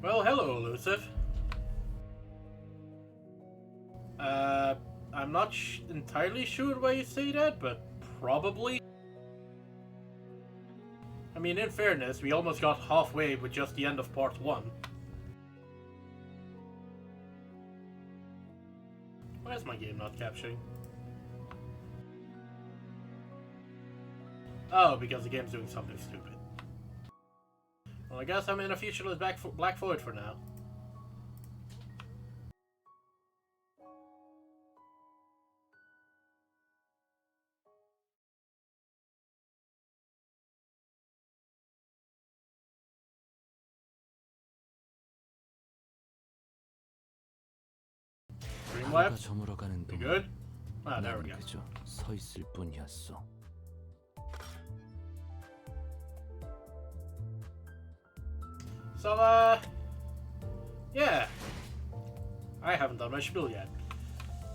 Well, hello, Elusive. I'm not entirely sure why you say that, but probably. I mean, in fairness, we almost got halfway with just the end of part 1. Why is my game not capturing? Oh, because the game's doing something stupid. Well, I guess I'm in a featureless Black Void for now. 하루가 저물어가는 We 동안 good? Ah, there we 나는 go. 그저 서 있을 뿐이었어. So, yeah. I haven't done my spiel yet.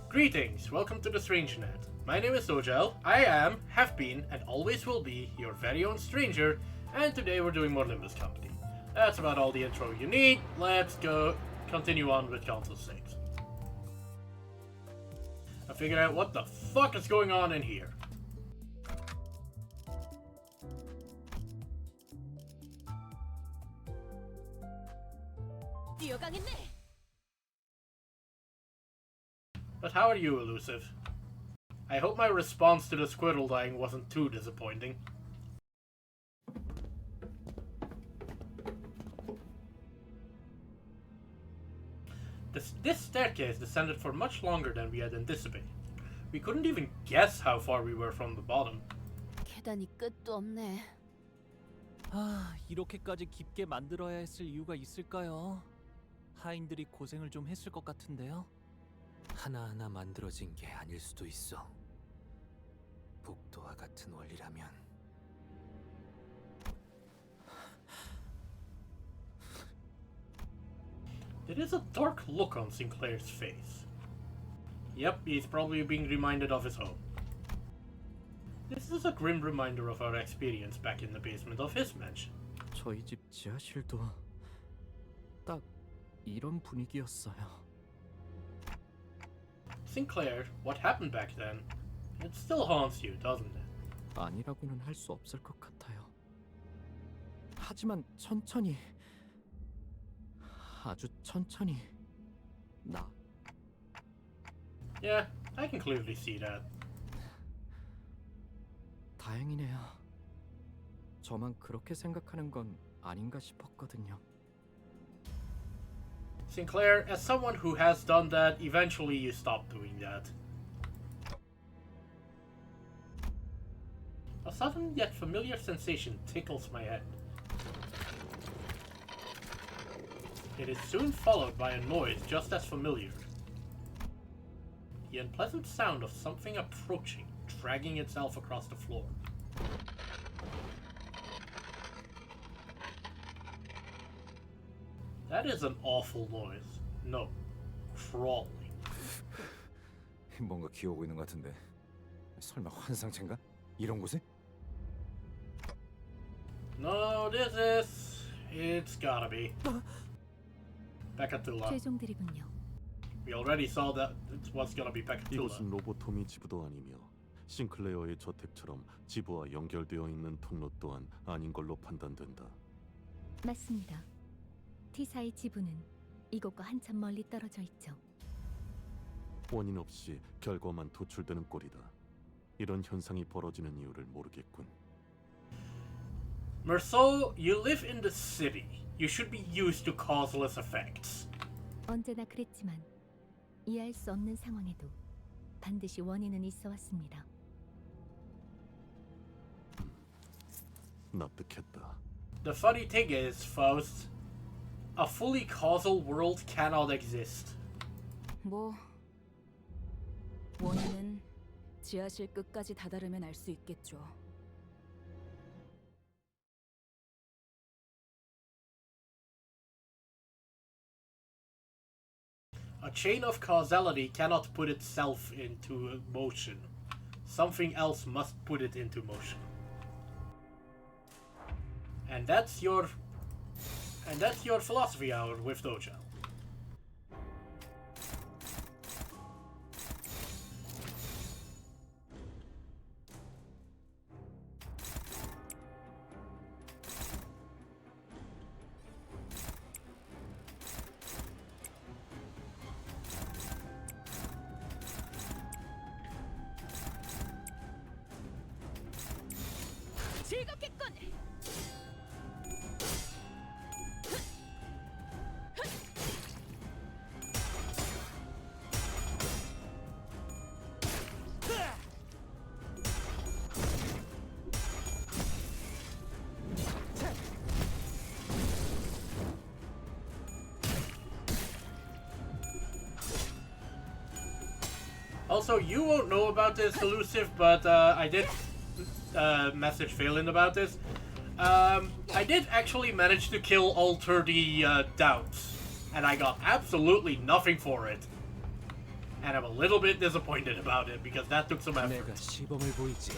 Greetings, welcome to the StrangerNet. My name is Sojel. I am, have been, and always will be your very own stranger, and today we're doing more Nimbus Company. That's about all the intro you need. Let's go continue on with Canto 6. I figured out what the fuck is going on in here. But how are you, Elusive? I hope my response to the squirrel dying wasn't too disappointing. This staircase descended for much longer than we had anticipated. We couldn't even guess how far we were from the bottom. 계단이 끝도 없네. 이렇게까지 깊게 만들어야 했을 이유가 있을까요? 하인들이 고생을 좀 했을 것 같은데요. 하나하나 만들어진 게 아닐 수도 있어. 복도와 같은 원리라면. There is a dark look on Sinclair's face. Yep, he's probably being reminded of his home. This is a grim reminder of our experience back in the basement of his mansion. 저희 집 지하실도 딱 이런 분위기였어요. Sinclair, what happened back then? It still haunts you, doesn't it? 아니라고는 할 수 없을 것 같아요. 하지만 천천히, 아주 천천히 나. Yeah, I can clearly see that. 다행이네요. 저만 그렇게 생각하는 건 아닌가 싶었거든요. Sinclair, as someone who has done that, eventually you stop doing that. A sudden yet familiar sensation tickles my head. It is soon followed by a noise just as familiar. The unpleasant sound of something approaching, dragging itself across the floor. That is an awful noise. No, crawling. 뭔가 기어오고 있는 것 같은데 설마 환상체인가? 이런 곳에? No, it's gotta be. Pekatula. 최종 드립은요. We already saw that it was gonna be Pekatula. 이곳은 로보토미 지부도 아니며 싱클레어의 저택처럼 지부와 연결되어 있는 통로 또한 아닌 걸로 판단된다. 맞습니다. T사의 지부는 이곳과 한참 멀리 떨어져 있죠. 원인 없이 결과만 도출되는 꼴이다. 이런 현상이 벌어지는 이유를 모르겠군. Merceau, you live in the city. You should be used to causeless effects. 언제나 그랬지만 이해할 수 없는 상황에도 반드시 원인은 있어 왔습니다. 납득했다. The funny thing is, Faust, a fully causal world cannot exist. 뭐 원인은 지하실 끝까지 다다르면 알 수 있겠죠. A chain of causality cannot put itself into motion. Something else must put it into motion. And that's your And that's your philosophy hour with Dojo. Also, you won't know about this, Elusive, but I did message Phelan about this. I did actually manage to kill all 30 doubts, and I got absolutely nothing for it. And I'm a little bit disappointed about it, because that took some effort. 내가 시범을 보이지.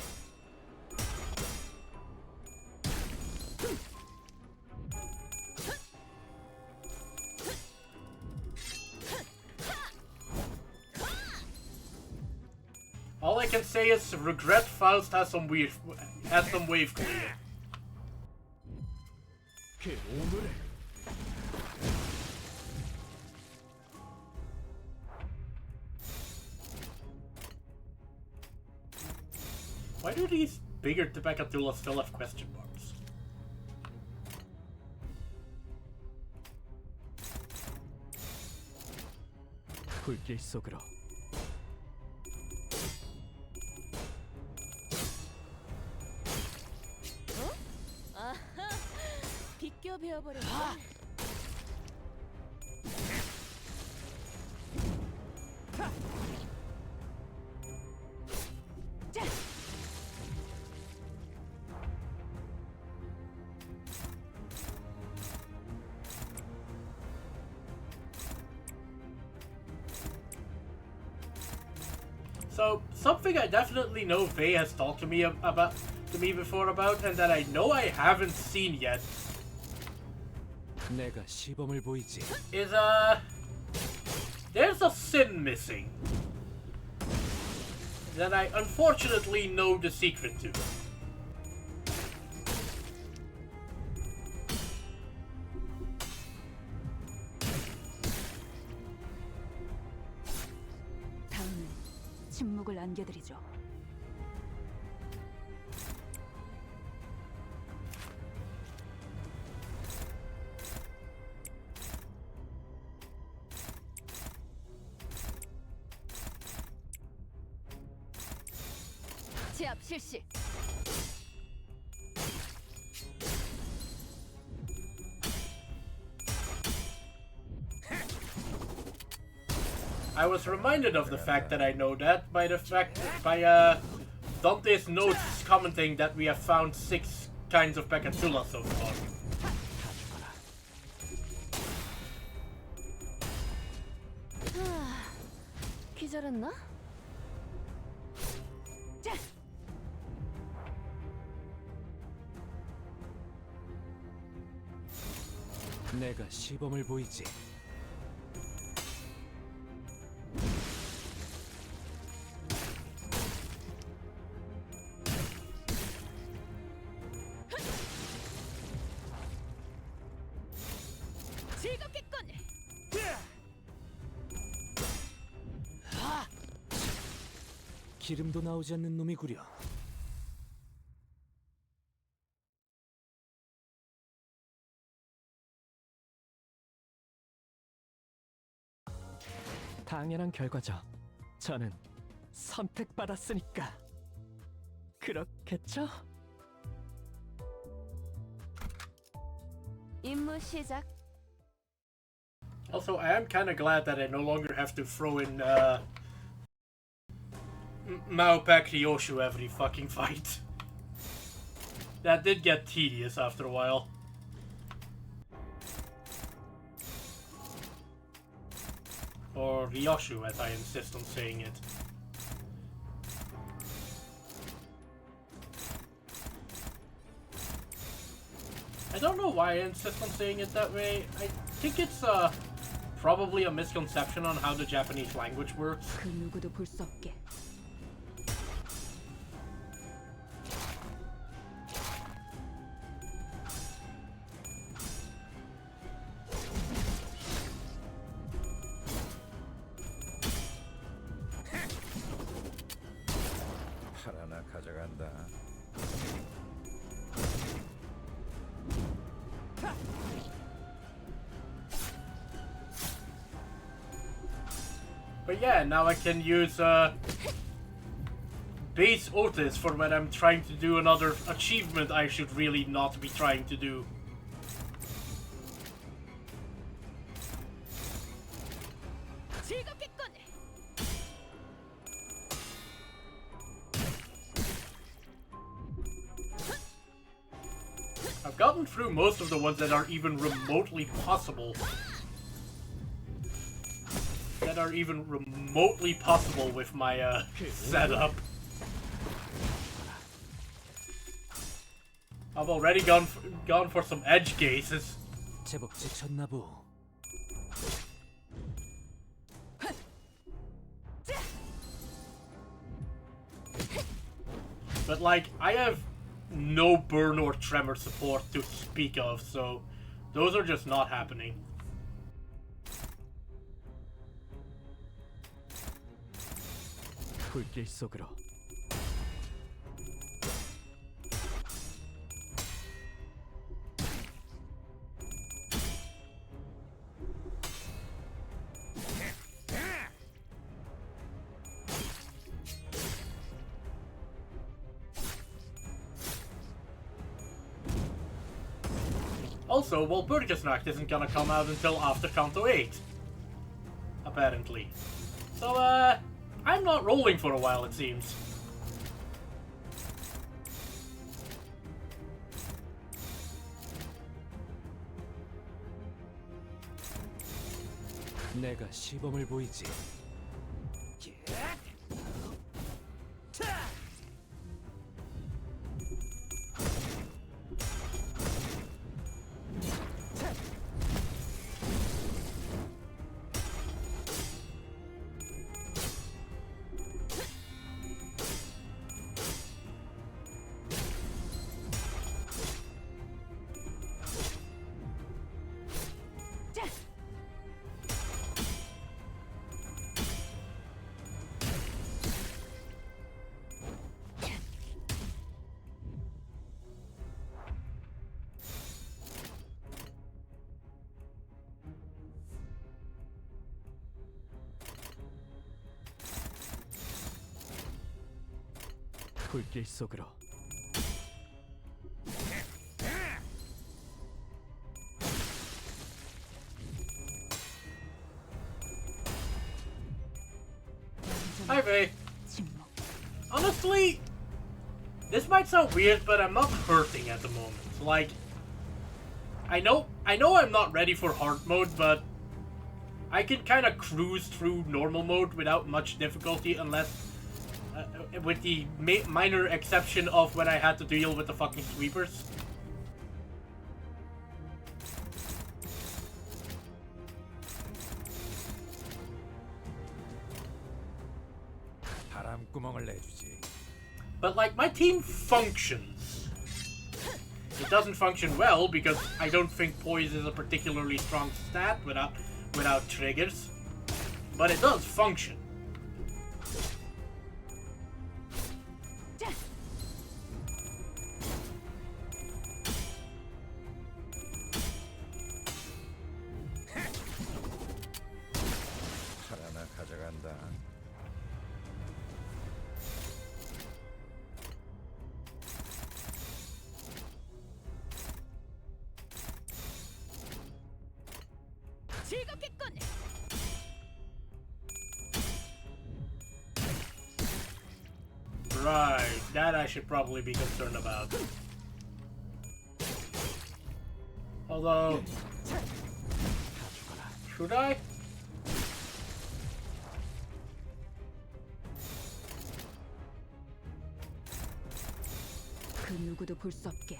All I can say is regret Faust has some wave clear. Why do these bigger Tepecatulas still have question marks? 불길 속으로. 비껴 베어버려. So, something I definitely know Faye has talked to me before about, and that I know I haven't seen yet, 내가 시범을 보이지. is there's a sin missing that I unfortunately know the secret to. 다음은 침묵을 안겨드리죠. 제압 실시. I was reminded of the fact that I know that by Dante's notes commenting that we have found 6 kinds of Pecatula so far. 기절했나? 내가 시범을 보이지. 즐겁겠군. 기름도 나오지 않는 놈이구려. 당연한 결과죠. 저는 선택받았으니까. 그렇겠죠? 임무 시작. Also, I am kind of glad that I no longer have to throw in Maopak Ryoshu every fucking fight. That did get tedious after a while. Or Ryoshu, as I insist on saying it. I don't know why I insist on saying it that way. I think it's probably a misconception on how the Japanese language works. 그 누구도 볼 수 없게. 팔 하나 가져간다. But yeah, now I can use base Otis for when I'm trying to do another achievement I should really not be trying to do. I've gotten through most of the ones that are even remotely possible. With my setup. I've already gone for some edge cases. 제법 지쳤나 보. But like, I have no burn or tremor support to speak of, so those are just not happening. 불길 속으로. Also, Walpurgisnacht isn't gonna come out until after Canto 8. Apparently. So, I'm not rolling for a while, it seems. 내가 시범을 보이지. 불길 속으로. Hi, Vay. Honestly, this might sound weird, but I'm not hurting at the moment. Like, I know I'm not ready for hard mode, but I can kind of cruise through normal mode without much difficulty, unless with the minor exception of when I had to deal with the fucking sweepers. 바람구멍을 내주지. But like, my team functions. It doesn't function well because I don't think poise is a particularly strong stat without triggers. But it does function. 팔 하나 가져간다. Right, that I should probably be concerned about. Although, should I? 그 누구도 볼 수 없게.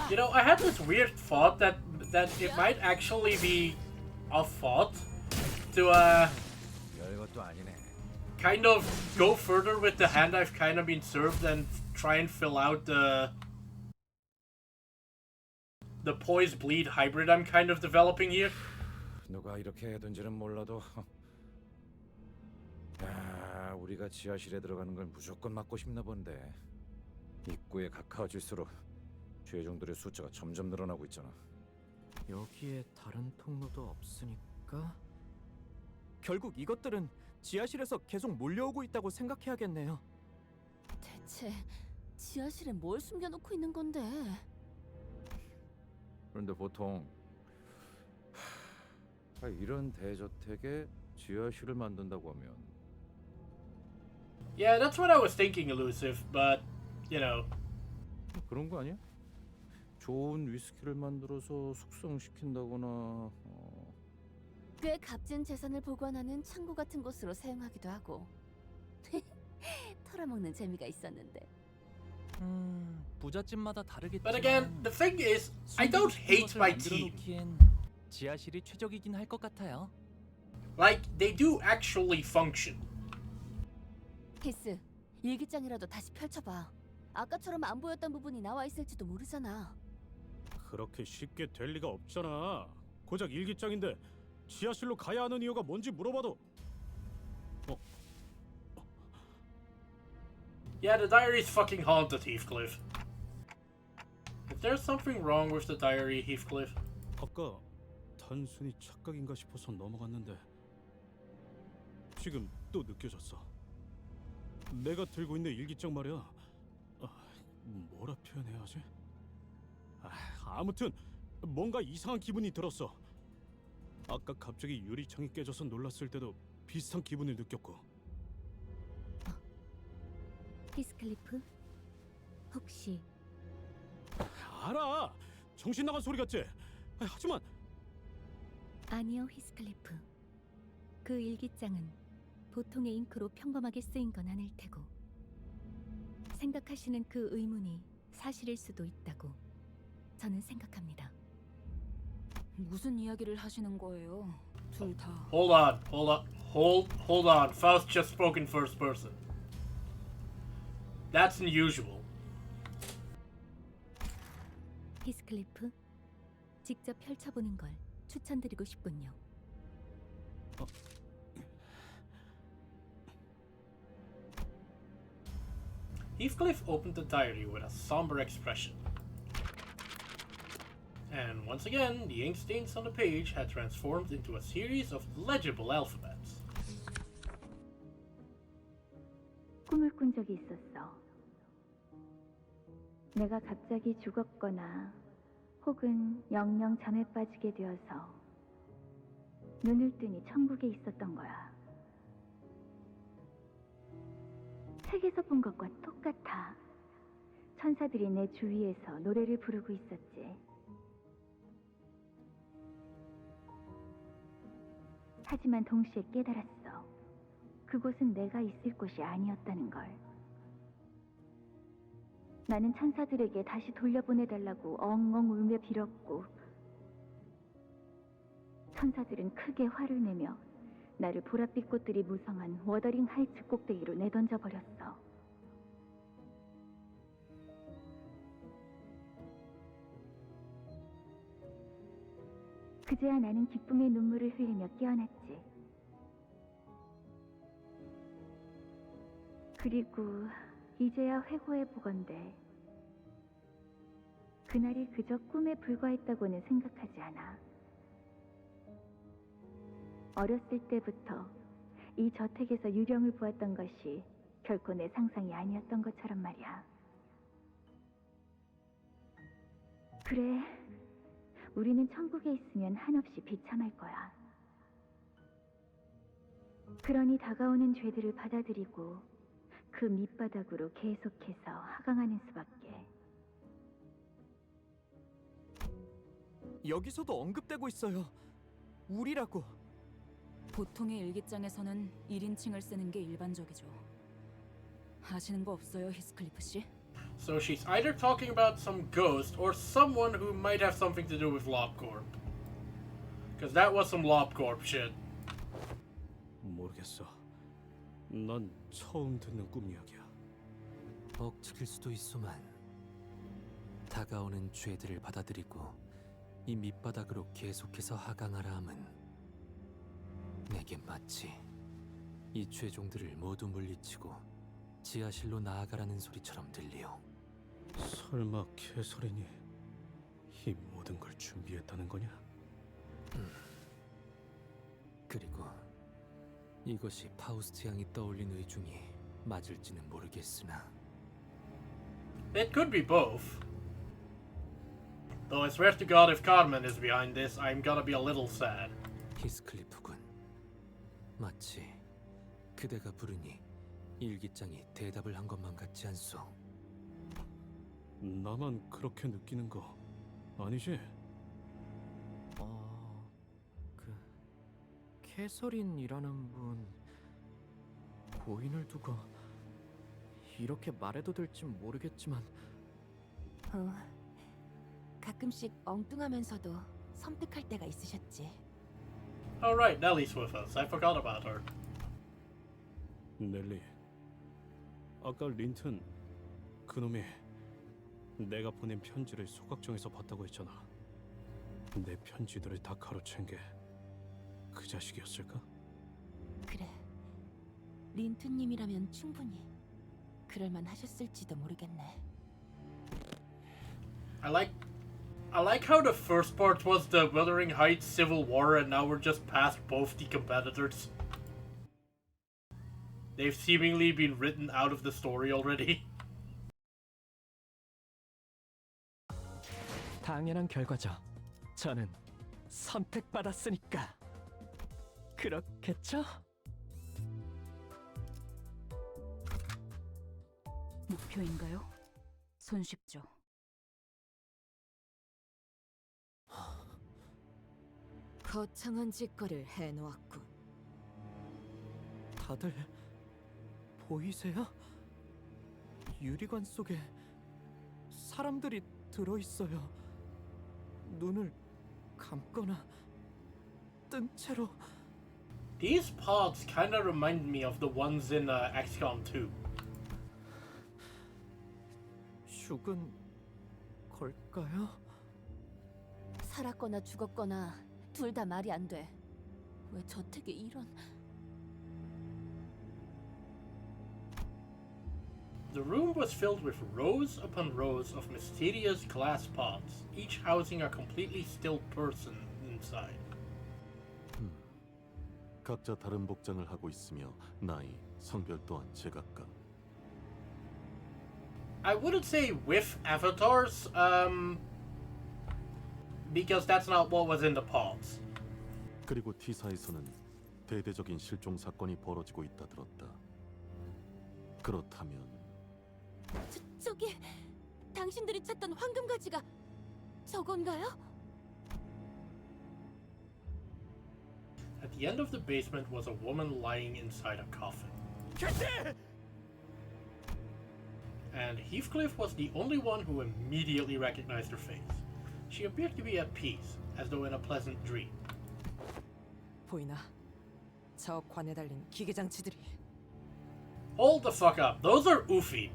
You know, I had this weird thought that it might actually be a thought to 별것도 아니네. kind of go further with the hand I've kind of been served and try and fill out the poise bleed hybrid I'm kind of developing here. 누가 이렇게 해둔지는 몰라도 야, 우리가 지하실에 들어가는 걸 무조건 막고 싶나 본데. 입구에 가까워질수록 죄종들의 숫자가 점점 늘어나고 있잖아. 여기에 다른 통로도 없으니까 결국 이것들은 지하실에서 계속 몰려오고 있다고 생각해야겠네요. 대체 지하실에 뭘 숨겨놓고 있는 건데? 그런데 보통 이런 대저택에 지하실을 만든다고 하면 Yeah, that's what I was thinking, Elusive, but you know. 그런 거 아니야? 좋은 위스키를 만들어서 숙성시킨다거나 꽤 값진 재산을 보관하는 창고 같은 곳으로 사용하기도 하고. 털어먹는 재미가 있었는데. 부잣집마다 다르겠지만. But again, the thing is, I don't hate my team. 놓기엔 지하실이 최적이긴 할 것 같아요. Like, they do actually function. 히스, 일기장이라도 다시 펼쳐봐. 아까처럼 안 보였던 부분이 나와 있을지도 모르잖아. 그렇게 쉽게 될 리가 없잖아. 고작 일기장인데 지하실로 가야 하는 이유가 뭔지 물어봐도. Yeah, the diary's fucking haunted, Heathcliff. If there's something wrong with the diary, Heathcliff. 아까 단순히 착각인가 싶어서 넘어갔는데 지금 또 느껴졌어. 내가 들고 있는 일기장 말이야. 뭐라 표현해야 하지? 아무튼 뭔가 이상한 기분이 들었어. 아까 갑자기 유리창이 깨져서 놀랐을 때도 비슷한 기분을 느꼈고. 히스클리프? 혹시 알아! 정신 나간 소리 같지? 하지만 아니요, 히스클리프. 그 일기장은 보통의 잉크로 평범하게 쓰인 건 아닐 테고 생각하시는 그 의문이 사실일 수도 있다고 저는 생각합니다. 무슨 이야기를 하시는 거예요? 둘 다. Hold on. Faust just spoke in first person. That's unusual. 히스클리프, 직접 펼쳐보는 걸 추천드리고 싶군요. Heathcliff opened the diary with a somber expression. And once again, the ink stains on the page had transformed into a series of legible alphabets. 꿈을 꾼 적이 있었어. 내가 갑자기 죽었거나 혹은 영영 잠에 빠지게 되어서 눈을 뜨니 천국에 있었던 거야. 책에서 본 것과 똑같아. 천사들이 내 주위에서 노래를 부르고 있었지. 하지만 동시에 깨달았어. 그곳은 내가 있을 곳이 아니었다는 걸. 나는 천사들에게 다시 돌려보내달라고 엉엉 울며 빌었고 천사들은 크게 화를 내며 나를 보랏빛 꽃들이 무성한 워더링 하이츠 꼭대기로 내던져 버렸어. 그제야 나는 기쁨의 눈물을 흘리며 깨어났지. 그리고 이제야 회고해보건대 그날이 그저 꿈에 불과했다고는 생각하지 않아. 어렸을 때부터 이 저택에서 유령을 보았던 것이 결코 내 상상이 아니었던 것처럼 말이야. 그래, 우리는 천국에 있으면 한없이 비참할 거야. 그러니 다가오는 죄들을 받아들이고 그 밑바닥으로 계속해서 하강하는 수밖에. 여기서도 언급되고 있어요. 우리라고. 보통의 일기장에서는 1인칭을 쓰는 게 일반적이죠. 아시는 거 없어요, 히스클리프 씨? So she's either talking about some ghost or someone who might have something to do with LobCorp. Because that was some LobCorp shit. 모르겠어. 난 처음 듣는 꿈 이야기야. 억측일 수도 있소만. 다가오는 죄들을 받아들이고 이 밑바닥으로 계속해서 하강하라 함은 내겐 마치 이 죄종들을 모두 물리치고 지하실로 나아가라는 소리처럼 들리오. 설마 캐서린이 이 모든 걸 준비했다는 거냐? 그리고 이것이 파우스트 양이 떠올린 의중이 맞을지는 모르겠으나 It could be both. Though I swear to God, if Carmen is behind this, I'm gonna be a little sad. 히스클리프군. 마치 그대가 부르니 일기장이 대답을 한 것만 같지 않소? 나만 그렇게 느끼는 거 아니지? 그 캐서린이라는 분 고인을 두고 이렇게 말해도 될진 모르겠지만 가끔씩 엉뚱하면서도 섬뜩할 때가 있으셨지. Oh right, Nellie's with us. I forgot about her. 넬리, 아까 린튼 그놈이 내가 보낸 편지를 소각정에서 봤다고 했잖아. 내 편지들을 다 가로챈 게 그 자식이었을까? 그래. 린투님이라면 충분히 그럴만 하셨을지도 모르겠네. I like how the first part was the Wuthering Heights Civil War and now we're just past both the competitors. They've seemingly been written out of the story already. 당연한 결과죠. 저는 선택받았으니까 그렇겠죠? 목표인가요? 손쉽죠. 거창한 짓거리를 해놓았군. 다들 보이세요? 유리관 속에 사람들이 들어있어요. 눈을 감거나 뜬 채로. These pods kinda remind me of the ones in XCOM 2. 죽은 걸까요? 살았거나 죽었거나 둘 다 말이 안 돼. 왜 저택에 이런... The room was filled with rows upon rows of mysterious glass pods, each housing a completely still person inside. 각자 다른 복장을 하고 있으며 나이, 성별 또한 제각각. I wouldn't say with avatars, because that's not what was in the pods. 그리고 T사에서는 대대적인 실종 사건이 벌어지고 있다 들었다. 그렇다면 저기... 당신들이 찾던 황금가지가 저건가요? At the end of the basement was a woman lying inside a coffin. And Heathcliff was the only one who immediately recognized her face. She appeared to be at peace, as though in a pleasant dream. 보이나? 저 관에 달린 기계장치들이. Hold the fuck up, those are Ufi.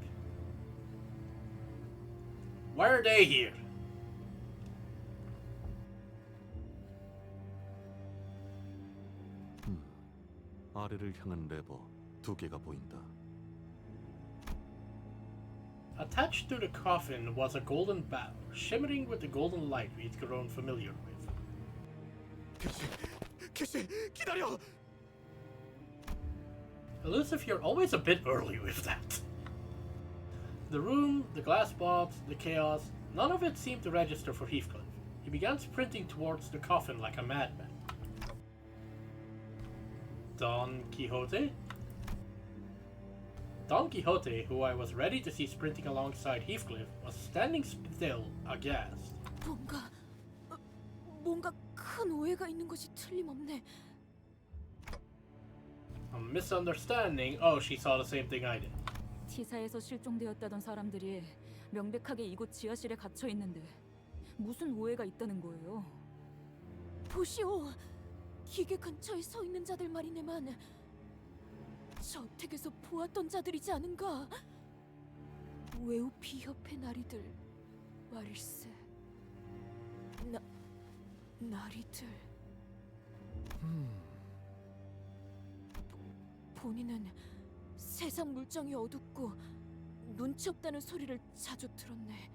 Why are they here? 아래를 향한 레버 2개가 보인다. Attached to the coffin was a golden bow, shimmering with the golden light we'd grown familiar with. 캐시, 기다려! Elusive, you're always a bit early with that. The room, the glass pods, the chaos, none of it seemed to register for Heathcliff. He began sprinting towards the coffin like a madman. Don Quixote? Don Quixote, who I was ready to see sprinting alongside Heathcliff, was standing still, aghast. 뭔가 큰 오해가 있는 것이 틀림없네. A misunderstanding? Oh, she saw the same thing I did. T사에서 실종되었다던 사람들이 명백하게 이곳 지하실에 갇혀 있는데 무슨 오해가 있다는 거예요? 보시오, 기계 근처에 서 있는 자들 말이네만 저택에서 보았던 자들이지 않은가? 웨오피 협회 나리들 말일세. 나리들. 본인은 세상 물정이 어둡고 눈치 없다는 소리를 자주 들었네.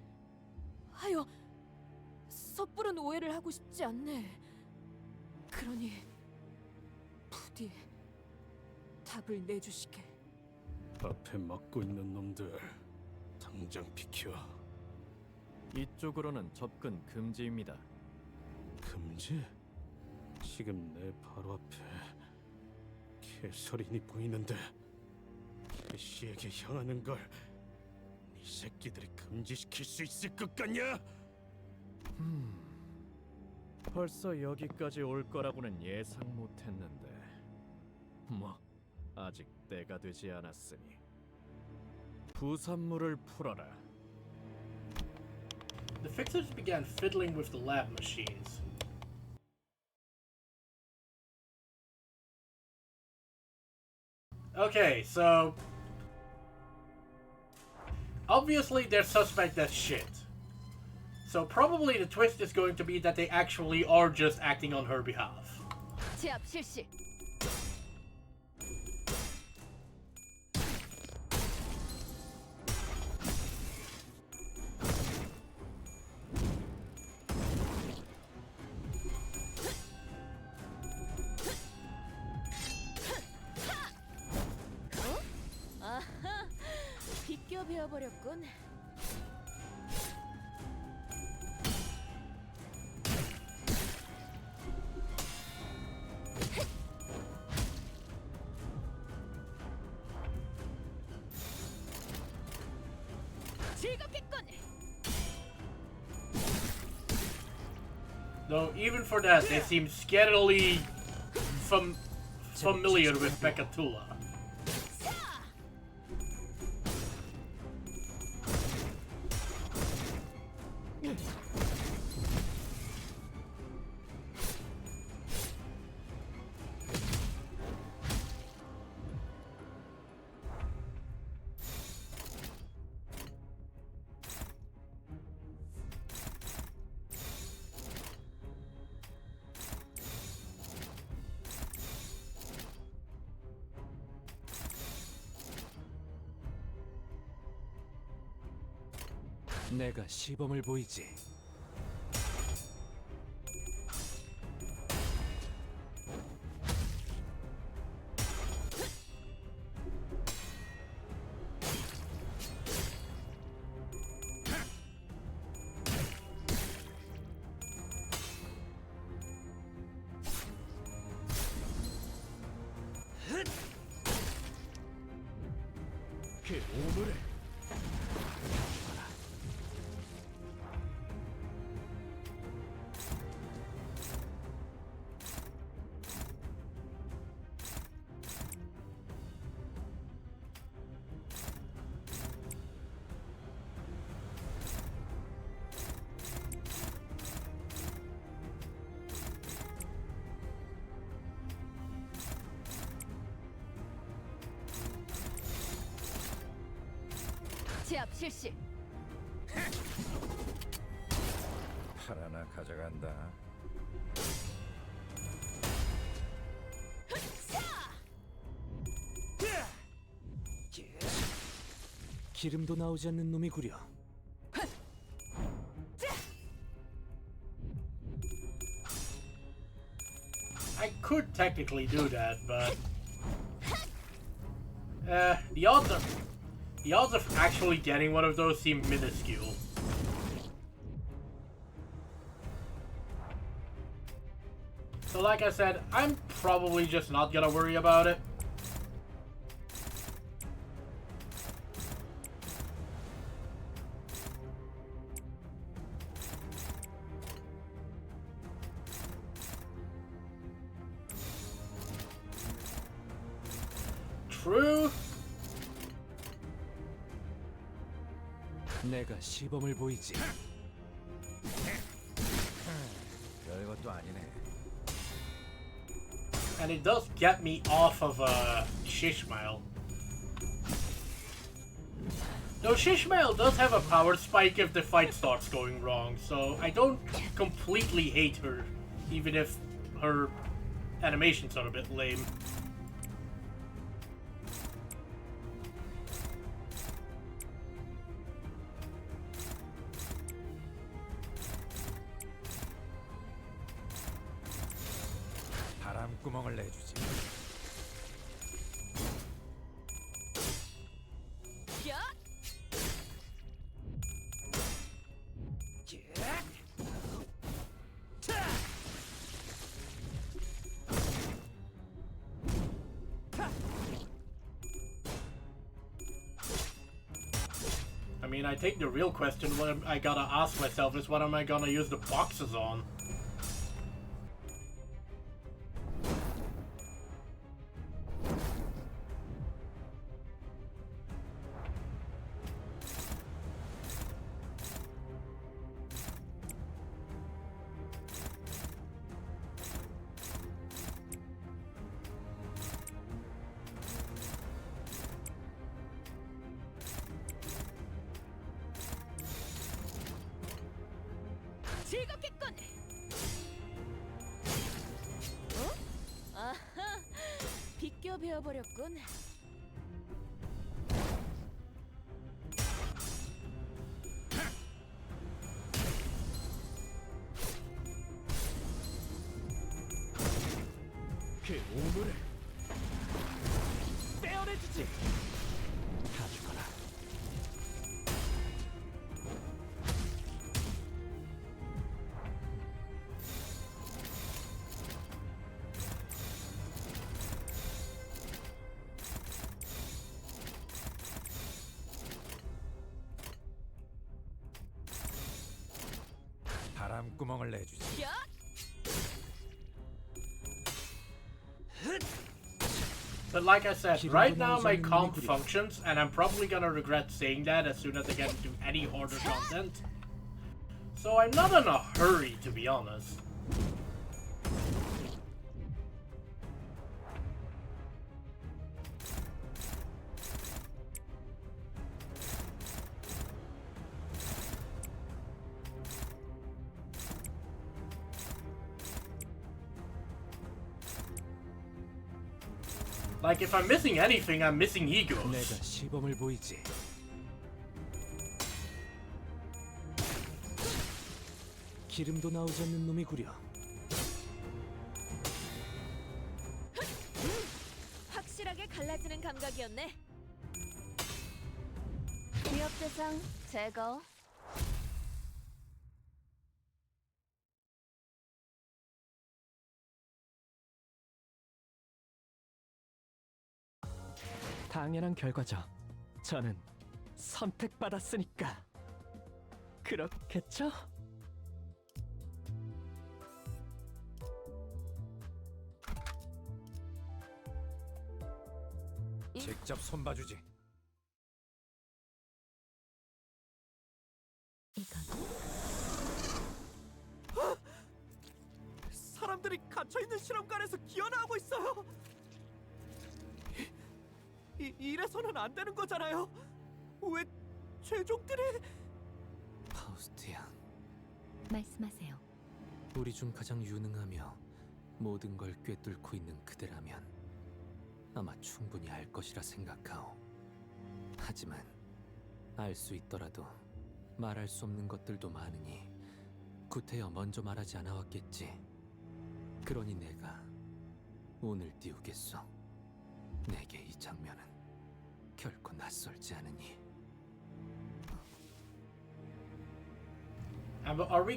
하여 섣부른 오해를 하고 싶지 않네. 그러니 부디 답을 내주시게. 앞에 막고 있는 놈들 당장 비켜. 이쪽으로는 접근 금지입니다. 금지? 지금 내 바로 앞에 캐서린이 보이는데 캐시에게 향하는 걸 이 새끼들이 금지시킬 수 있을 것 같냐? 벌써 여기까지 올 거라고는 예상 못했는데 뭐 아직 때가 되지 않았으니 부산물을 풀어라. The fixers began fiddling with the lab machines. Okay, so obviously they're suspect as shit. So probably the twist is going to be that they actually are just acting on her behalf. 제압 실시. 아하, 비껴 베어버렸군. 즐겁겠군. Though even for that, they seem scarily familiar with Bekatula. 내가 시범을 보이지. 그 오물을 제압 실시. 팔 하나 가져간다. 기름도 나오지 않는 놈이구려. I could technically do that, but the odds of actually getting one of those seem minuscule. So like I said, I'm probably just not gonna worry about it. True. 내가 시범을 보이지. 별것도 아니네. And it does get me off of Shishmael. Though Shishmael does have a power spike if the fight starts going wrong, so I don't completely hate her, even if her animations are a bit lame. 바람구멍을 내주지. I mean, I think the real question I gotta ask myself is what am I gonna use the boxes on? 즐겁겠군. 어? 아하, 비껴 베어버렸군. 그 오물을 떼어내주지. 다 죽어라. 바람구멍을 내주지. 야! But like I said, right now my comp functions, and I'm probably gonna regret saying that as soon as I get into any harder content. So I'm not in a hurry, to be honest. Like, if I'm missing anything, I'm missing egos. 내가 시범을 보이지. 기름도 나오지 않는 놈이구려. 확실하게 갈라지는 감각이었네. 기업 대상 제거. 당연한 결과죠. 저는 선택받았으니까. 그렇겠죠? 직접 손봐주지. 이건 사람들이 갇혀있는 실험관에서 기어나오고 있어요. 이래서는 안 되는 거잖아요. 왜 최종들이... 파우스트야, 말씀하세요. 우리 중 가장 유능하며 모든 걸 꿰뚫고 있는 그대라면 아마 충분히 알 것이라 생각하오. 하지만 알 수 있더라도 말할 수 없는 것들도 많으니 구태여 먼저 말하지 않아왔겠지. 그러니 내가 오늘 띄우겠소. 내게 이 장면은 결코 낯설지 않으니. Are we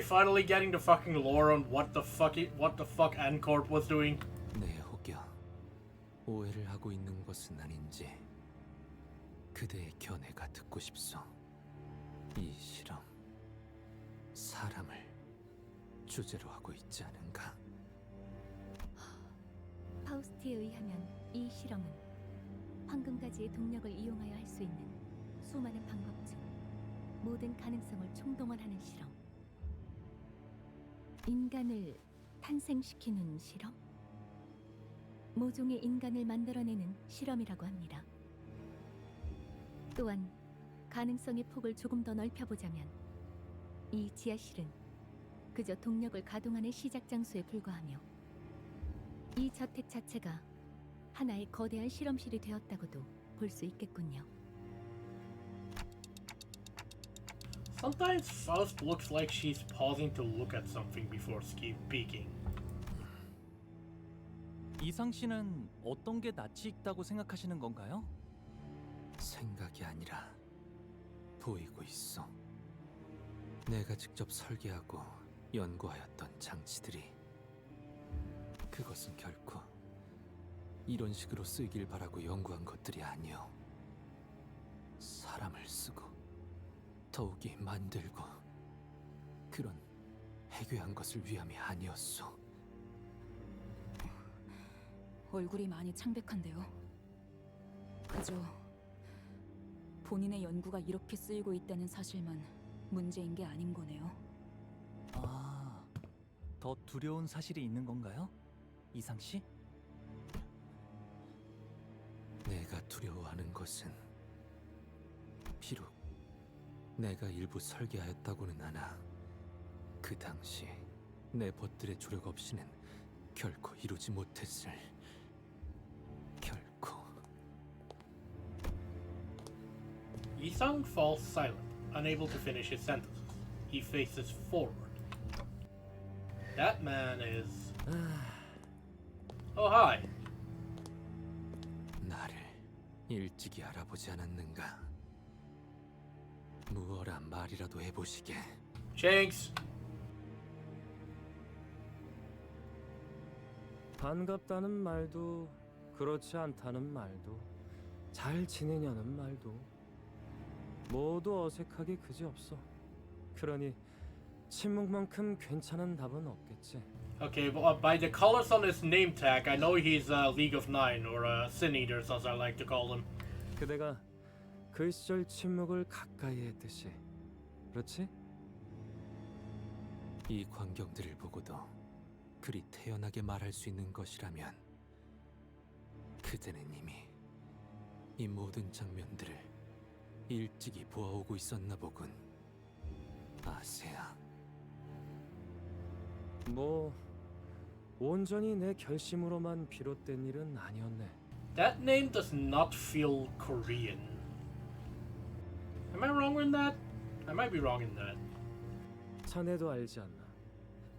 finally getting the fucking lore on what the fuck N-Corp was doing? 내 혹여 오해를 하고 있는 것은 아닌지 그대의 견해가 듣고 싶소. 이 실험 사람을 주제로 하고 있지 않은가? 파우스트에 의하면 이 실험은 황금가지의 동력을 이용하여 할 수 있는 수많은 방법 중 모든 가능성을 총동원하는 실험. 인간을 탄생시키는 실험? 모종의 인간을 만들어내는 실험이라고 합니다. 또한 가능성의 폭을 조금 더 넓혀보자면 이 지하실은 그저 동력을 가동하는 시작 장소에 불과하며 이 저택 자체가 하나의 거대한 실험실이 되었다고도 볼 수 있겠군요. Sometimes Faust looks like she's pausing to look at something before speaking. 이상 씨는 어떤 게 낯이 익다고 생각하시는 건가요? 생각이 아니라 보이고 있어. 내가 직접 설계하고 연구하였던 장치들이. 그것은 결코 이런 식으로 쓰이길 바라고 연구한 것들이 아니오. 사람을 쓰고 더욱이 만들고 그런 해괴한 것을 위함이 아니었소. 얼굴이 많이 창백한데요. 그저 본인의 연구가 이렇게 쓰이고 있다는 사실만 문제인 게 아닌 거네요. 아, 더 두려운 사실이 있는 건가요? 이상 씨? 내가 두려워하는 것은 비록 내가 일부 설계하였다고는 하나 그 당시 내 벗들의 조력 없이는 결코 이루지 못했을 결코. Isang falls silent, unable to finish his sentences. He faces forward. That man is... Oh, hi. 나를 일찍이 알아보지 않았는가? 무어라 말이라도 해보시게. Jinx. 반갑다는 말도 그렇지 않다는 말도 잘 지내냐는 말도 모두 어색하게 그지없어. 그러니 침묵만큼 괜찮은 답은 없겠지. Okay, well, by the colors on his name tag, I know he's a League of Nine or a Sin Eater, as I like to call him. 그대가 그 시절 침묵을 가까이 했듯이 그렇지? 이 광경들을 보고도 그리 태연하게 말할 수 있는 것이라면 그대는 이미 이 모든 장면들을 일찍이 보아오고 있었나 보군. 아세야. 뭐 온전히 내 결심으로만 비롯된 일은 아니었네. That name does not feel Korean. Am I wrong in that? I might be wrong in that. 자네도 알지 않나?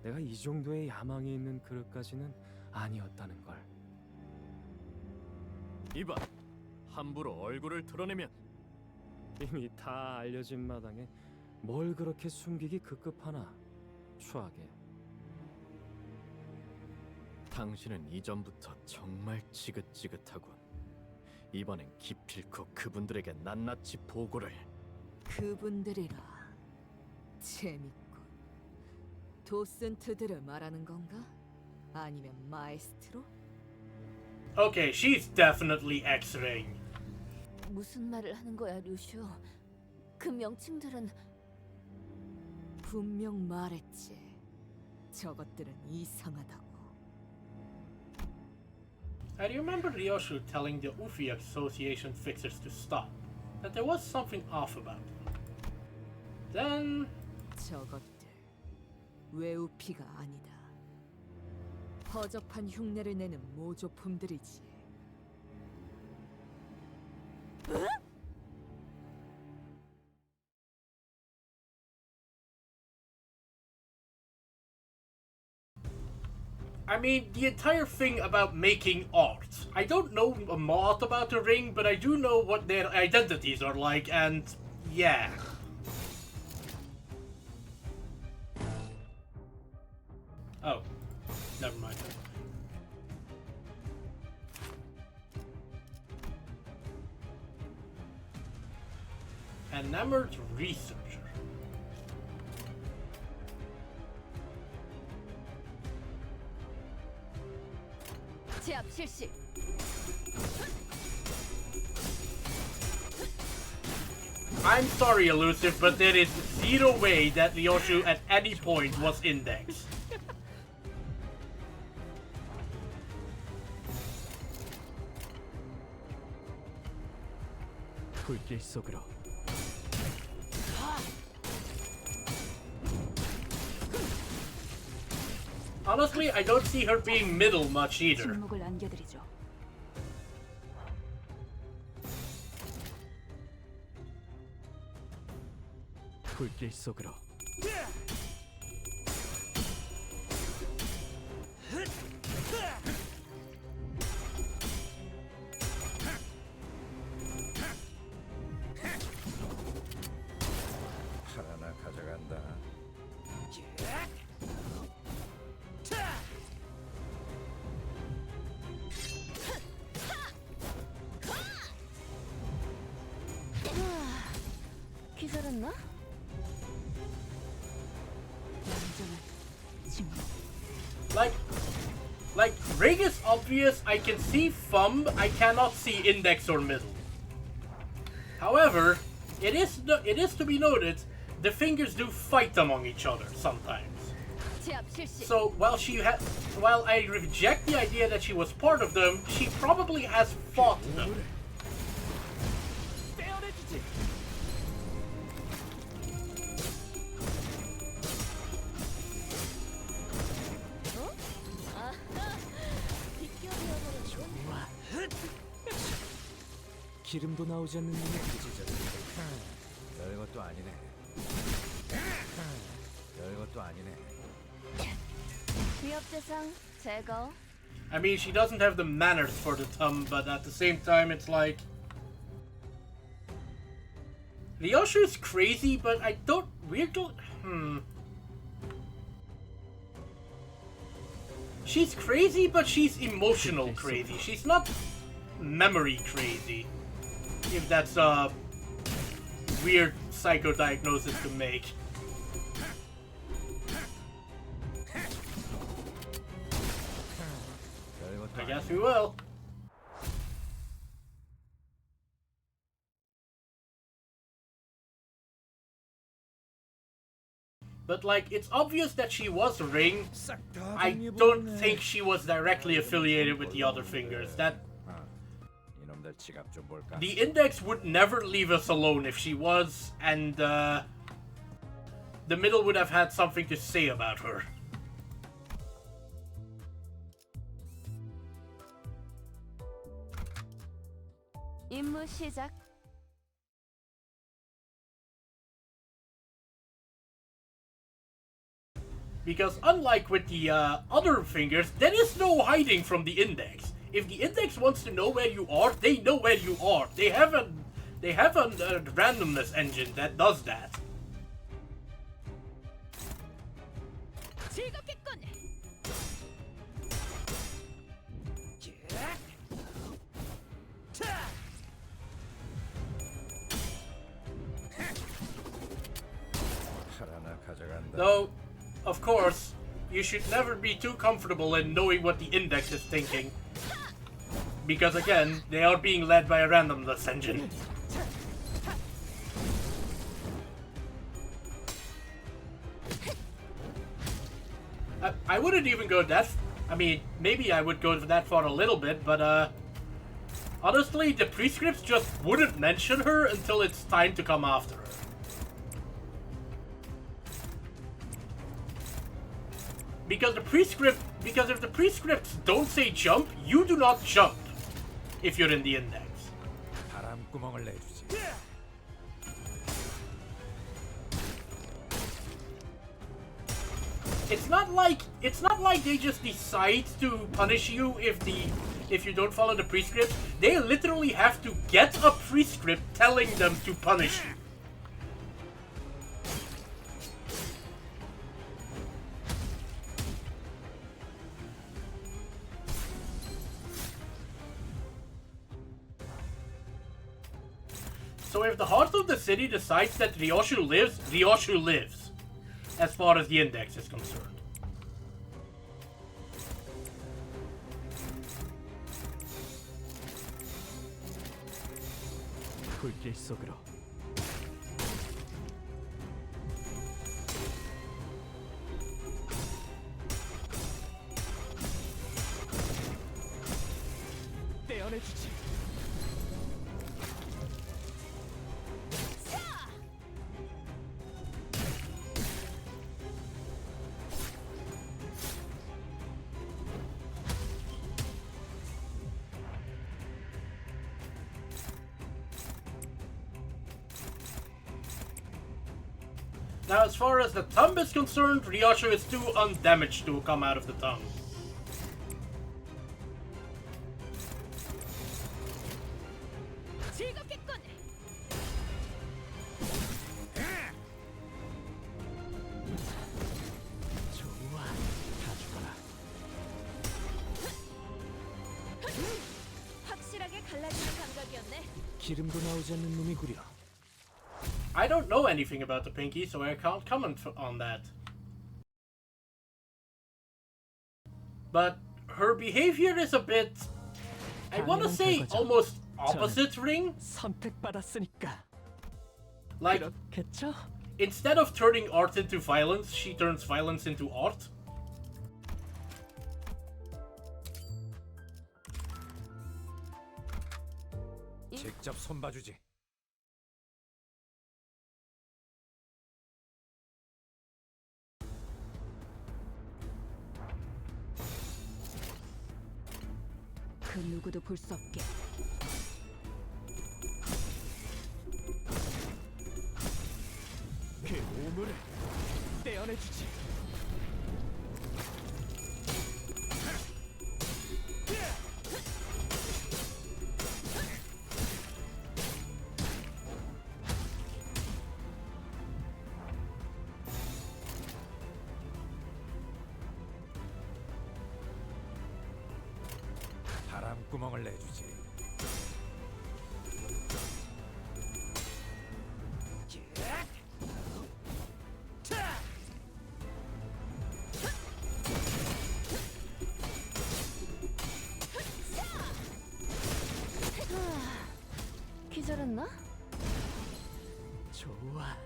내가 이 정도의 야망이 있는 그릇까지는 아니었다는 걸. 이봐, 함부로 얼굴을 드러내면 이미 다 알려진 마당에 뭘 그렇게 숨기기 급급하나? 추하게. 당신은 이전부터 정말 지긋지긋하군. 이번엔 기필코 그분들에게 낱낱이 보고를. 그분들이라. 재밌군. 도슨트들을 말하는 건가? 아니면 마에스트로? Okay, she's definitely X-raying. 무슨 말을 하는 거야, 루시오? 그 명칭들은 분명 말했지. 저것들은 이상하다고. I remember Ryoshu telling the Ufi Association fixers to stop, that there was something off about them. Then... 저것들 외우피가 아니다. 허접한 흉내를 내는 모조품들이지. I mean, the entire thing about making art. I don't know a lot about the ring, but I do know what their identities are like, and yeah. Oh, never mind. Enamored researcher. 제압 실시. I'm sorry, Elusive, but there is zero way that Ryoshu at any point was index. 불길 속으로. Honestly, I don't see her being middle much either. 침묵을 안겨드리죠. 불길 속으로. 하나 가져간다. 기다렸나? 완전한 침묵. Like ring is obvious. I can see thumb. I cannot see index or middle. However, it is to be noted the fingers do fight among each other sometimes. So while I reject the idea that she was part of them, she probably has fought them. 기름도 나오지 않는 놈이 별것도 아니네. 별것도 아니네. 위협 대상 제거. I mean, she doesn't have the manners for the thumb, but at the same time, it's like Ryoshu is crazy, but I don't weirdly. She's crazy, but she's emotional crazy. She's not memory crazy. If that's a weird psychodiagnosis to make. I guess we will. But like, it's obvious that she was ring. I don't think she was directly affiliated with the other fingers. The index would never leave us alone if she was, and the middle would have had something to say about her. 임무 시작. Because unlike with the other fingers, there is no hiding from the index. If the index wants to know where you are, they know where you are. They have a randomness engine that does that. Though, of course, you should never be too comfortable in knowing what the index is thinking. Because again, they are being led by a randomness engine. I wouldn't even go that... I mean, maybe I would go that far a little bit, but honestly, the prescripts just wouldn't mention her until it's time to come after her. Because if the prescripts don't say jump, you do not jump if you're in the index. It's not like they just decide to punish you if you don't follow the prescript. They literally have to get a prescript telling them to punish you. So if the heart of the city decides that Ryoshu lives, Ryoshu lives. As far as the index is concerned. 불길 속으로. Now, as far as the thumb is concerned, Ryosho is too undamaged to come out of the thumb. 기름도 나오지 않는 놈이구려. I don't know anything about the Pinky, so I can't comment on that. But her behavior is a bit, I want to say, almost opposite Ring. 선택받았으니까. Like, 그렇겠죠? instead of turning art into violence, she turns violence into art. 직접 손봐주지. 그 누구도 볼 수 없게. 그 오물을 떼어내주지. 바람구멍을 내주지. 기절했나? 좋아.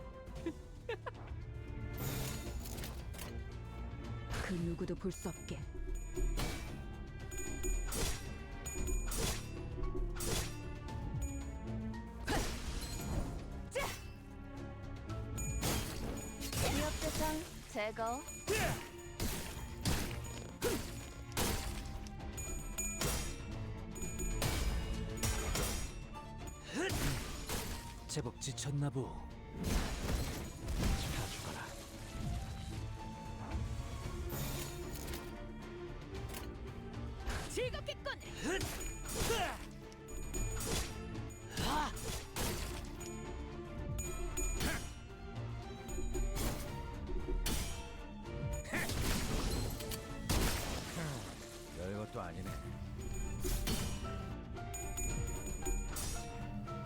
그 누구도 볼 수 없게. 위협 대상 제거. 제법 지쳤나 보. 가져가라. 즐겁겠군. 별것도 아니네.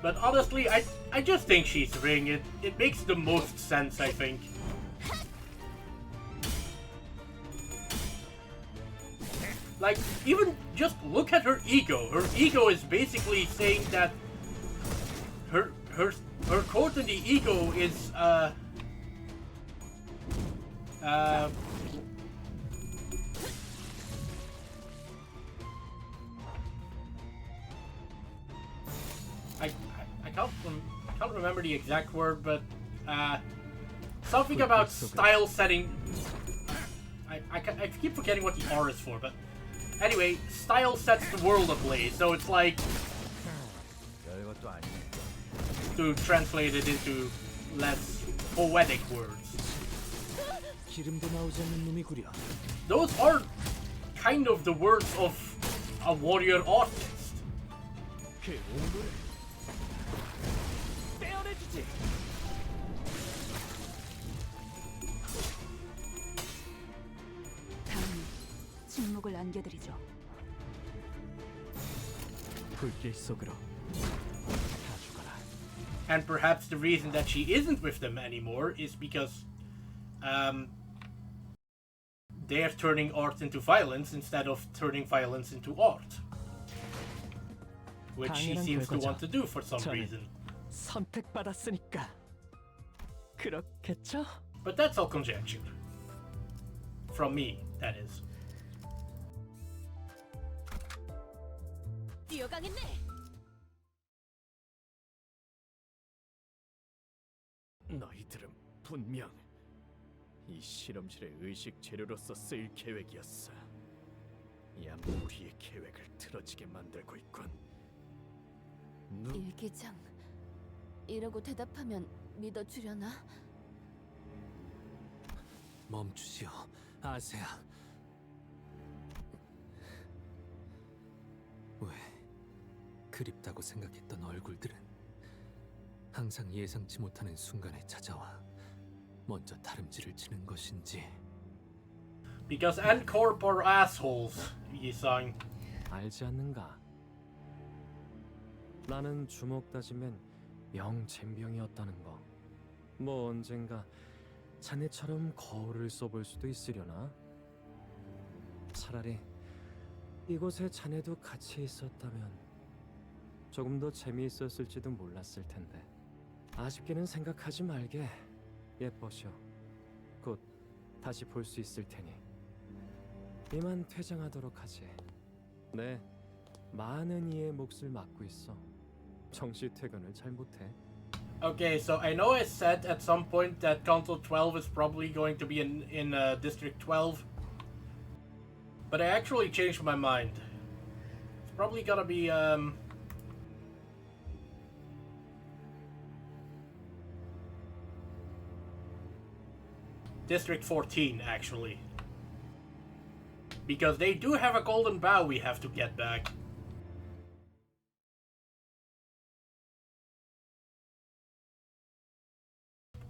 But honestly, I just think she's Ring. It makes the most sense, I think. Like, even just look at her ego. Her ego is basically saying that her quote in the ego is I can't remember the exact word, but something about style setting. I keep forgetting what the R is for, but anyway, style sets the world ablaze. So it's like, 별것도 아니네. to translate it into less poetic words, 기름도 나오지 않는 놈이구려. those are kind of the words of a warrior artist. 그 오물을 떼어내주지. 다음은 침묵을 안겨드리죠. 불길 속으로 가져가라. And perhaps the reason that she isn't with them anymore is because they're turning art into violence instead of turning violence into art, which she 당연한 seems to 결과죠. want to do for some 저는 reason. 선택받았으니까. 그렇겠죠? But that's all conjecture. From me, that is. 뛰어가겠네. 너희들은 분명 이 실험실의 의식 재료로서 쓰일 계획이었어. 얌 우리의 계획을 틀어지게 만들고 있군. 일기장. 이러고 대답하면 믿어주려나? 멈추시오, 아세야. 왜 그립다고 생각했던 얼굴들은 항상 예상치 못하는 순간에 찾아와 먼저 다름질을 치는 것인지. Because N-Corp are assholes, 이상. 알지 않는가? 나는 주먹 다짐엔 명잼병이었다는 거. 뭐 언젠가 자네처럼 거울을 써볼 수도 있으려나? 차라리 이곳에 자네도 같이 있었다면 조금 더 재미있었을지도 몰랐을 텐데. 아쉽게는 생각하지 말게. 예뻐셔. 곧 다시 볼 수 있을 테니. 이만 퇴장하도록 하지. 네, 많은 이의 몫을 맡고 있어. 정시 퇴근을 잘 못해. Okay, so I know I said at some point that Canto 12 is probably going to be in District 12, but I actually changed my mind. It's probably gonna be District 14 actually, because they do have a golden bow we have to get back.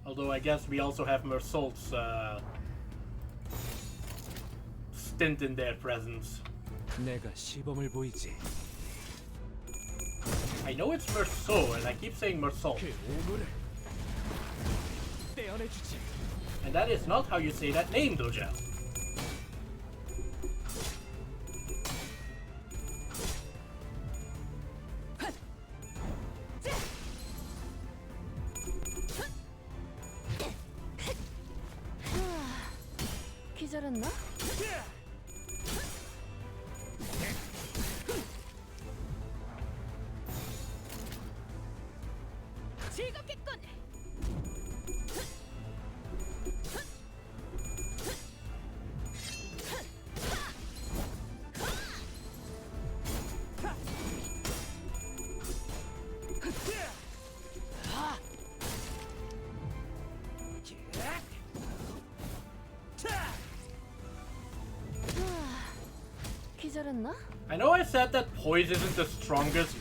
Although I guess we also have Mersault's stint in their presence. 내가 시범을 보이지. I know it's Mersault, and I keep saying Mersault. 그 오물을 떼어내주지. And that is not how you say that name, Doja. 기절했나? 즐겁겠군. 기절했나? I know I said that poise isn't the strongest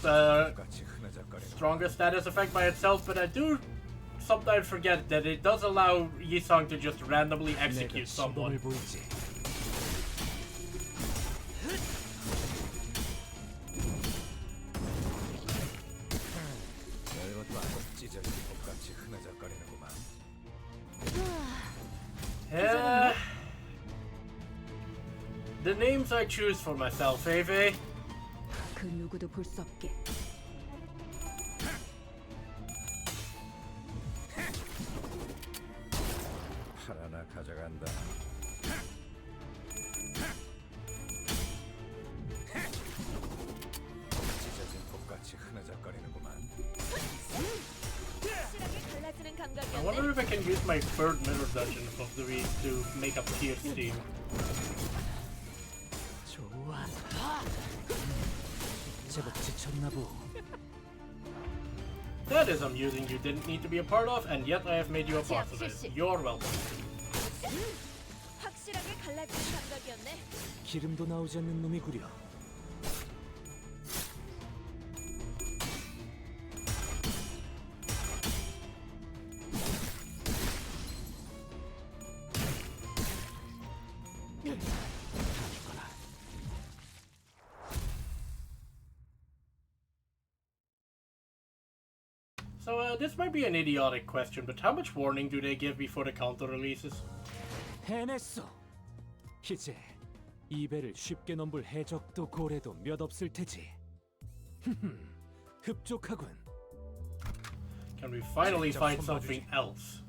status effect by itself, but I do sometimes forget that it does allow Yisang to just randomly execute someone. 시범을 보이지. Yeah. The names I choose for myself, Eve. 그 누구도 볼 수 없게. 팔 하나 가져간다. 찢어진 독같이 흐느적거리는구만. 갈라지는 I 감각이었네. wonder if I can use my third mirror dungeon of the week to make up tier steam. 좋아. 제법 지쳤나 보. That is amusing you didn't need to be a part of, and yet I have made you a part of it. You're welcome. 확실하게 갈라지는 감각이었네. 기름도 나오지 않는 놈이구려. So, this might be an idiotic question, but how much warning do they give before the Canto releases? 해냈어. 이제 이 배를 쉽게 넘볼 해적도 고래도 몇 없을 테지. 흡족하군. Can we finally find something else?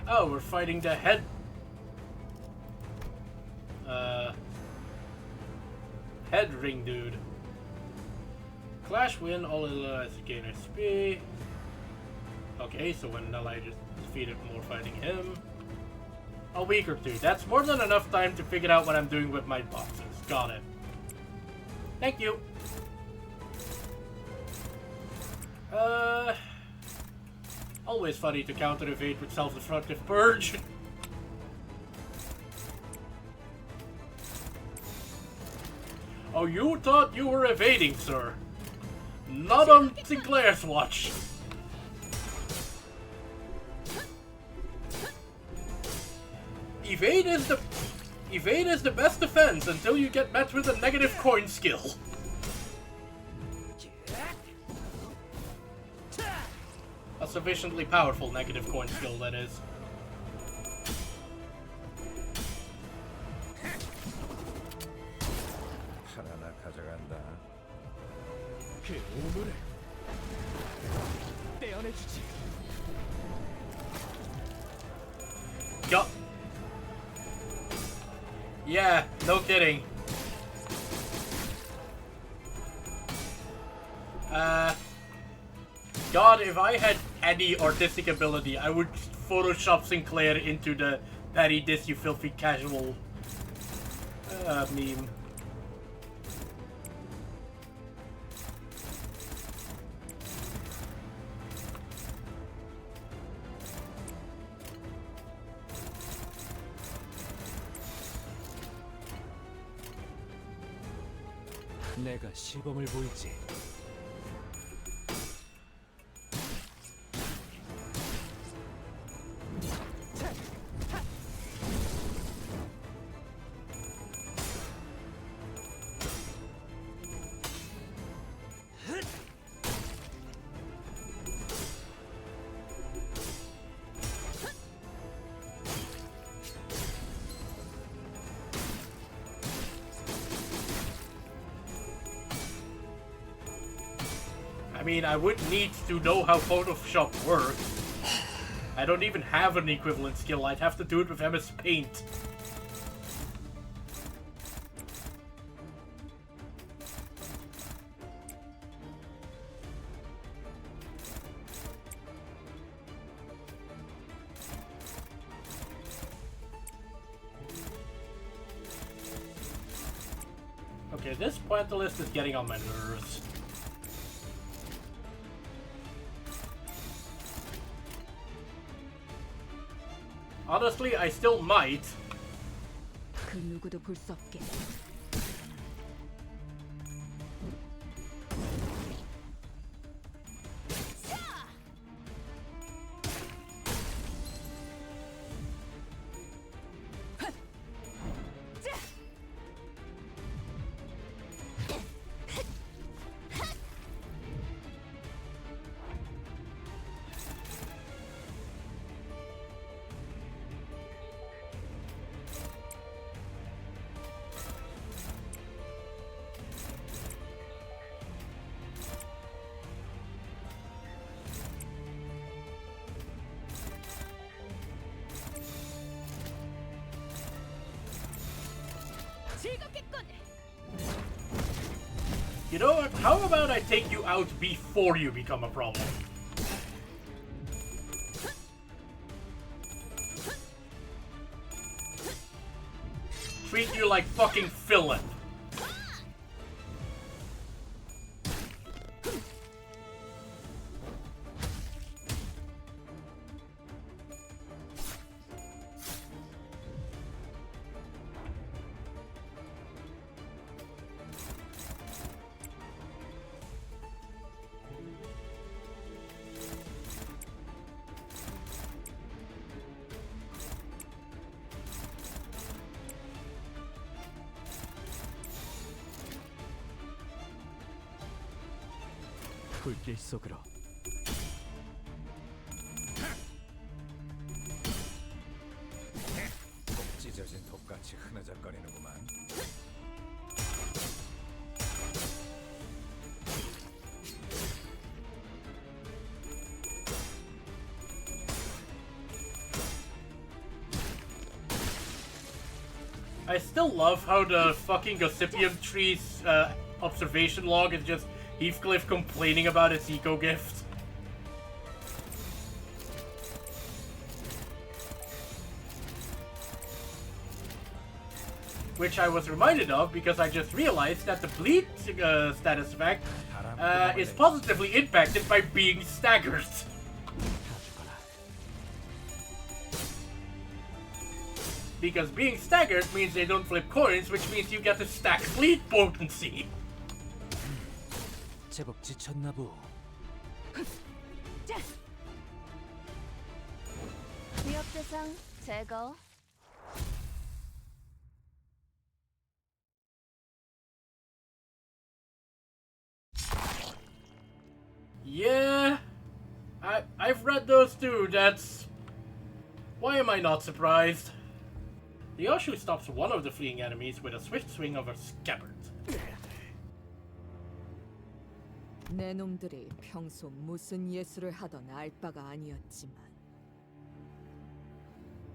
Oh, we're fighting the head ring dude. Clash win, all allies gain XP. Okay, so when an ally just defeated more fighting him. A week or two. That's more than enough time to figure out what I'm doing with my boxes. Got it. Thank you. Always funny to counter evade with self-destructive purge. Oh, you thought you were evading, sir? Not on Sinclair's watch. Evade is the best defense until you get met with a negative coin skill. A sufficiently powerful negative coin skill, that is. 하나 가져간다. 그 오물을 떼어내주지. Yup. Yeah, no kidding. God, if I had any artistic ability, I would Photoshop Sinclair into the "Patty this, you filthy casual" meme. 내가 시범을 보이지. I mean, I would need to know how Photoshop works. I don't even have an equivalent skill. I'd have to do it with MS Paint. Okay, this pointillist is getting on my nerves. Honestly, I still might. 그 누구도 볼 수 없게. You know what? How about I take you out before you become a problem? Treat you like fucking fill-in. 불길 속으로. 꼭 찢어진 독같이 흐느적거리는구만. I still love how the fucking Gossipium tree's observation log is just Heathcliff complaining about his eco gift. Which I was reminded of because I just realized that the bleed status effect is positively impacted by being staggered. Because being staggered means they don't flip coins, which means you get to stack fleet potency. 제법 지쳤나 보. 위협 대상 제거. Yeah, I've read those too. That's why am I not surprised? The Yoshu stops one of the fleeing enemies with a swift swing of her scabbard. 내 놈들이 평소 무슨 예술을 하던 알 바가 아니었지만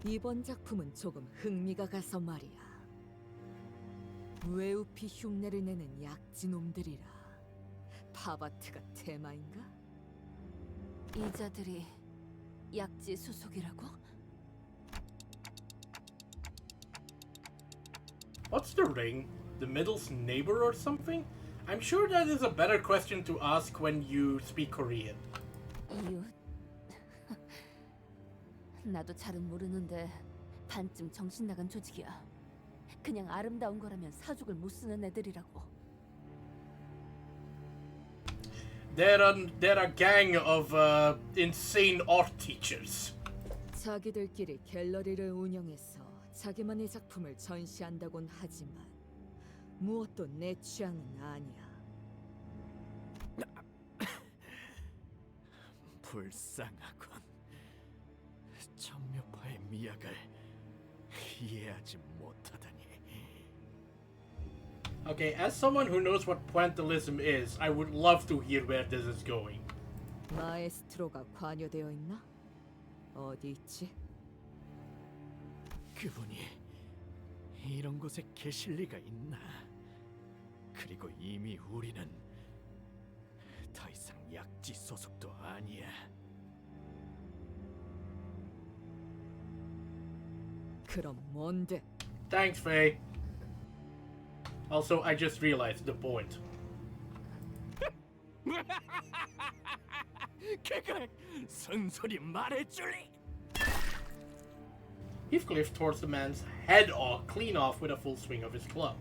이번 작품은 조금 흥미가 가서 말이야. 외우피 흉내를 내는 약지놈들이라. 파바트가 테마인가? 이자들이 약지 소속이라고? What's the ring? The middle's neighbor or something? I'm sure that is a better question to ask when you speak Korean. 이웃? 나도 잘은 모르는데 반쯤 정신 나간 조직이야. 그냥 아름다운 거라면 사족을 못 쓰는 애들이라고. They're a gang of insane art teachers. 자기들끼리 갤러리를 운영해서 자기만의 작품을 전시한다곤 하지만 무엇도 내 취향은 아니야. 불쌍하군. 천묘파의 미학을 이해하지 못하다니. Okay, as someone who knows what pointillism is, I would love to hear where this is going. 마에스트로가 관여되어 있나? 어디 있지? 그분이 이런 곳에 계실 리가 있나? 그리고 이미 우리는 더 이상 약지 소속도 아니야. 그럼 뭔데? Thanks, Faye. Also, I just realized the point. 그걸 순순히 말해줄래? Heathcliff torts the man's head off, clean off with a full swing of his club.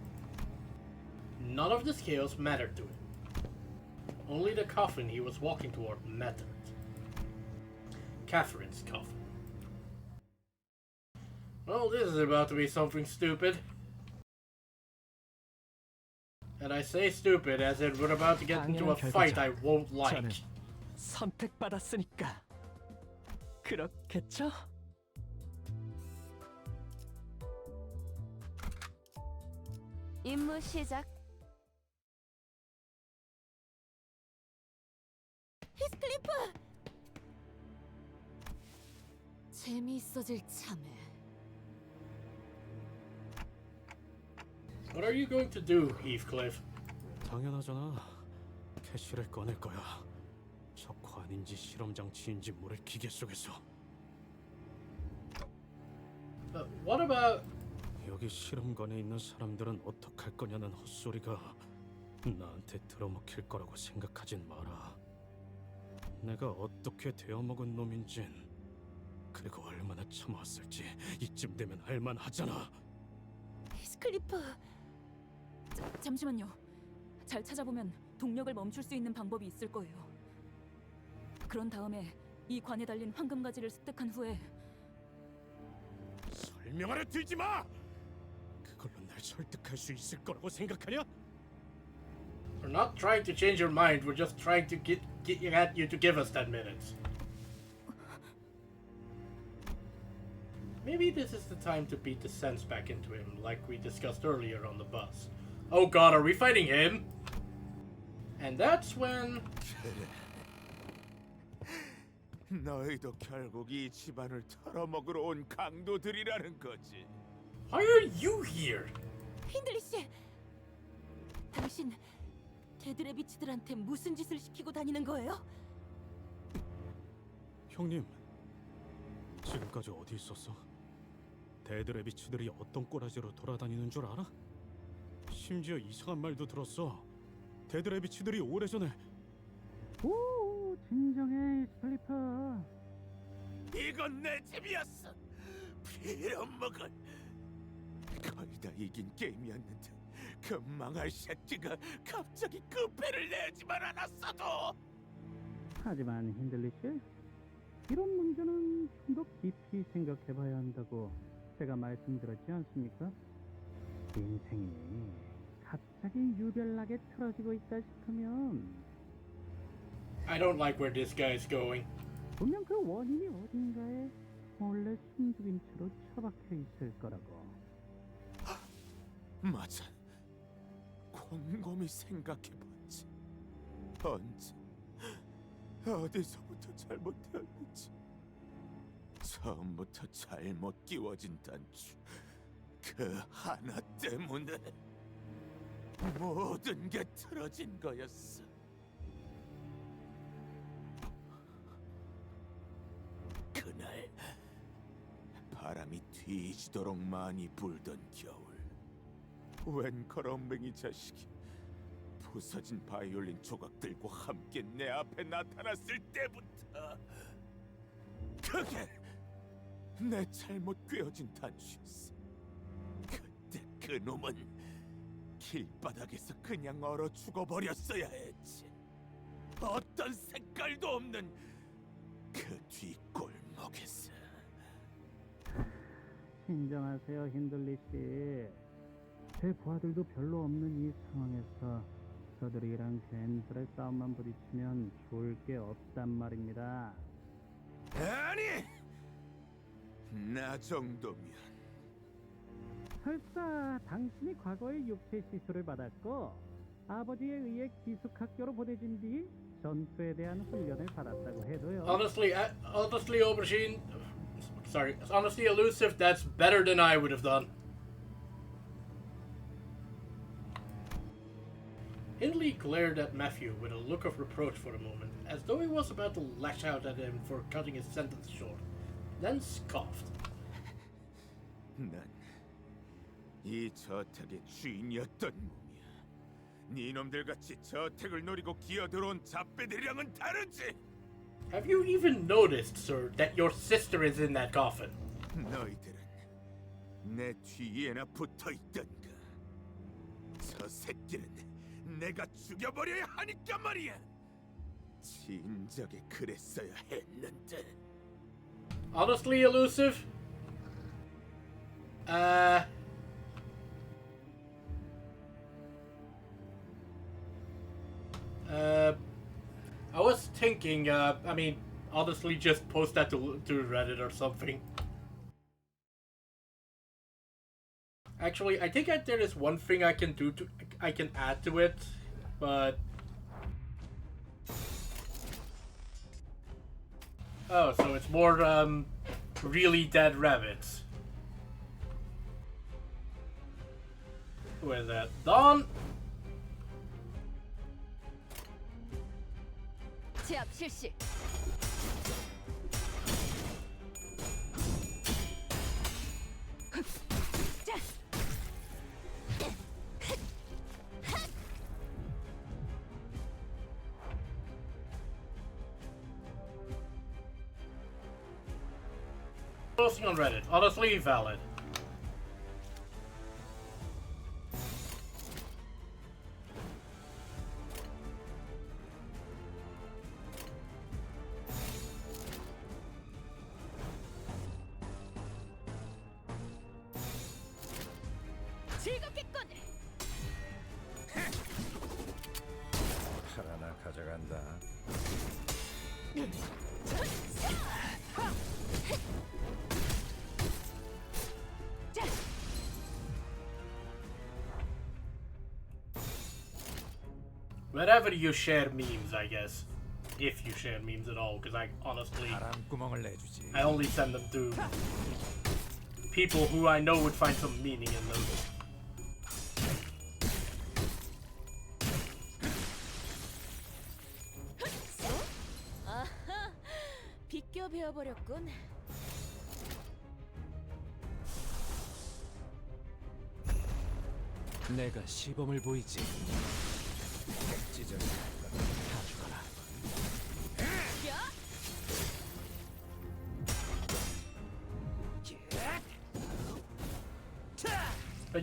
None of the scales mattered to him. Only the coffin he was walking toward mattered. Catherine's coffin. Well, this is about to be something stupid. And I say stupid as if we're about to get into a fight I won't like. 선택받았으니까 그렇겠죠? 임무 시작. 히스클리프! 재미있어질 참에. What are you going to do, Heathcliff? 당연하잖아. 캐시를 꺼낼 거야. 적화인지 실험 장치인지 모를 기계 속에서. What about... 여기 실험관에 있는 사람들은 어떡할 거냐는 헛소리가 나한테 들어먹힐 거라고 생각하진 마라. 내가 어떻게 되어먹은 놈인진 그리고 얼마나 참아왔을지 이쯤 되면 알만하잖아. 히스클리프. 잠시만요. 잘 찾아보면 동력을 멈출 수 있는 방법이 있을 거예요. 그런 다음에 이 관에 달린 황금가지를 습득한 후에 설명하려 들지 마! 그걸로 날 설득할 수 있을 거라고 생각하냐? We're not trying to change your mind, we're just trying to get you to give us 10 minutes. Maybe this is the time to beat the sense back into him, like we discussed earlier on the bus. Oh god, are we fighting him? And that's when... 너희도 결국 이 집안을 털어먹으러 온 강도들이라는 거지. Why are you here? 힌들리 씨, 당신 데드레비치들한테 무슨 짓을 시키고 다니는 거예요? 형님, 지금까지 어디 있었어? 데드레비치들이 어떤 꼬라지로 돌아다니는 줄 알아? 심지어 이상한 말도 들었어. 데드레비치들이 오래전에 오, 진정해, 스플리퍼. 이건 내 집이었어. 빌어먹을. 거의 다 이긴 게임이었는데 그 망할 새끼가 갑자기 그 패를 내지만 않았어도. 하지만 힌들리 씨, 이런 문제는 좀 더 깊이 생각해봐야 한다고 제가 말씀드렸지 않습니까? 인생이 갑자기 유별나게 틀어지고 있다 싶으면 I don't like where this guy is going. 분명 그 원인이 어딘가에 몰래 숨죽인 채로 처박혀 있을 거라고. 맞아. 곰곰이 생각해봤지. 언제, 어디서부터 잘못되었는지. 처음부터 잘못 끼워진 단추. 그 하나 때문에 모든 게 틀어진 거였어. 그날 바람이 뒤지도록 많이 불던 겨울, 웬 거렁뱅이 자식이 부서진 바이올린 조각들과 함께 내 앞에 나타났을 때부터 그게 내 잘못 꿰어진 단추였어. 그때 그 놈은 길바닥에서 그냥 얼어 죽어버렸어야 했지. 어떤 색깔도 없는 그 뒷골목에서. 진정하세요, 힌들리 씨. 제 부하들도 별로 없는 이 상황에서 저들이랑 괜스레 싸움만 부딪히면 좋을 게 없단 말입니다. 아니! 나 정도면. 설사 당신이 과거에 육체 시술을 받았고 아버지에 의해 기숙학교로 보내진 뒤 전투에 대한 훈련을 받았다고 해도요. Honestly, Aubergine, honestly, Elusive, that's better than I would have done. Hindley glared at Matthew with a look of reproach for a moment, as though he was about to lash out at him for cutting his sentence short, then scoffed. 난 이 저택의 주인이었던 몸이야. 네 놈들 같이 저택을 노리고 기어들어온 잡배들이랑은 다르지. Have you even noticed, sir, that your sister is in that coffin? 너희들은 내 뒤에나 붙어 있던가. 저 새끼는 내가 죽여버려야 하니까 말이야. 진작에 그랬어야 했는데. Honestly, Elusive, I was thinking, I mean, honestly, just post that to Reddit or something. Actually, I think there is one thing I can do I can add to it, but oh, so it's more really dead rabbits. Who is that? Dawn. 제압 실시. Posting on Reddit, honestly valid. 즐겁겠군. 하나 가져간다. Whenever you share memes, I guess. If you share memes at all, because I honestly, 바람구멍을 내주지. I only send them to people who I know would find some meaning in them. 아하, 비껴 베어버렸군. 내가 시범을 보이지. 찢어져. 다 죽어라.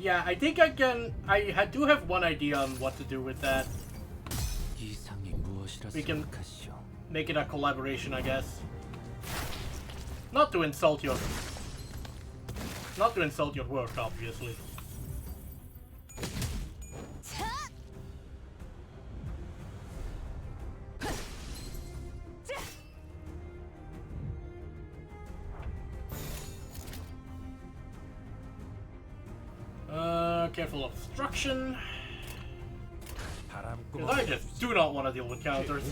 yeah, I think I can. Do have one idea on what to do with that. We can make it a collaboration, I guess. Not to insult your work, obviously. Careful obstruction. Because I just do not want to deal with counters.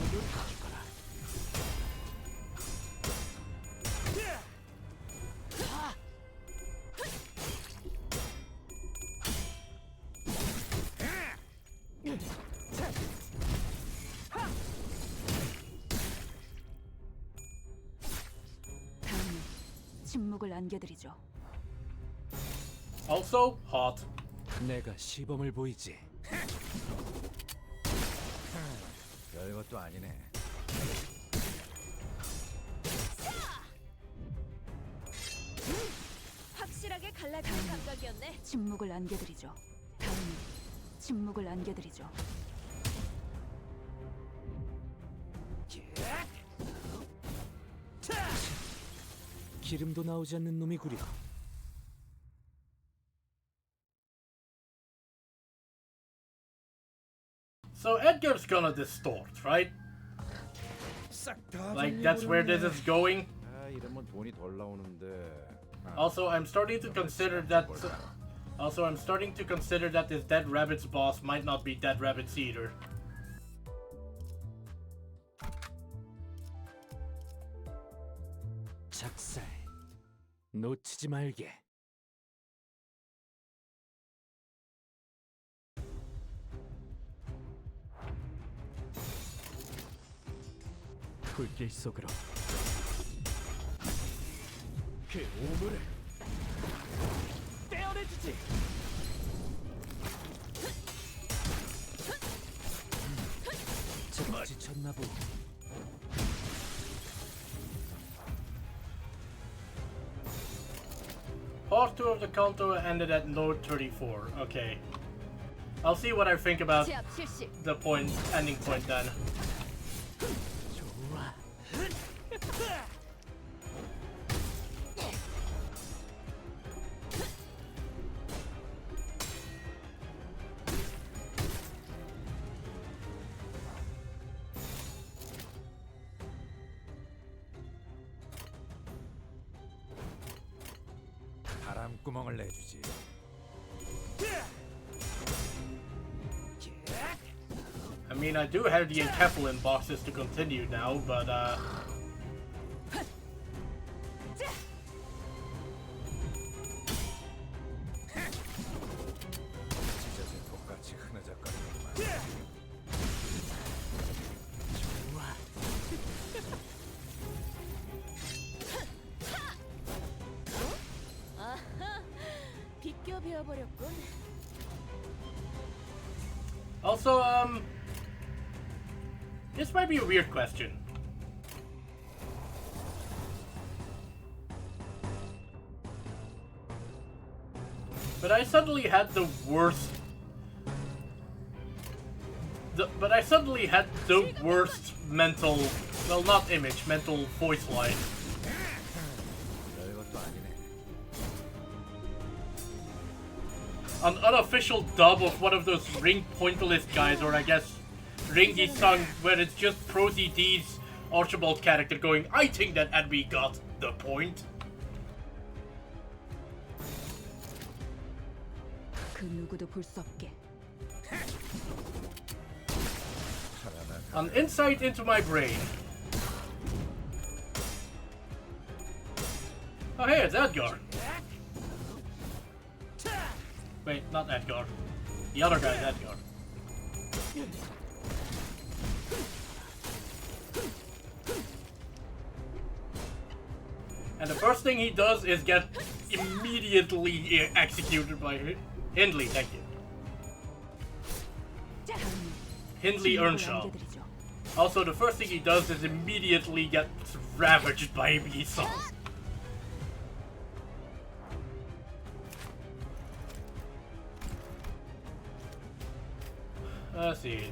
침묵을 안겨드리죠. Also hot. 내가 시범을 보이지. 별것도 아니네. 확실하게 갈라지는 감각이었네. 침묵을 안겨드리죠. 다음은 침묵을 안겨드리죠. 기름도 나오지 않는 놈이구려. So Edgar's gonna distort, right? Like that's where this is going. 이러면 돈이 덜 나오는데. Also, I'm starting to consider that. Also, I'm starting to consider that this Dead Rabbit's boss might not be Dead Rabbit's either. 작살 놓치지 말게. 불길 속으로 그 오물을 떼어내주지. 좀 지쳤나 보. Part 2 of the Canto ended at node 34. Okay. I'll see what I think about the ending point then. 바람구멍을 내주지. I mean, I do have the encapsulin boxes to continue now, but also, this might be a weird question. But I suddenly had the worst. But I suddenly had the worst mental, well, not image, mental voice line. An unofficial dub of one of those Ring Pointless guys, or I guess Ringy song, where it's just Prosy D's Archibald character going, I think that Adby got the point. 그 누구도 볼 수 없게. An insight into my brain. Oh hey, it's Edgar. Wait, not Edgar. The other guy's Edgar. And the first thing he does is get immediately executed by Hindley, thank you. Hindley Earnshaw. Also, the first thing he does is immediately get ravaged by Esau. Let's see.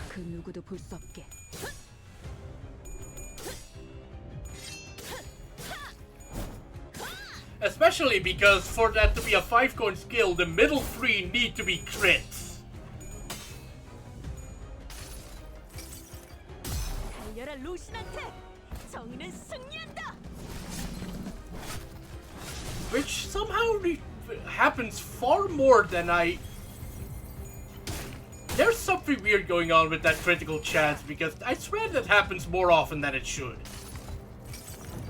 그 누구도 볼 수 없게. Especially because for that to be a 5-coin skill, the middle 3 need to be crits. 달려라 루신한테. 정의는 승리한다. Which somehow happens far more than I... There's something weird going on with that critical chance, because I swear that happens more often than it should.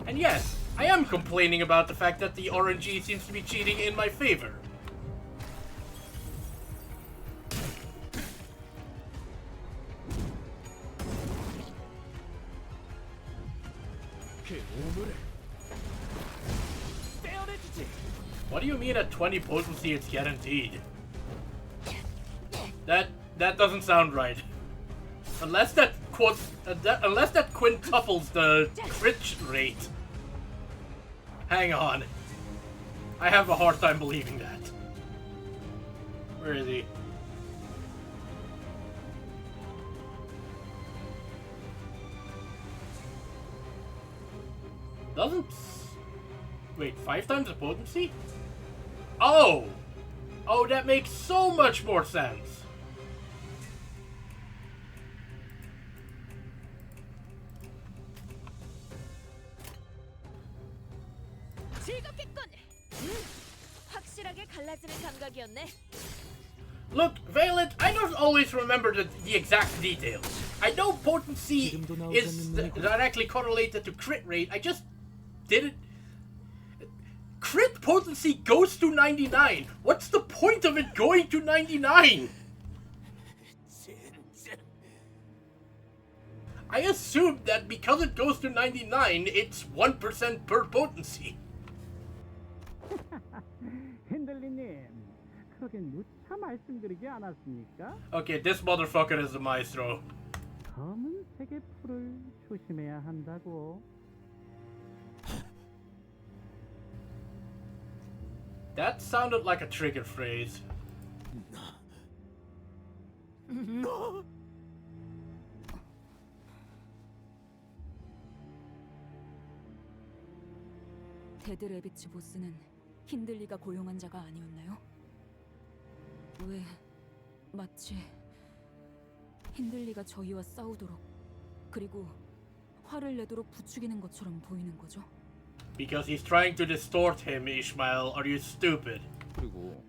And yes, I am complaining about the fact that the RNG seems to be cheating in my favor. What do you mean at 20 potency it's guaranteed? That doesn't sound right. Unless that quintuples the crit rate. Hang on. I have a hard time believing that. Where is he? Doesn't... Wait, 5 times the potency? Oh! Oh, that makes so much more sense. 확실하게 갈라지는 감각이었네. Look, Valiant, I don't always remember the exact details. I know potency is directly correlated to crit rate. I just didn't... Crit potency goes to 99. What's the point of it going to 99? I assumed that because it goes to 99, it's 1% per potency. 핸들리님, 그렇게 누차 말씀드리지 않았습니까? Okay, this motherfucker is the maestro. 검은색의 풀을 조심해야 한다고. That sounded like a trigger phrase. 너 데드 레비츠 보스는 힌들리가 고용한 자가 아니었나요? 왜 마치 힌들리가 저희와 싸우도록 그리고 화를 내도록 부추기는 것처럼 보이는 거죠? Because he's trying to distort him, Ishmael. Are you stupid? 그리고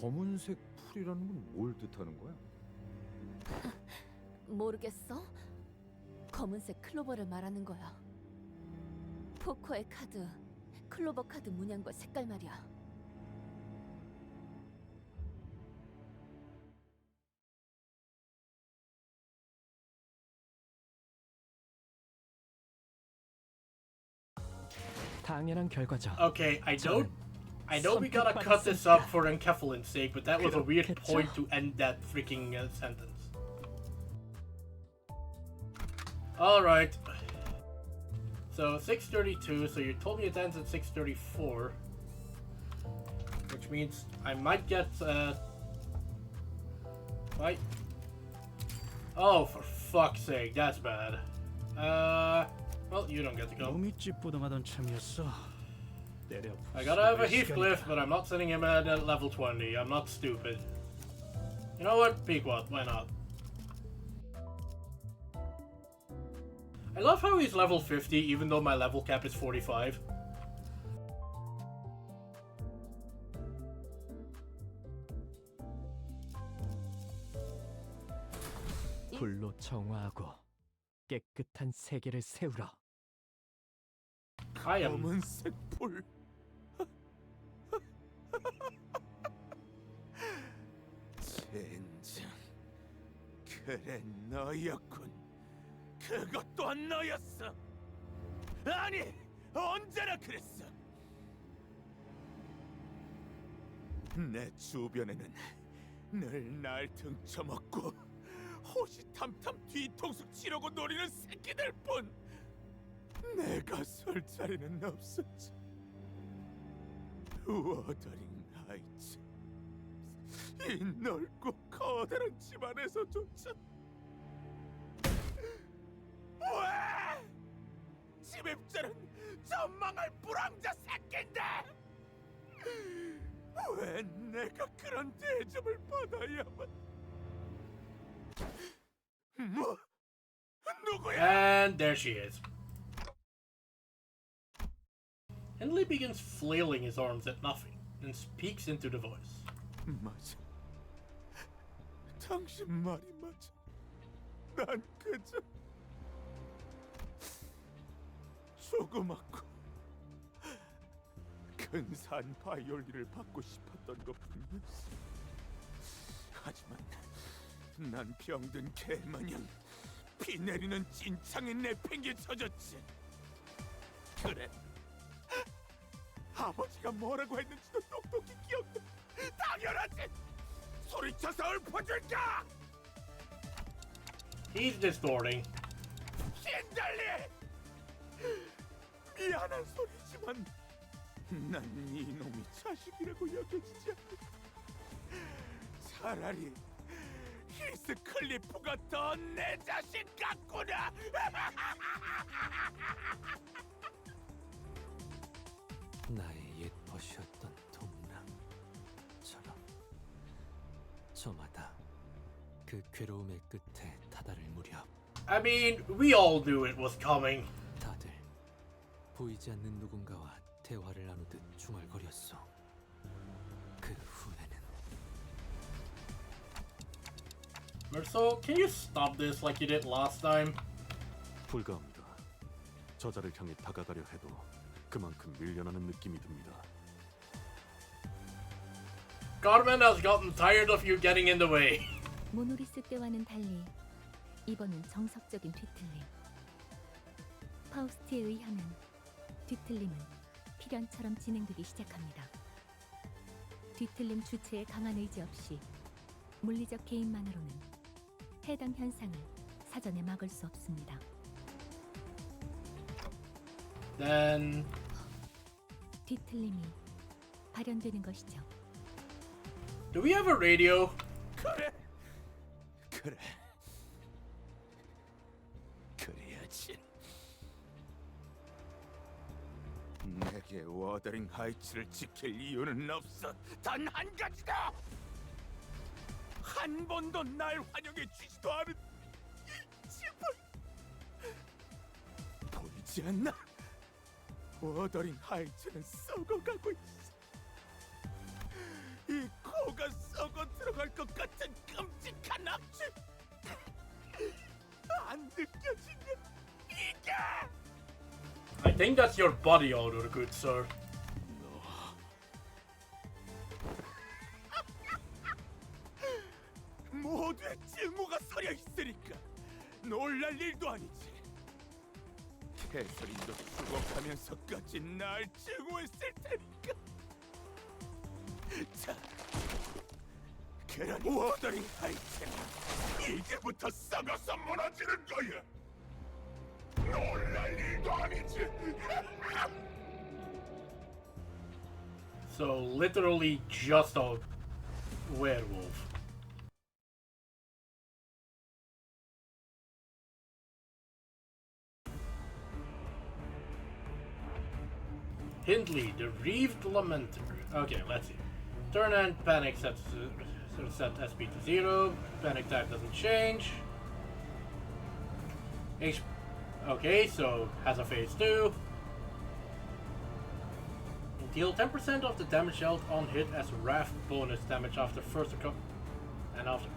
검은색 풀이라는 건 뭘 뜻하는 거야? 모르겠어? 검은색 클로버를 말하는 거야. 포커의 카드, 클로버 카드 문양과 색깔 말이야. 당연한 결과죠. Okay, I know we gotta cut this up for Enkephaline's sake, but that was a weird point to end that freaking sentence. Alright. So 6:32, so you told me it ends at 6:34. Which means I might get right? Oh, for fuck's sake, that's bad. Well, you don't get to go. 몸이 찌뿌둥하던 참이었어. 때려. I gotta have a Heathcliff, but I'm not sending him at level 20. I'm not stupid. You know what? Pequot, why not? I love how he's level 50, even though my level cap is 45. 불로 정화하고 깨끗한 세계를 세우라. I am 검은색 불. 젠장. 그래 너였군. 그것 또한 너였어. 아니 언제나 그랬어. 내 주변에는 늘 날 등쳐먹고 호시탐탐 뒤통수 치려고 노리는 새끼들뿐. 내가 설 자리는 없었지. 워더링 하이츠, 이 넓고 커다란 집안에서조차 왜? 침입자는 전망할 불황자 새끼인데 왜 내가 그런 대접을 받아야만? 뭐? 누구야? And there she is. Hindley begins flailing his arms at nothing and speaks into the voice. 맞아. 당신 말이 맞아. 난 그저 조그맣고 근사한 바이올린을 받고 싶었던 것뿐이었어. 하지만 난 병든 개마냥 피 내리는 진창에 내팽개쳐졌지. 그래, 아버지가 뭐라고 했는지도 똑똑히 기억나. 당연하지. 소리쳐서 읊어줄까? He's distorting. 신달리! 미안한 소리지만 난 이놈이 자식이라고 여겨지지 않아. 차라리 히스클리프가 더 내 자식 같구나. 나의 옛 벗이었던 동랑처럼 저마다 그 괴로움의 끝에 다다를 무렵 I mean, we all knew it was coming. 다들 보이지 않는 누군가와 대화를 나누듯 중얼거렸어. 그 후에는 Merso, can you stop this like you did last time? 불가합니다. 저자를 향해 다가가려 해도 그만큼 밀려나는 느낌이 듭니다. Carmen has gotten tired of you getting in the way. 모노리스 때와는 달리 이번은 정석적인 뒤틀림. 파우스트에 의하면 뒤틀림은 필연처럼 진행되기 시작합니다. 뒤틀림 주체의 강한 의지 없이 물리적 개인만으로는 해당 현상을 사전에 막을 수 없습니다. Then 뒤틀림이 발현되는 것이죠. do we have a radio? 그래, 그래야지. 내게 워더링 하이츠를 지킬 이유는 없어. 단 한 가지다. 한 번도 날 환영해 주지도 않은 이 집을 보이지 않나? 워더링 하이츠는 썩어가고 있어. 이 코가 썩어 들어갈 것 같은 끔찍한 악취 안 느껴지냐? 이게 I think that's your body odor, good sir. 모두의 증오가 서려 있으니까 놀랄 일도 아니지. 캐서린도 죽어가면서까지 날 증오했을 테니까. 자, 그런 워더링 하이츠는 이제부터 썩어서 무너지는 거야. 놀랄 일도 아니지. So literally just a werewolf. Hindley, the Reaved Lamenter. Okay, let's see. Turn and panic set SP to 0. Panic type doesn't change. Okay, so has a phase 2. Deal 10% of the damage dealt on hit as Wrath bonus damage after first and after.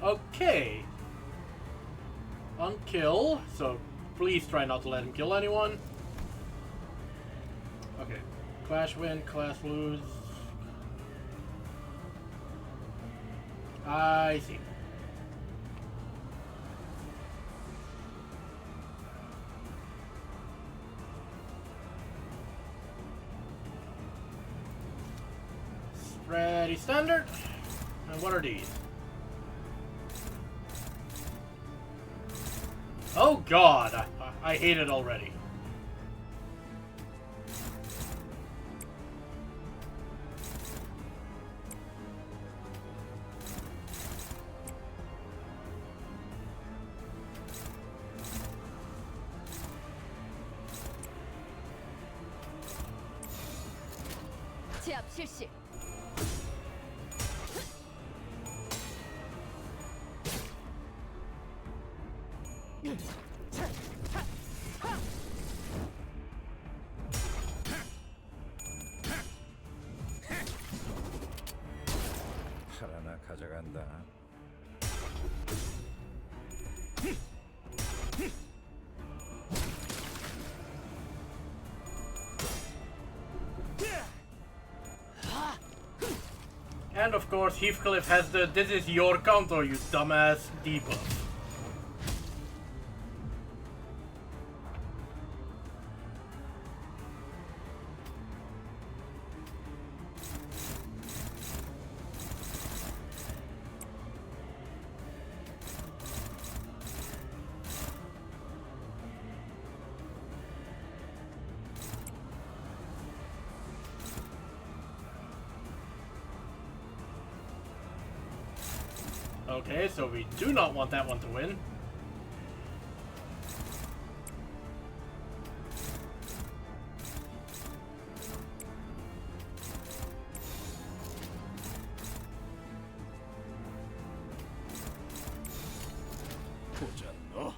Okay. on kill, so please try not to let him kill anyone. Okay. Clash win, clash lose. I see. Ready standard. And what are these? Oh god, I hate it already. 제압 실시. 팔 하나 가져간다. And of course, Heathcliff has the "this is your counter, you dumbass" debuff. Okay, so we do not want that one to win. 보자 너.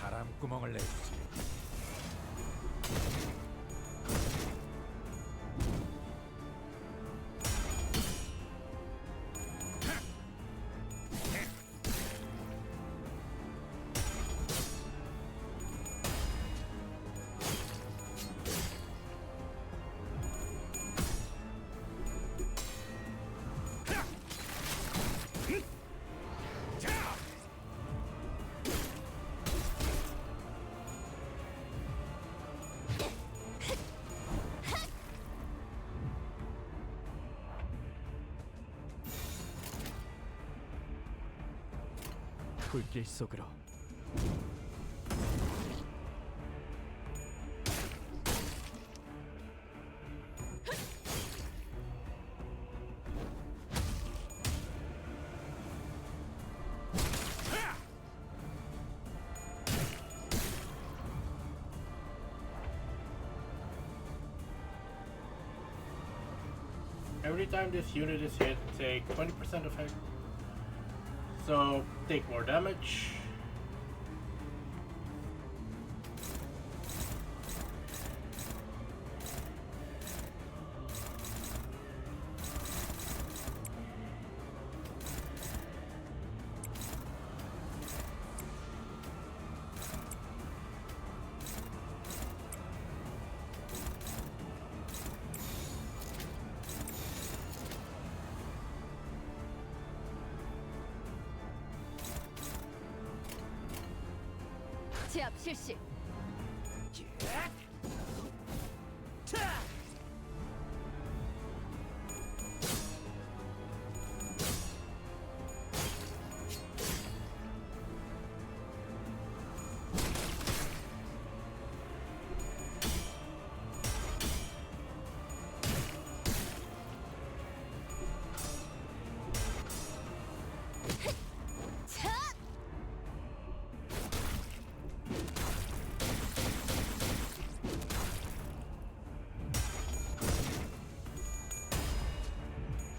바람구멍을 내주지. 불길 속으로. Every time this unit is hit, take 20% effect. So, take more damage. 제압 실시.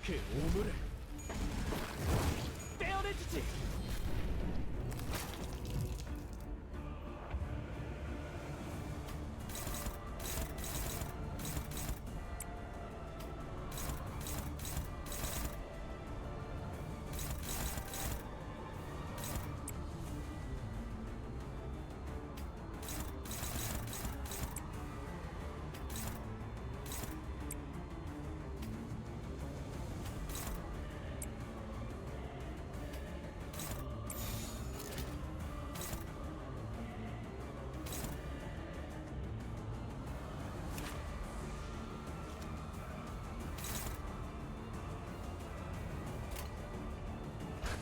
그 오물을 떼어내주지.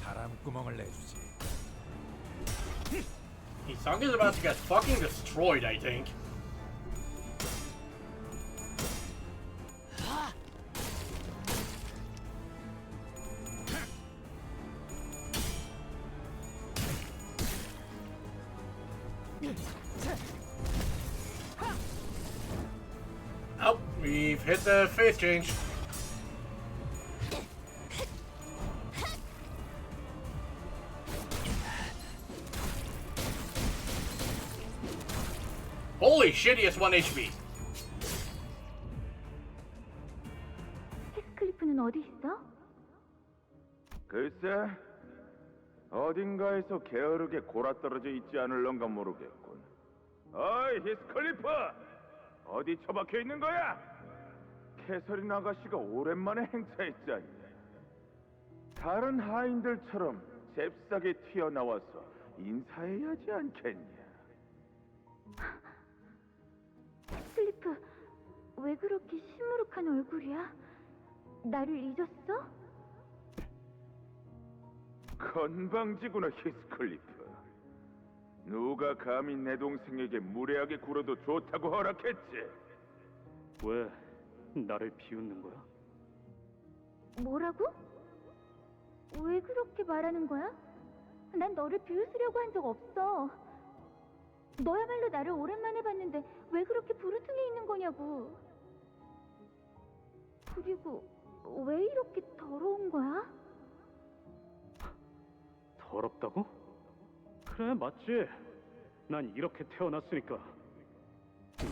바람구멍을 내주지. His song is about to get fucking destroyed, I think. Oh, we've hit the phase change. Holy shit, he has 1 HP. 히스클리프는 어디 있어? 글쎄, 어딘가에서 게으르게 골아떨어져 있지 않을런가 모르겠군. 어이, 히스클리프! 어디 처박혀 있는 거야? 캐서린 아가씨가 오랜만에 행차했잖니. 다른 하인들처럼 잽싸게 튀어나와서 인사해야 하지 않겠냐? 히스클리프, 왜 그렇게 시무룩한 얼굴이야? 나를 잊었어? 건방지구나, 히스클리프. 누가 감히 내 동생에게 무례하게 굴어도 좋다고 허락했지? 왜 나를 비웃는 거야? 뭐라고? 왜 그렇게 말하는 거야? 난 너를 비웃으려고 한 적 없어. 너야말로 나를 오랜만에 봤는데 왜 그렇게 부르퉁해 있는 거냐고. 그리고 왜 이렇게 더러운 거야? 더럽다고? 그래, 맞지. 난 이렇게 태어났으니까.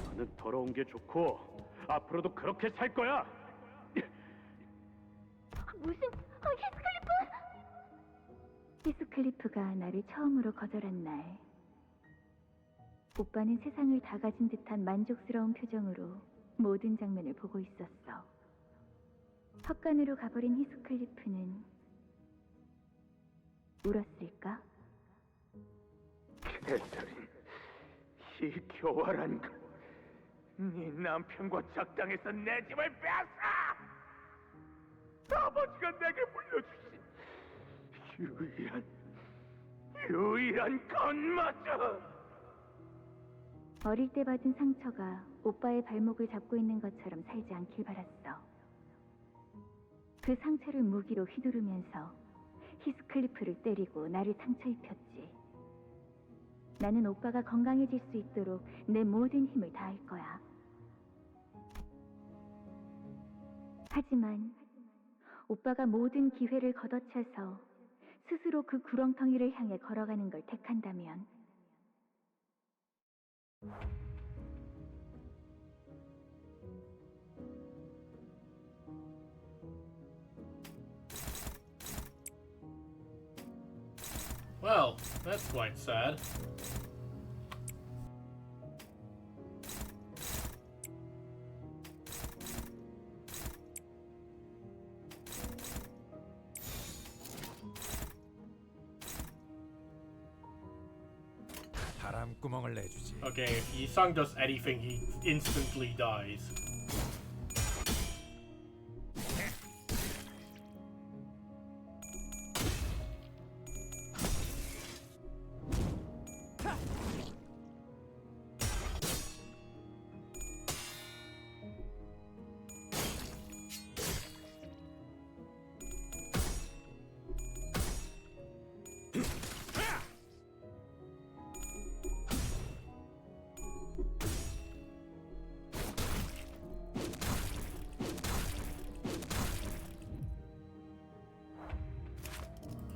나는 더러운 게 좋고 앞으로도 그렇게 살 거야. 무슨... 히스클리프! 히스클리프가 나를 처음으로 거절한 날, 오빠는 세상을 다 가진 듯한 만족스러운 표정으로 모든 장면을 보고 있었어. 헛간으로 가버린 히스클리프는 울었을까? 캐서린, 이 교활한 것. 네 남편과 작당해서 내 집을 빼앗아! 아버지가 내게 물려주신 유일한 것마저! 어릴 때 받은 상처가 오빠의 발목을 잡고 있는 것처럼 살지 않길 바랐어. 그 상처를 무기로 휘두르면서 히스클리프를 때리고 나를 상처 입혔지. 나는 오빠가 건강해질 수 있도록 내 모든 힘을 다할 거야. 하지만 오빠가 모든 기회를 걷어차서 스스로 그 구렁텅이를 향해 걸어가는 걸 택한다면, Well, that's quite sad. 바람구멍을 내주지. Okay, if Yisung does anything, he instantly dies.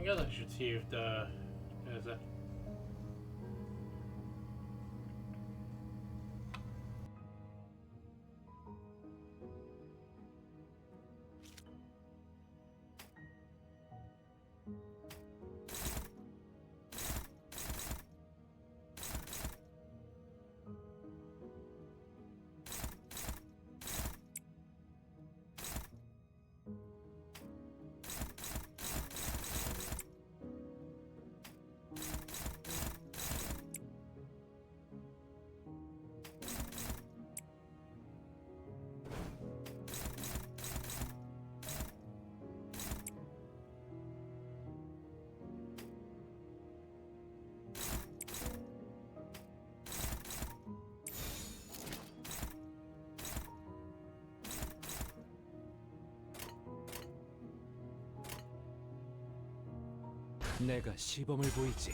I guess I should see if the there's a 내가 시범을 보이지.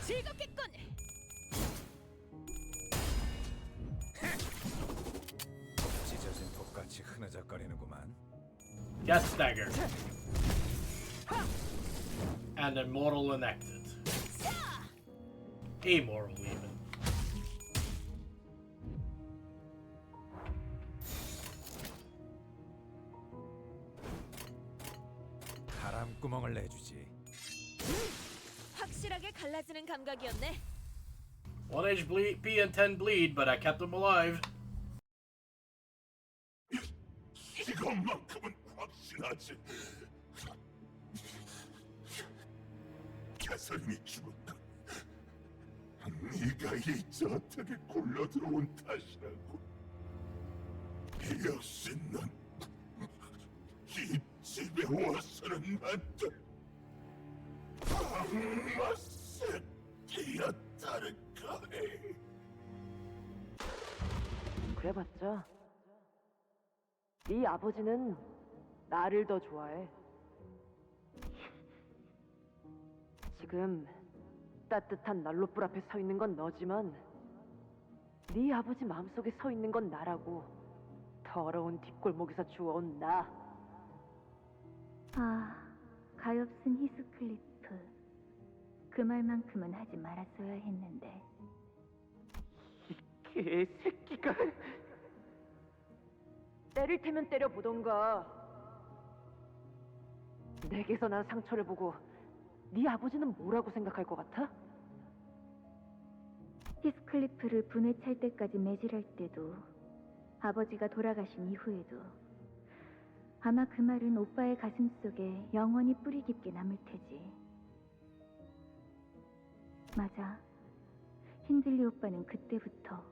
즐겁겠군. 찢어진 독같이 흐느적거리는구만. Death Stagger. And Immortal Enacted. Amoral even. 바람구멍을 내주지. 확실하게 갈라지는 감각이었네. 1 B and 10 bleed, but I kept them alive. 이것만큼은 확신하지. 캐서린이 죽었다. 네가 이 저택에 굴러 들어온 탓이라고. 역시 넌 이 집에 와서는 안 돼. 악마 새끼였다는가. 그래봤자 네 아버지는 나를 더 좋아해. 지금 따뜻한 난로불 앞에 서 있는 건 너지만 네 아버지 마음속에 서 있는 건 나라고. 더러운 뒷골목에서 주워온 나. 아, 가엾은 히스클리프. 그 말만큼은 하지 말았어야 했는데. 개새끼가. 때릴 테면 때려보던가. 내게서 난 상처를 보고 네 아버지는 뭐라고 생각할 것 같아? 히스클리프를 분에 찰 때까지 매질할 때도, 아버지가 돌아가신 이후에도 아마 그 말은 오빠의 가슴 속에 영원히 뿌리 깊게 남을 테지. 맞아. 힌들리 오빠는 그때부터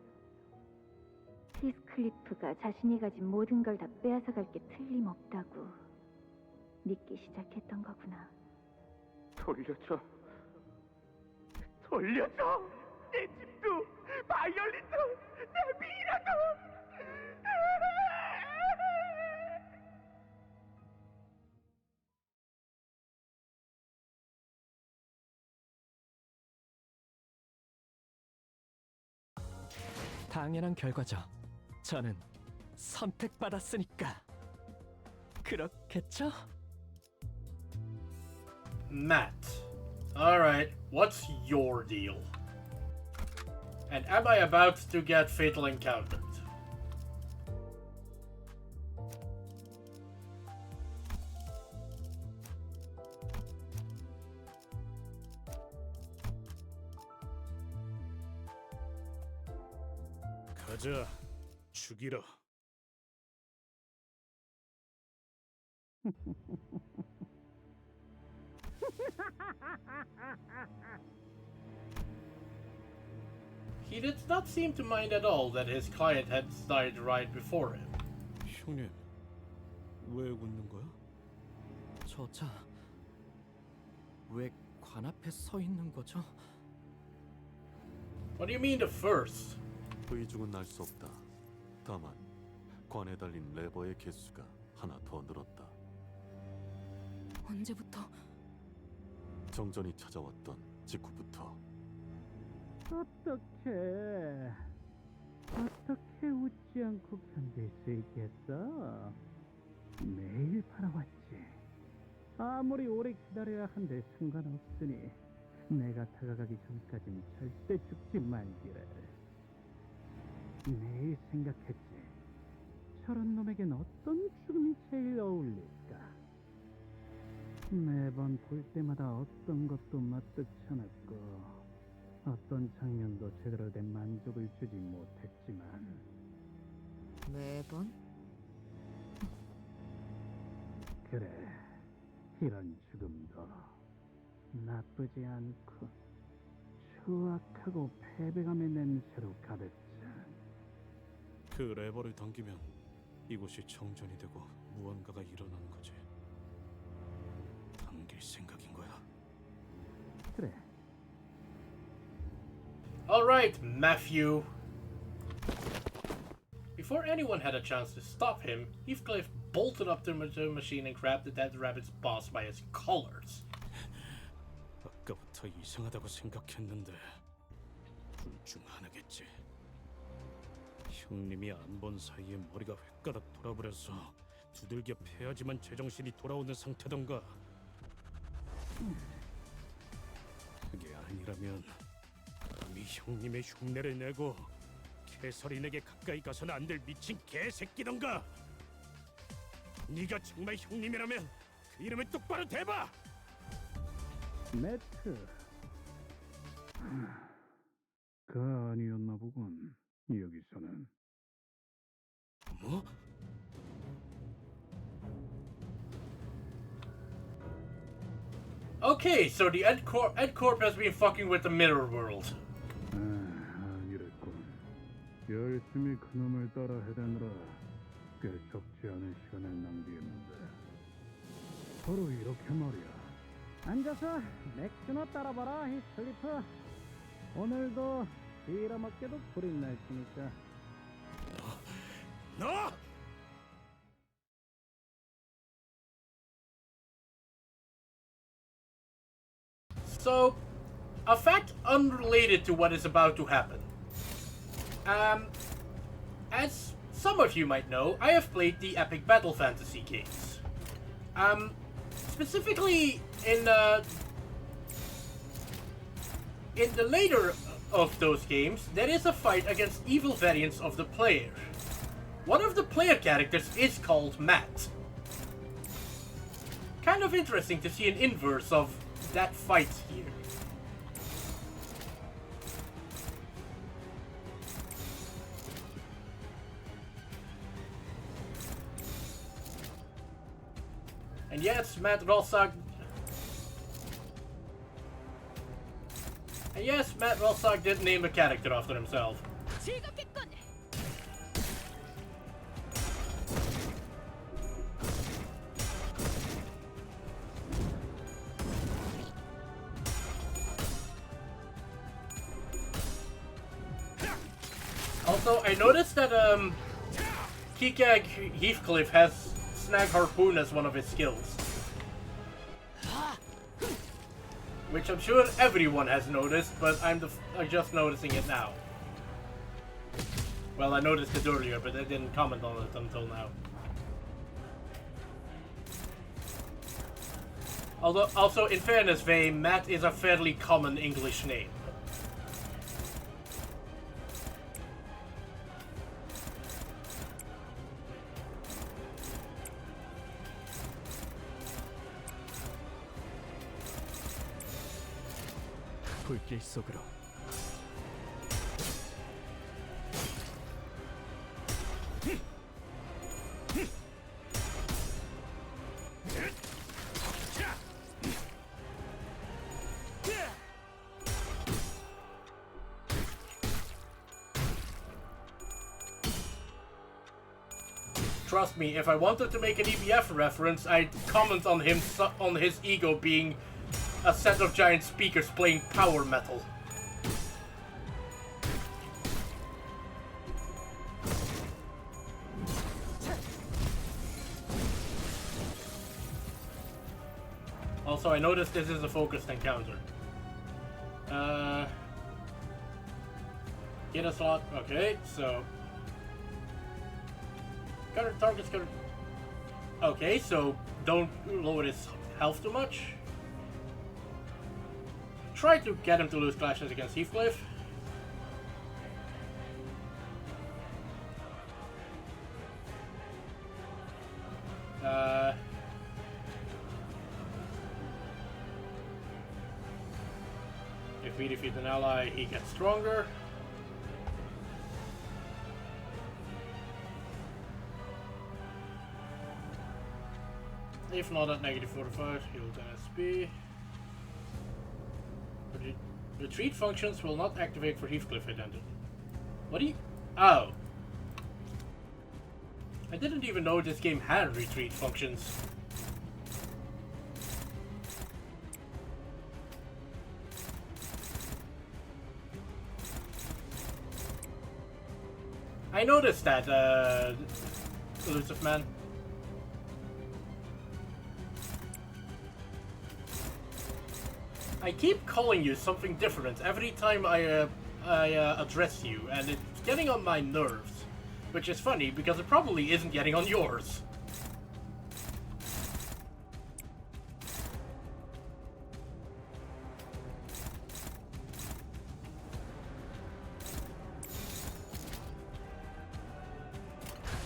히스클리프가 자신이 가진 모든 걸 다 빼앗아갈 게 틀림없다고. 믿기 시작했던 거구나. 돌려줘. 돌려줘. 내 집도, 바이올린도, 내 미라도. 당연한 결과죠. 저는 선택받았으니까. 그렇겠죠? Matt. Alright, what's your deal? And am I about to get fatal encountered? 가자, 죽이라. He did not seem to mind at all that his client had died right before him. 형님, 왜 웃는 거야? 저자 왜 관 앞에 서 있는 거죠? What do you mean the first? 의중은 알 수 없다. 다만 관에 달린 레버의 개수가 하나 더 늘었다. 언제부터? 정전이 찾아왔던 직후부터. 어떻게 웃지 않고 견딜 수 있겠어? 매일 바라왔지. 아무리 오래 기다려야 한들 상관없으니 내가 다가가기 전까진 절대 죽지 말기를. 매일 생각했지. 저런 놈에겐 어떤 죽음이 제일 어울릴까? 매번 볼 때마다 어떤 것도 마뜩찮았고 어떤 장면도 제대로 된 만족을 주지 못했지만 매번? 그래, 이런 죽음도 나쁘지 않고 추악하고 패배감의 냄새로 가득 찬. 그 레버를 당기면 이곳이 정전이 되고 무언가가 일어나는 거지. 당길 생각인 거야. 그래. Alright, Matthew. Before anyone had a chance to stop him, Heathcliff bolted up to the machine and grabbed the dead rabbit's boss by his collars. 아까부터 이상하다고 생각했는데 둘 중 하나겠지. 형님이 안 본 사이에 머리가 획가닥 돌아버려서 두들겨 패야지만 제정신이 돌아오는 상태던가. 그게 아니라면 감히 형님의 흉내를 내고 캐서린에게 가까이 가서는 안 될 미친 개새끼던가. 네가 정말 형님이라면 그 이름을 똑바로 대봐. 매트. 그 아니었나 보군. 여기서는. 뭐? Okay, so the Ed Corp has been fucking with the mirror world. 아니랬군. 열심히 그놈을 따라 해대느라 꽤 적지 않은 시간을 낭비했는데 바로 이렇게 말이야. 앉아서 맥주나 따라봐라, 히슬리프. 오늘도 빌어먹게도 불이 날 테니까. 너! So, a fact unrelated to what is about to happen. As some of you might know, I have played the epic battle fantasy games. Specifically in the later of those games, there is a fight against evil variants of the player. One of the player characters is called Matt. Kind of interesting to see an inverse of that fight here. And yes, Matt Rosag did name a character after himself. Also, I noticed that Kika Heathcliff has Snag Harpoon as one of his skills. Which I'm sure everyone has noticed, but I'm just noticing it now. Well, I noticed it earlier, but I didn't comment on it until now. Although, also, in fairness, Vay, Matt is a fairly common English name. 불길 속으로. Trust me, if I wanted to make an EBF reference, I'd comment on him on his ego being a set of giant speakers playing power metal. Also, I noticed this is a focused encounter. Get a slot. Okay, so current target's gonna. Okay, so don't lower his health too much. Try to get him to lose clashes against Heathcliff. If we defeat an ally, he gets stronger. If not at negative 45, he'll then SP. Retreat functions will not activate for Heathcliff identity. What do you... Oh. I didn't even know this game had retreat functions. I noticed that, Elusive Man. I keep calling you something different every time I address you, and it's getting on my nerves. Which is funny, because it probably isn't getting on yours.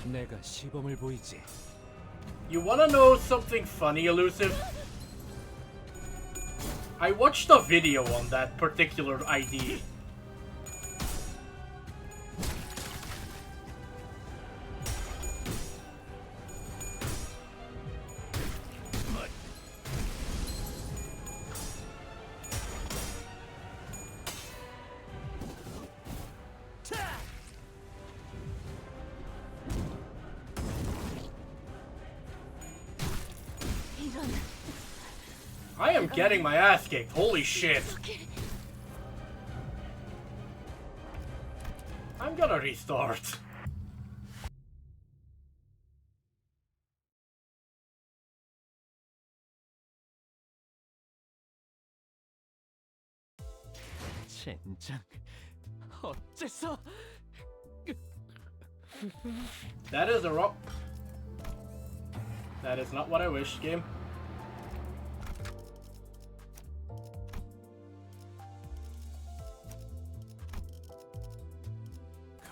내가 시범을 보이지. You wanna know something funny, Elusive? I watched a video on that particular ID. I am getting my ass kicked. Holy shit. I'm gonna restart. 젠장. 어째서? That is a rock. That is not what I wish, game.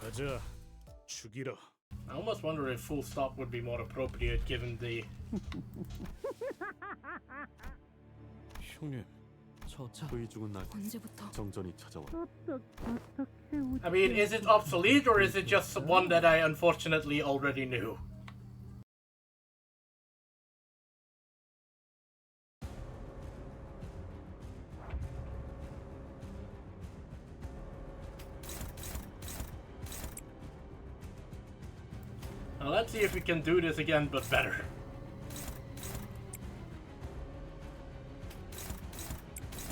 가자. 죽이라. I almost wonder if full stop would be more appropriate given the... 형님, 저 그의 죽은 날 언제부터? 정전이 찾아와. I mean, is it obsolete or is it just one that I unfortunately already knew? Now let's see if we can do this again, but better.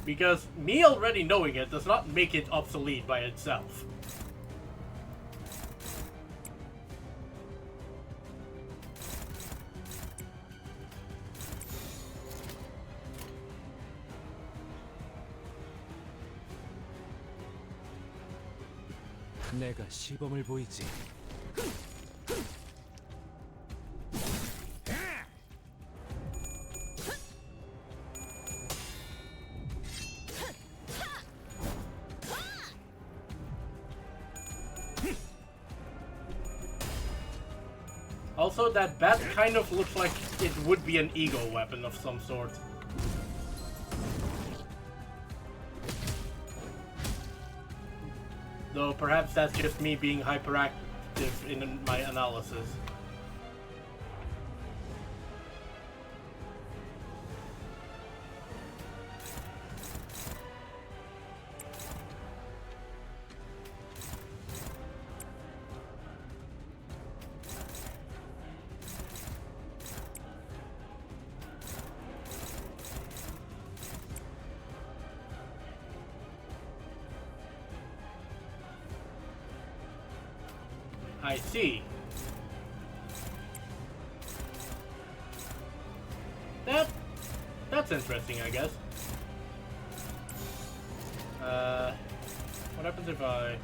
Because me already knowing it does not make it obsolete by itself. 내가 시범을 보이지. Also, that bat kind of looks like it would be an ego weapon of some sort. Though perhaps that's just me being hyperactive in my analysis. I see. That's interesting, I guess. What happens if I...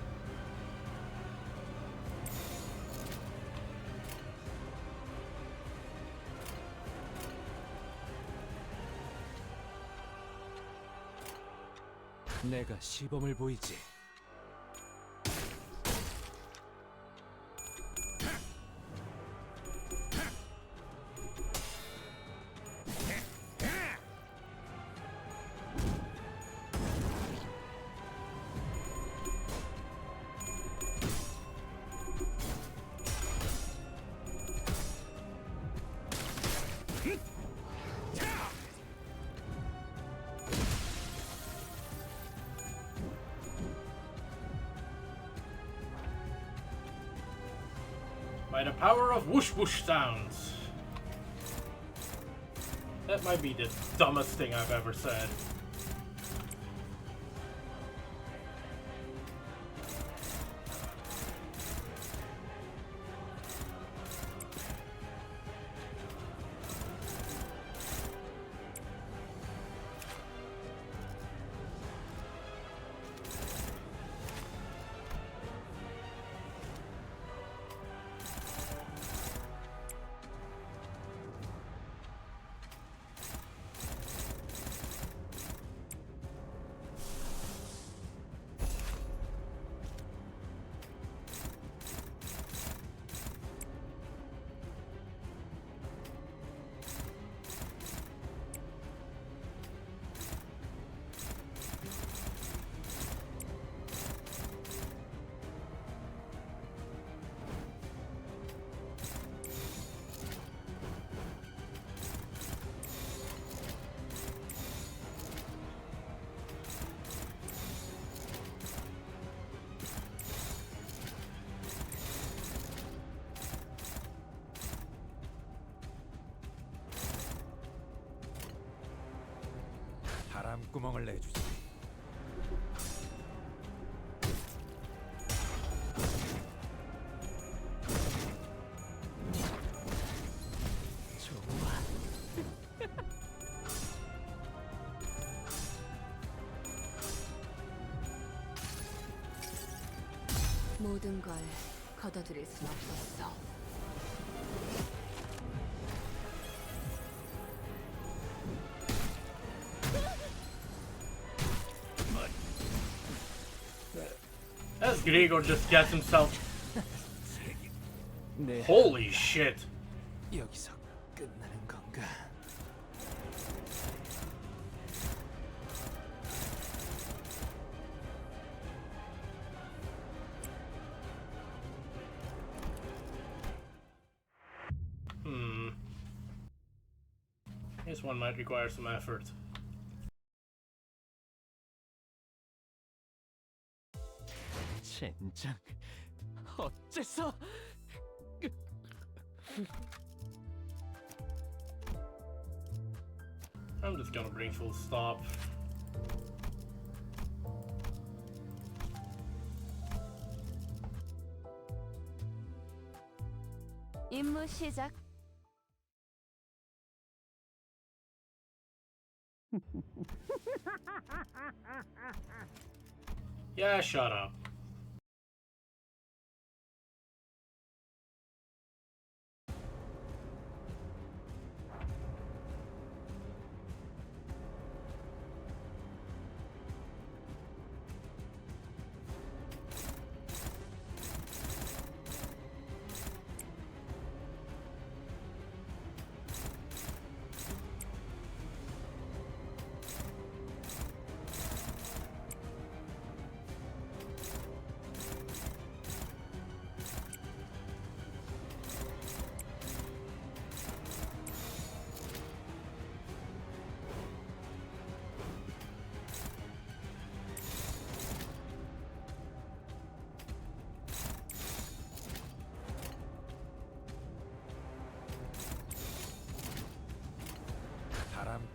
내가 시범을 보이지. By the power of whoosh whoosh sounds. That might be the dumbest thing I've ever said. 바람구멍을 내주지. 모든 걸 걷어들일 순 없었어. As Gregor just gets himself... Holy shit. 여기서 끝나는 건가? This one might require some effort. 젠장, 어째서? I'm just gonna bring full stop. 임무 시작. Yeah, shut up.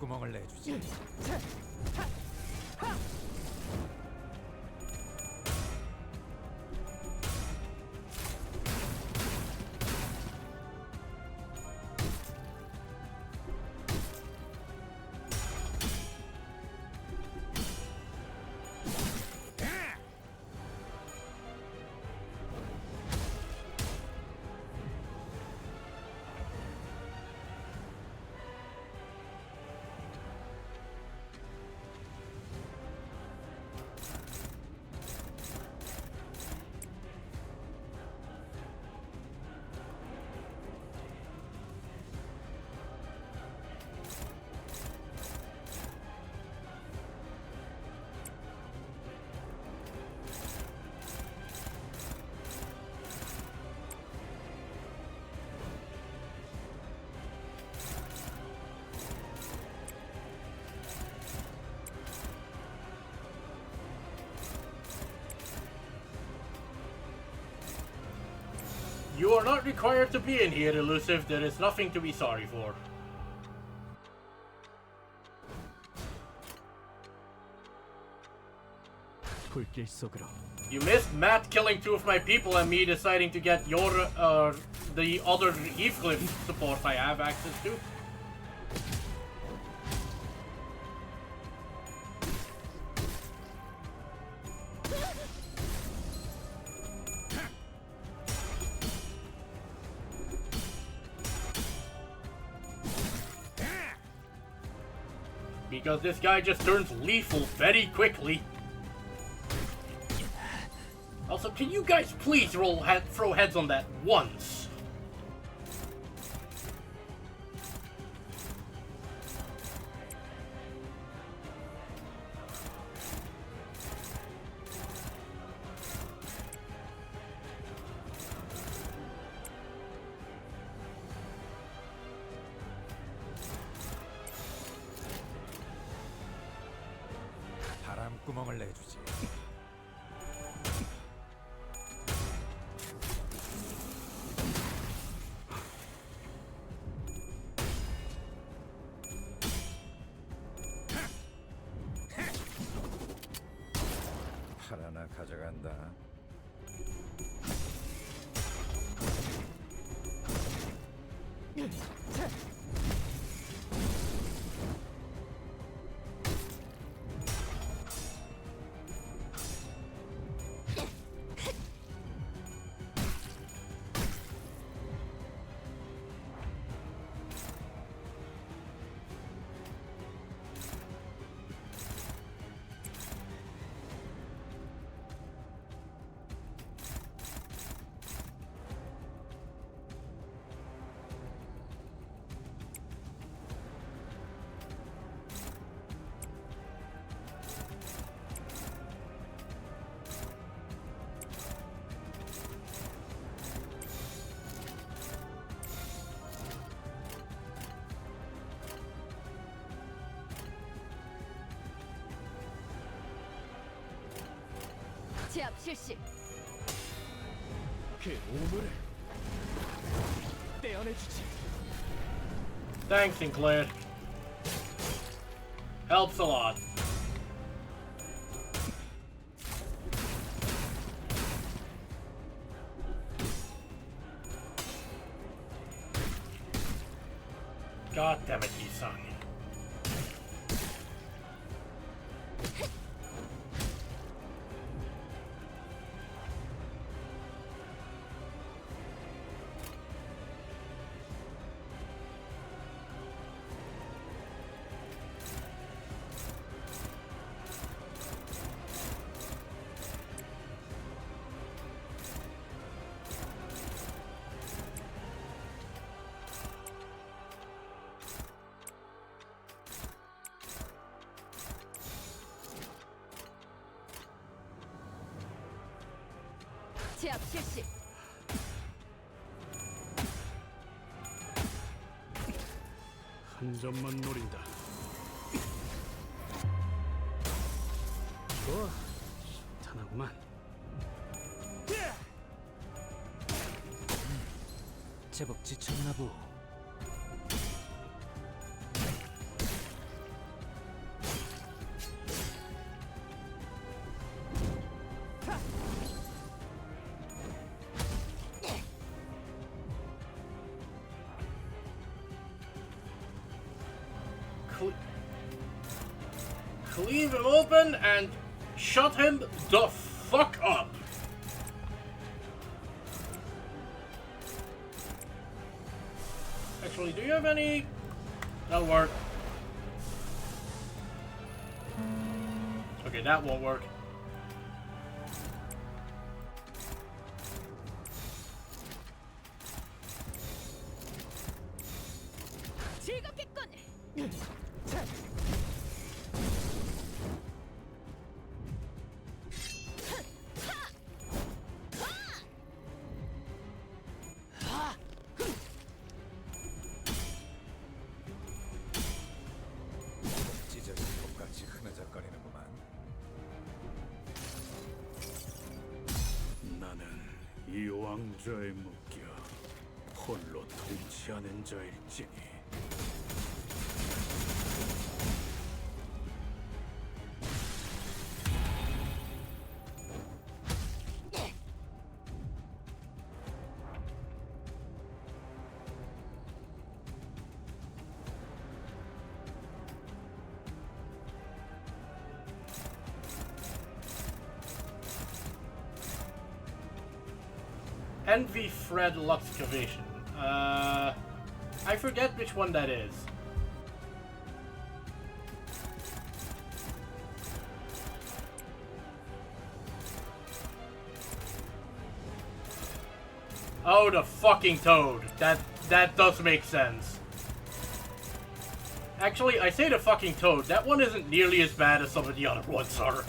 바람구멍을 내주지. You are not required to be in here, Elusive. There is nothing to be sorry for. 불길 속으로. You missed Matt killing 2 of my people and me deciding to get your, the other Heathcliff support I have access to. Because this guy just turns lethal very quickly. Also, can you guys please throw heads on that once? 바람구멍을 내주지. 팔 하나 가져간다. 제압 실시. 그 오물을 떼어내주지. Thanks, Sinclair. Helps a lot. God damn it, Isang. 제압 실시. 한 점만 노린다. 좋아, 탄하구만. 제법 지쳤나 보. cleave him open and shut him the fuck up. Actually, do you have any? That'll work. Okay, that won't work. 찢어진 것같이 흐느적거리는구만. 나는 이 왕좌에 묶여 홀로 통치하는 자일지니. Envy Fred Luxcavation. I forget which one that is. Oh, the fucking toad. That does make sense. Actually, I say the fucking toad. That one isn't nearly as bad as some of the other ones are.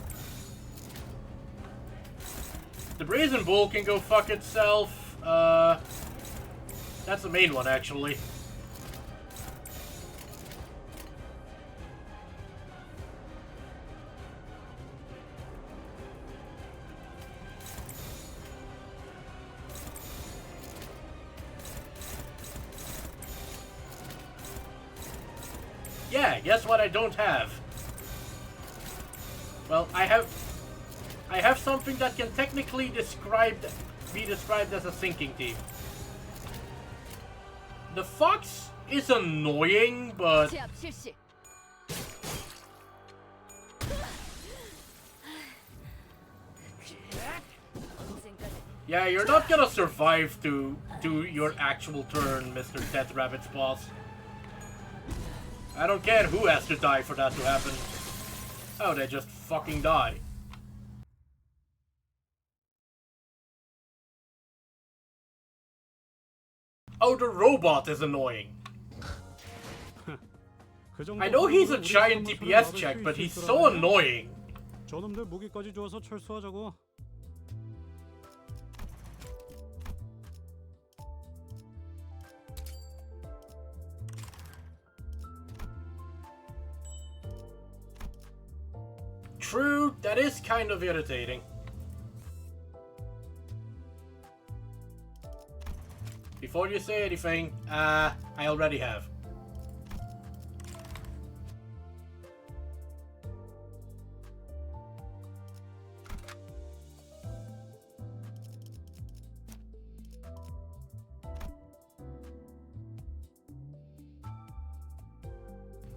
The Brazen Bull can go fuck itself. That's the main one, actually. Yeah, guess what I don't have? Well, I have something that can technically be described as a sinking team. The fox is annoying, but yeah, you're not gonna survive to do your actual turn, Mr. Death Rabbit's boss. I don't care who has to die for that to happen. Oh, they just fucking die. Oh, the robot is annoying. I know he's a giant DPS check, but he's so annoying. 저놈들 무기까지 주어서 철수하자고. True, that is kind of irritating. Before you say anything, I already have.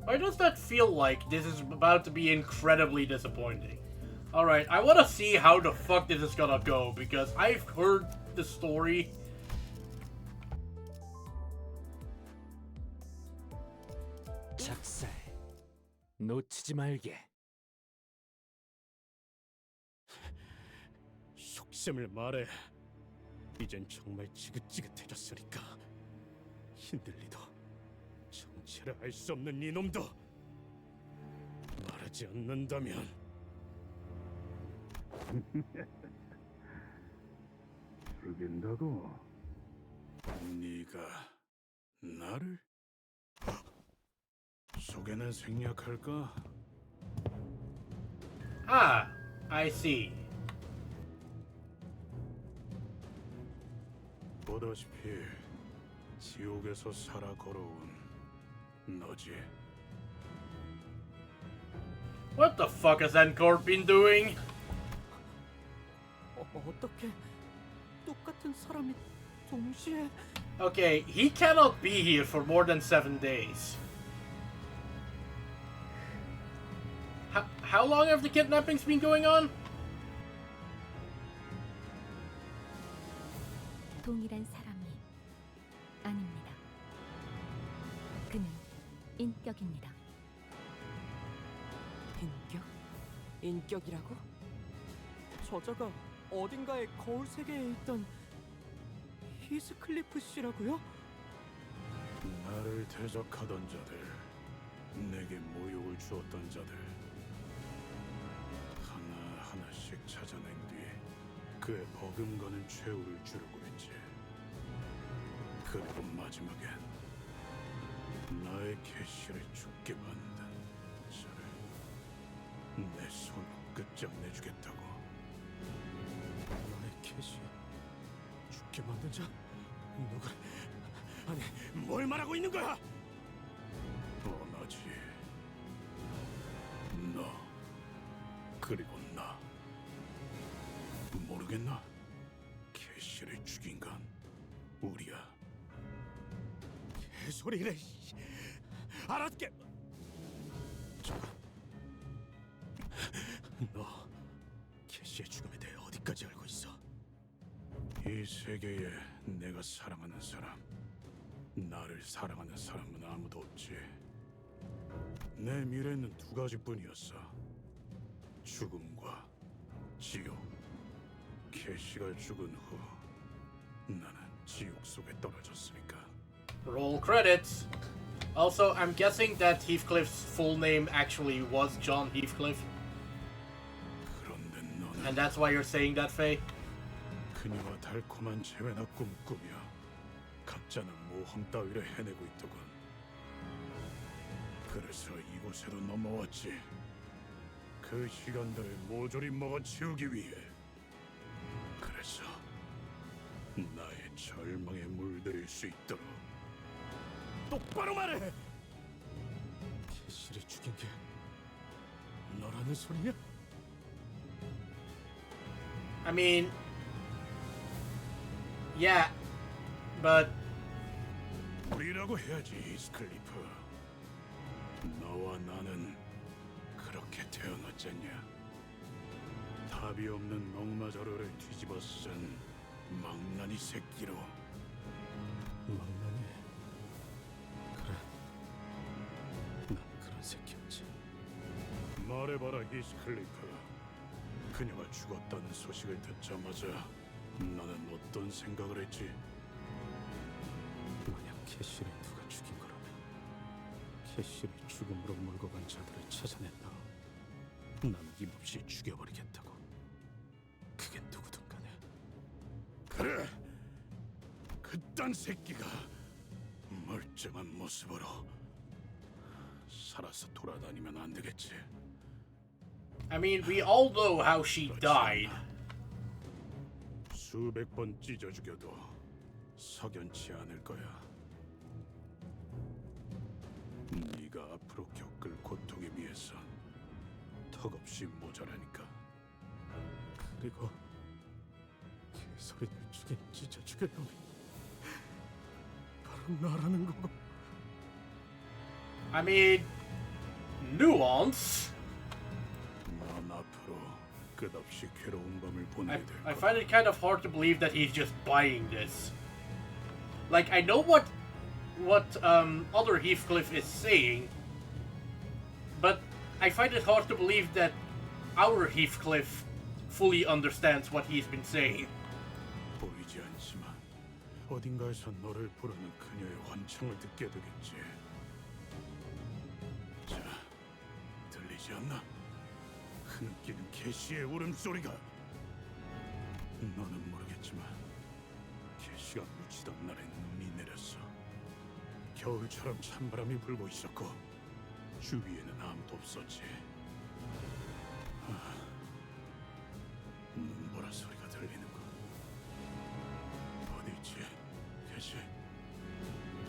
Why does that feel like this is about to be incredibly disappointing? Alright, I want to see how the fuck this is gonna go, because I've heard the story. 작살 놓치지 말게. 속셈을 말해. 이젠 정말 지긋지긋해졌으니까. 힌들리도 정체를 알 수 없는 이놈도 말하지 않는다면 죽인다고? 네가 나를 속에는 생략할까? Ah, I see. 보다시피 지옥에서 살아 걸어온 너지. What the fuck has Encore been doing? 어떻게 똑같은 사람이 동시에? Okay, he cannot be here for more than 7 days. how long have the kidnappings been going on? 동일한 사람이 아닙니다. 그는 인격입니다. 인격? 인격이라고? 저자가 어딘가에 거울 세계에 있던 히스클리프 씨라고요? 나를 대적하던 자들, 내게 모욕을 주었던 자들 하나하나씩 찾아낸 뒤 그의 버금가는 최후를 주려고 했지. 그리고 마지막엔 나의 캐시를 죽게 만든 자를 내 손으로 끝장내주겠다고. 나의 캐시 죽게 만든 자? 누가? 아니, 뭘 말하고 있는 거야? 뻔하지. 너 그리고 나 모르겠나? 캐시를 죽인 건 우리야. 개소리래. 알았게. 잠깐. 너 캐시의 죽음에 대해 어디까지 알고 있어? 이 세계에 내가 사랑하는 사람, 나를 사랑하는 사람은 아무도 없지. 내 미래는 두 가지뿐이었어. 죽음과 지옥. 캐시가 죽은 후 나는 지옥 속에 떨어졌으니까. Roll credits. Also, I'm guessing that Heathcliff's full name actually was John Heathcliff. 그런데 너는 And that's why you're saying that, Faye? 그녀와 달콤한 재회나 꿈꾸며 각자는 모험 따위를 해내고 있더군. 그래서 이곳에도 넘어왔지. 그 시간들을 모조리 먹어치우기 위해. 그래서 나의 절망에 물들일 수 있도록. 똑바로 말해! 캐시를 죽인 게 너라는 소리냐? I mean, yeah, but 우리라고 해야지, 히스클리프. 너와 나는 그렇게 태어났잖냐. 답이 없는 넉마저로를 뒤집어 쓴 망나니 새끼로. 망나니? 그래, 난 그런 새끼였지. 말해봐라, 히스클리프. 그녀가 죽었다는 소식을 듣자마자 너는 어떤 생각을 했지? 만약 캐시를 누가 죽인 거라면 캐시를 죽음으로 몰고 간 자들을 찾아낸다. 나는 힘없이 죽여버리겠다고. 그게 누구든 간에. 그래! 그딴 새끼가 멀쩡한 모습으로 살아서 돌아다니면 안 되겠지. I mean, we all know how she died. 수백 번 찢어 죽여도 석연치 않을 거야. 네가 앞으로 겪을 고통에 비해서 턱없이 모자라니까. 그리고 개소리들 죽인 찢어 죽일 놈이 바로 나라는 거고. I mean, nuance. 넌 앞으로 끝없이 괴로운 밤을 보내게 될 I 거야. find it kind of hard to believe that he's just buying this. Like, I know what other Heathcliff is saying, but I find it hard to believe that our Heathcliff fully understands what he's been saying. 보이지 않지만 어딘가에서 너를 부르는 그녀의 환청을 듣게 되겠지. 자, 들리지 않나? 흐느끼는 캐시의 울음소리가. 너는 모르겠지만 캐시가 묻히던 날에 눈이 내렸어. 겨울처럼 찬바람이 불고 있었고 주위에는 아무도 없었지. 눈보라 소리가 들리는군. 어디 있지, 캐시?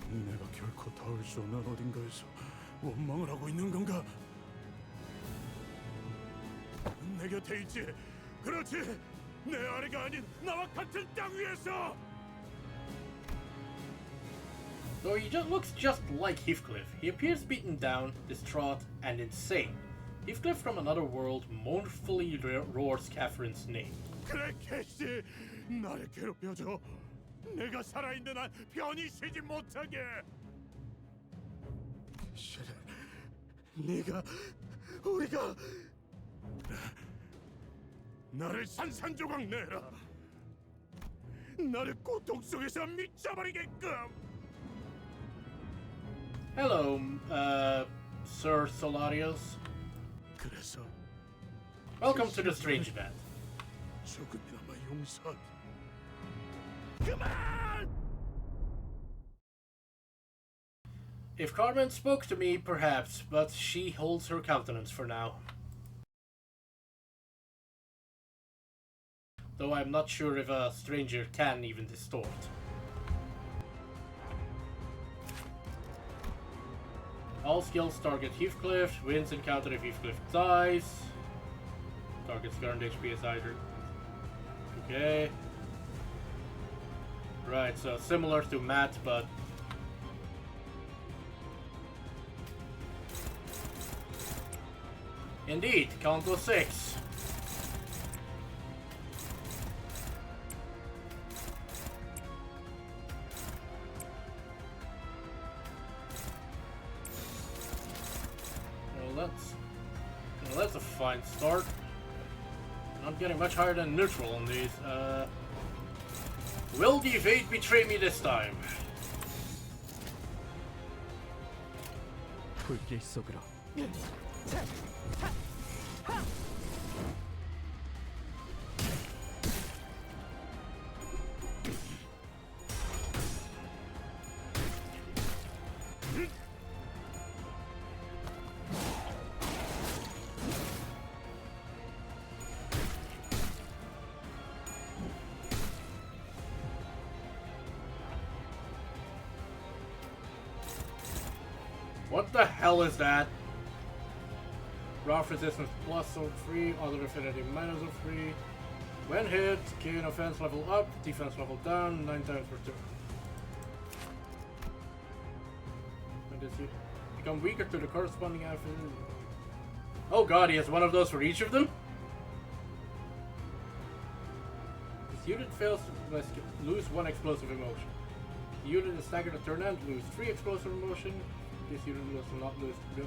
내가 결코 닿을 수 없는 어딘가에서 원망을 하고 있는 건가? 내 곁에 있지. 그렇지. 내 아내가 아닌 나와 같은 땅 위에서. Though he just looks just like Heathcliff, he appears beaten down, distraught, and insane. Heathcliff from another world mournfully roars Catherine's name. 그래, 캐시, 나를 괴롭혀줘. 내가 살아있는 한 편히 쉬지 못하게. 싫어. 네가 우리가 나를 산산조각 내라. 나를 고통 속에서 미쳐버리게끔. Hello, Sir Solarius. 그래서 Welcome to the Strange Net. 조금이나마 용서하게. 그만! If Carmen spoke to me, perhaps, but she holds her countenance for now. Though I'm not sure if a stranger can even distort. All skills target Heathcliff, wins encounter if Heathcliff dies. Target's current HP is either. Okay. Right, so similar to Matt, but indeed, Canto 6. Well, that's a fine start. Not getting much higher than neutral on these. Will the evade betray me this time? 불길 속으로. What the hell is that? Rough resistance plus or free, other affinity minus or free. When hit, gain offense level up, defense level down, 9 times per turn. When does he become weaker to the corresponding affinity? Oh god, he has one of those for each of them? This unit fails to lose 1 explosive emotion. The unit is staggered at turn end, lose 3 explosive emotion. This unit will not lose. No.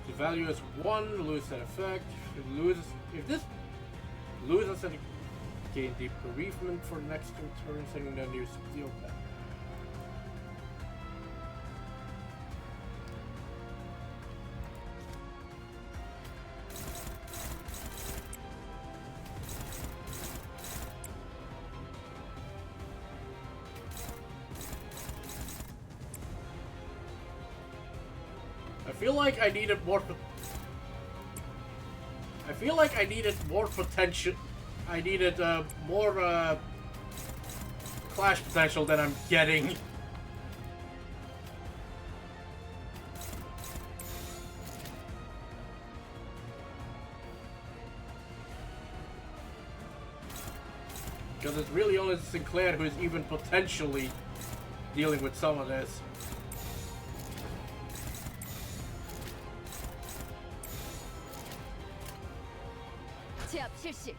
If the value is 1, lose that effect. If this loses and gain the bereavement for the next 2 turns, and then use deal back. I feel like I needed more. I feel like I needed more potential. I needed more clash potential than I'm getting. Because it's really only Sinclair who is even potentially dealing with some of this. 제압 실시.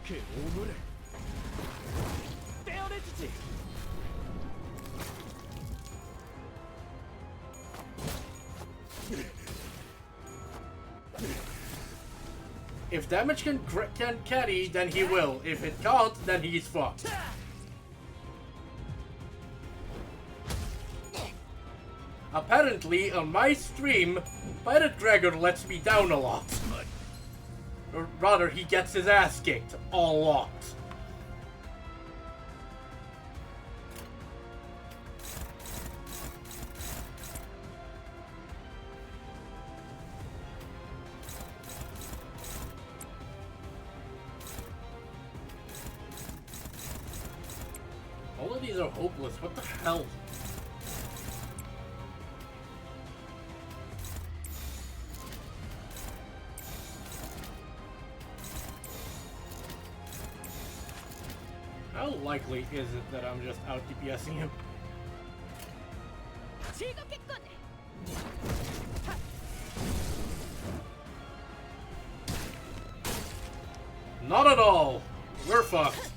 그 오물을 떼어내주지. If damage can carry, then he will. If it can't, then he's fucked. Apparently, on my stream, Pirate Gregor lets me down a lot. Or rather, he gets his ass kicked a lot. All of these are hopeless. What the hell? How likely is it that I'm just out DPSing him? Not at all. We're fucked.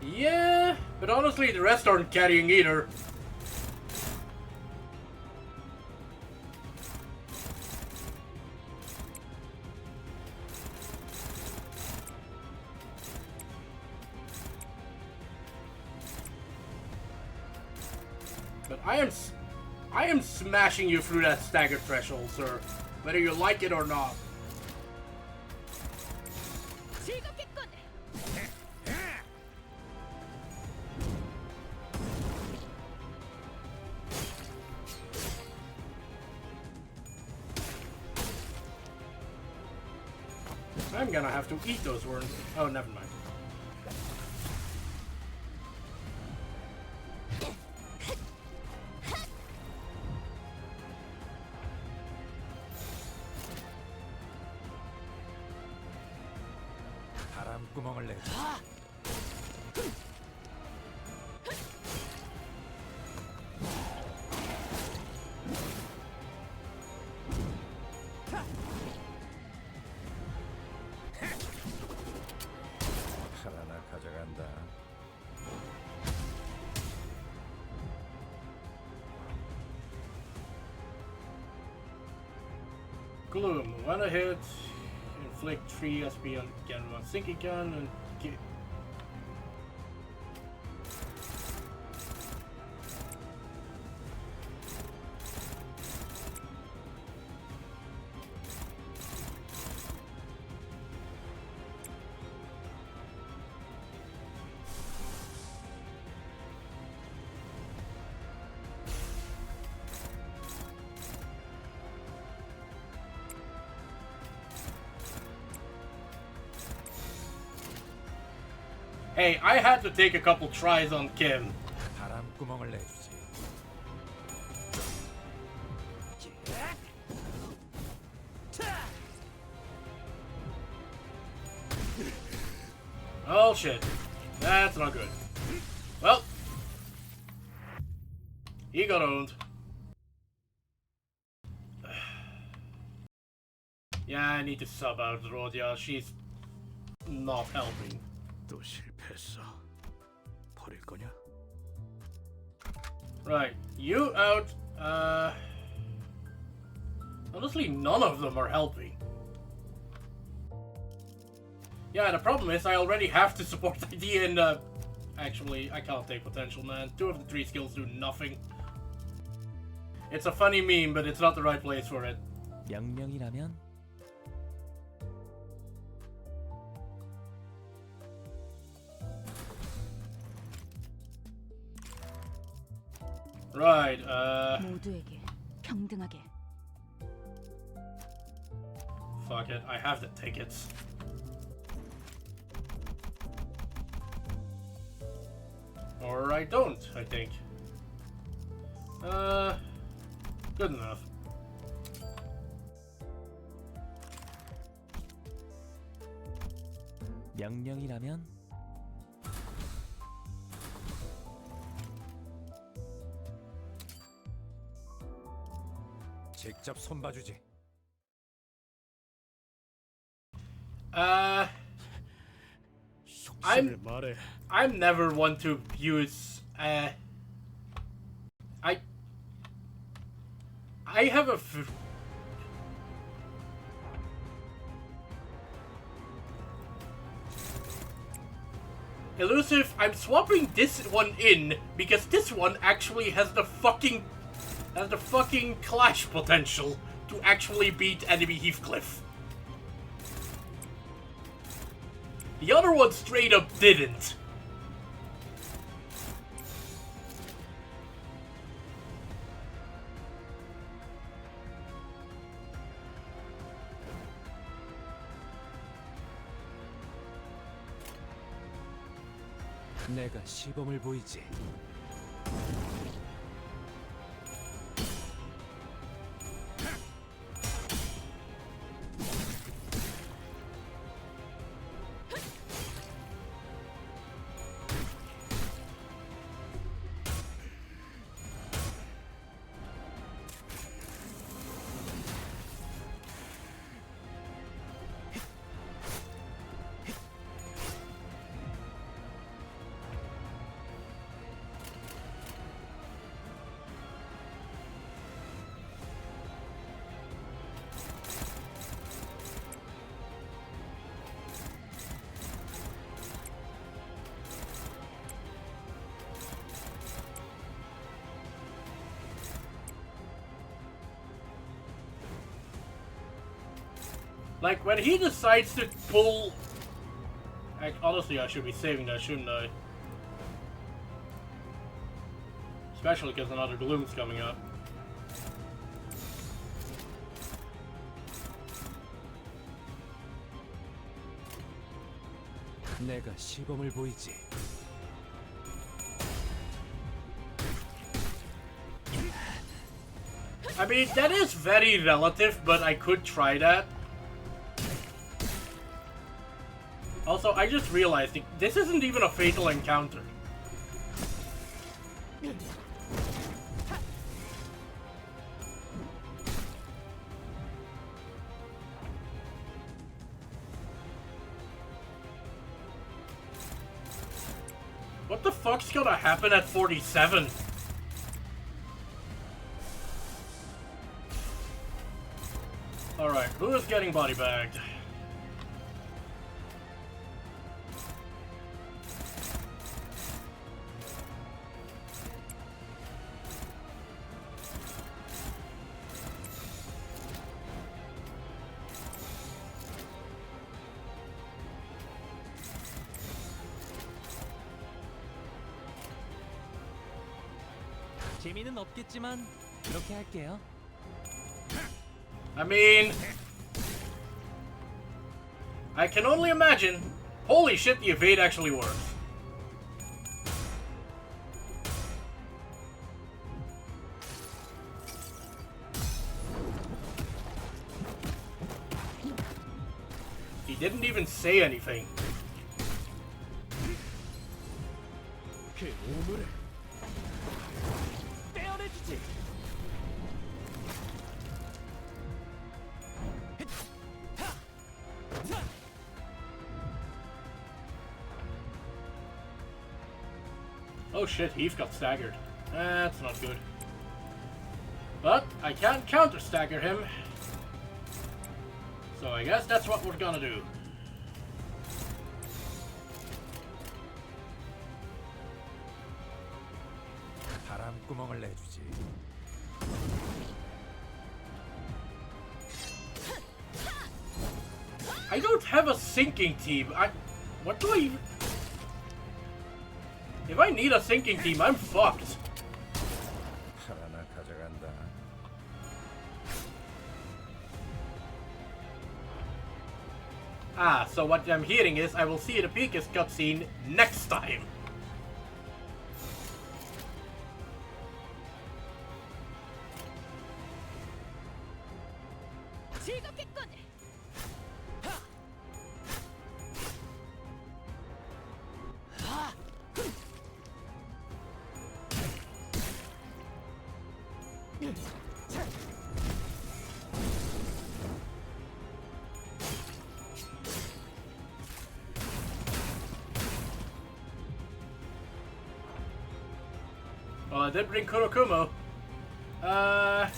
Yeah, but honestly, the rest aren't carrying either. But I am smashing you through that stagger threshold, sir, whether you like it or not. I'm gonna have to eat those worms. Oh, never mind. 바람구멍을 내. 하나 가져간다. Gloom. When a hit, inflict 3 SP on again one sinking gun and get. Hey, I had to take a couple tries on Kim. 바람구멍을 내주지. Oh shit. That's not good. Well, he got owned. Yeah, I need to sub out Rodia. She's not helping. 또 실패했어. 버릴 거냐? Right, you out. Honestly, none of them are helping. Yeah, the problem is I already have to support ID and actually, I can't take potential, man. 2 of the 3 skills do nothing. It's a funny meme, but it's not the right place for it. 명령이라면 Right, 모두에게 평등하게. fuck it, I have the tickets. Or I don't, I think. Good enough. 명령이라면 직접 손봐주지. I'm never one to use I have a Elusive, I'm swapping this one in because this one actually has the fucking clash potential to actually beat enemy Heathcliff. The other one straight up didn't. 내가 시범을 보이지. Like, when he decides to pull... honestly, I should be saving that, shouldn't I? Especially because another Gloom's coming up. 내가 시범을 보이지. I mean, that is very relative, but I could try that. Also, I just realized this isn't even a fatal encounter. What the fuck's gonna happen at 47? Alright, who is getting body bagged? 재미는 없겠지만 그렇게 할게요. I mean, I can only imagine. Holy shit, the evade actually works. He didn't even say anything. Oh shit, Heath got staggered. That's not good. But I can't counter stagger him. So I guess that's what we're gonna do. 바람구멍을 내주지. I don't have a sinking team. What do I even... If I need a sinking team, I'm fucked. 하나 가져간다. Ah, so what I'm hearing is I will see the Picus cutscene next time. Well, I did bring Kurokumo. But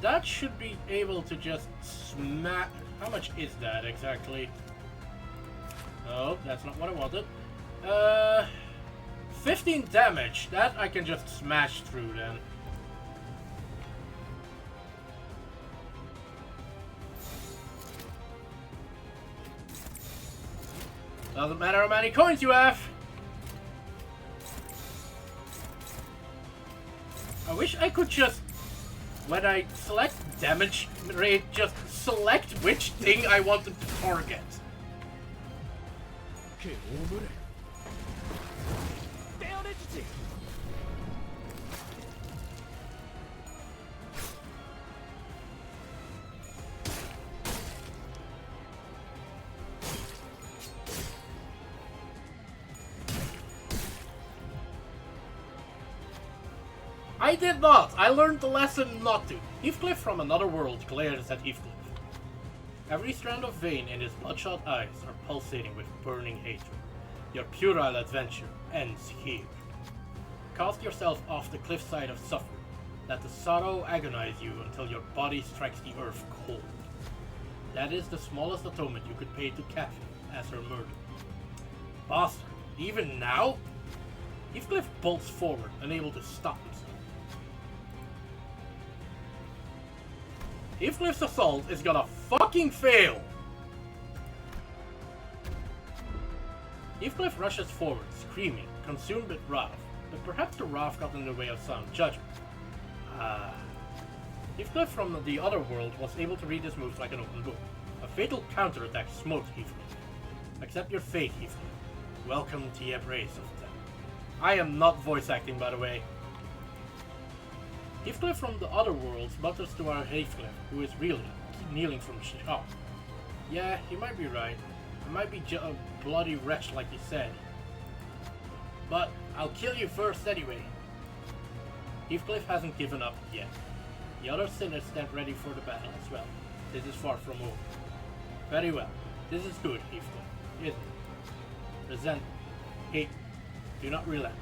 that should be able to just smack... How much is that exactly? Oh, that's not what I wanted. 15 damage. That I can just smash through then. Doesn't matter how many coins you have. I wish I could just, when I select damage rate, just select which thing I wanted to target. I did not! I learned the lesson not to. Heathcliff from another world glares at Heathcliff. Every strand of vein in his bloodshot eyes are pulsating with burning hatred. Your puerile adventure ends here. Cast yourself off the cliffside of suffering. Let the sorrow agonize you until your body strikes the earth cold. That is the smallest atonement you could pay to Kathy as her murderer. Bastard, even now? Heathcliff bolts forward, unable to stop himself. Heathcliff's assault is gonna fucking fail! Heathcliff rushes forward, screaming, consumed with wrath, but perhaps the wrath got in the way of sound judgment. Heathcliff from the other world was able to read his moves like an open book. A fatal counterattack smote Heathcliff. Accept your fate, Heathcliff. Welcome to the embrace of death. I am not voice acting, by the way. Heathcliff from the other worlds mutters to our Heathcliff, who is reeling, kneeling from shock. Yeah, he might be right. I might be a bloody wretch like he said. But I'll kill you first anyway. Heathcliff hasn't given up yet. The other sinners stand ready for the battle as well. This is far from over. Very well. This is good, Heathcliff, isn't it? Resent, hate, do not relent,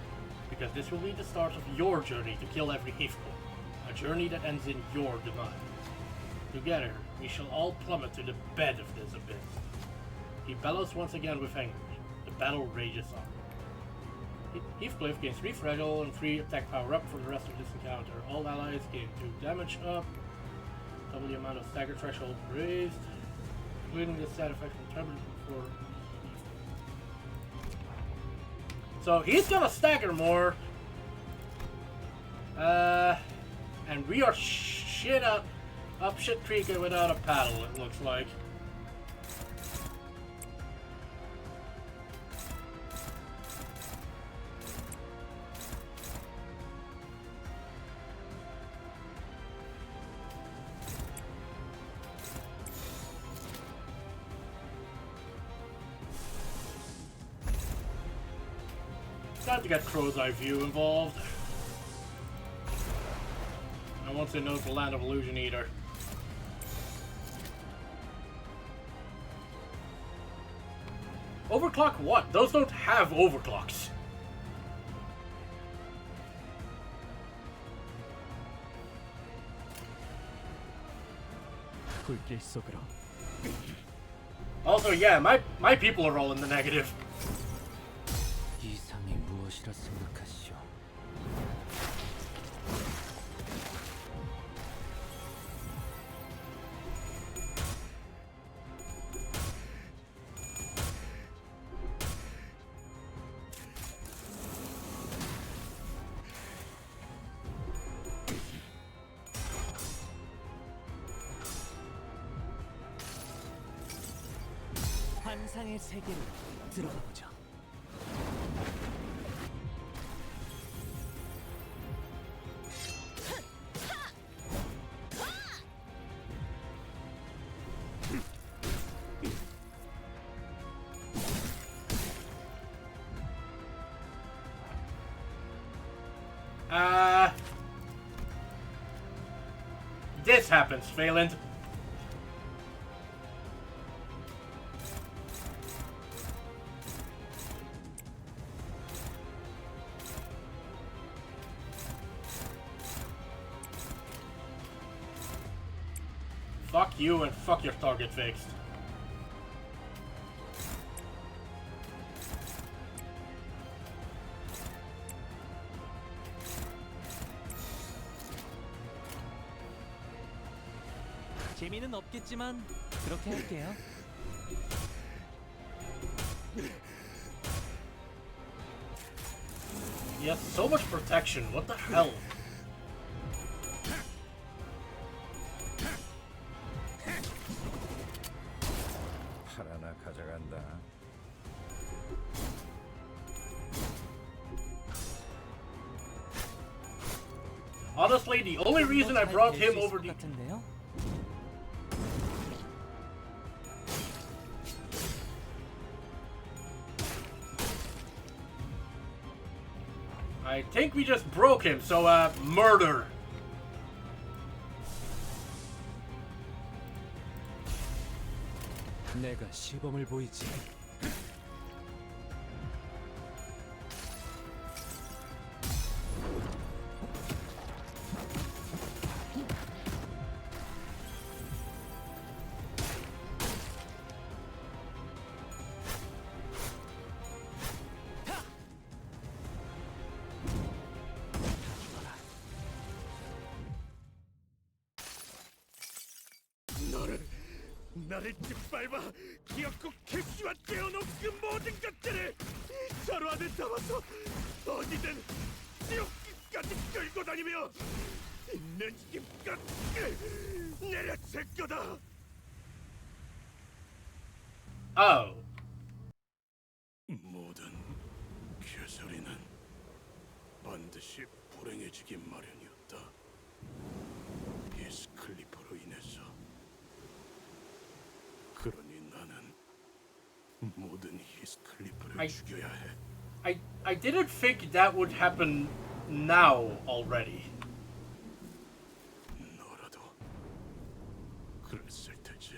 because this will be the start of your journey to kill every Heathcliff. A journey that ends in your demise. Together, we shall all plummet to the bed of this abyss. He bellows once again with anguish. The battle rages on. Heathcliff gains 3 fragile and 3 attack power up for the rest of this encounter. All allies gain 2 damage up. Double the amount of stagger threshold raised. Including the side effect from turbulence before. So he's gonna stagger more. And we are shit up shit creek without a paddle, it looks like. Time to get Crow's Eye View involved. I want to know the Land of Illusion Eater. Overclock what? Those don't have overclocks. Also, yeah, my people are all in the negative. 이상이 무엇이라 생각하시오? 환상의 세계로 들어가 보자. This happens, Phelan. Fuck you and fuck your target fixed. 재미는 없겠지만 그렇게 할게요. He has so much protection. What the hell? 하나 가져간다. Honestly, the only reason I brought him over the... 같은데요? I think we just broke him, so murder. 내가 시범을 보이지. 나를 짓밟아 기어코 캡시와 떼어놓은 그 모든 것들을 자루 안에 담아서 어디든 지옥 끝까지 끌고 다니며 있는 힘껏 내려칠 거다. Oh. 모든 개소리는 반드시 불행해지기 마련이었다. 히스클리프로 인해서. 그러니 나는 모든 히스클리프를 죽여야 해. I didn't think that would happen now already. 너라도 그랬을 테지.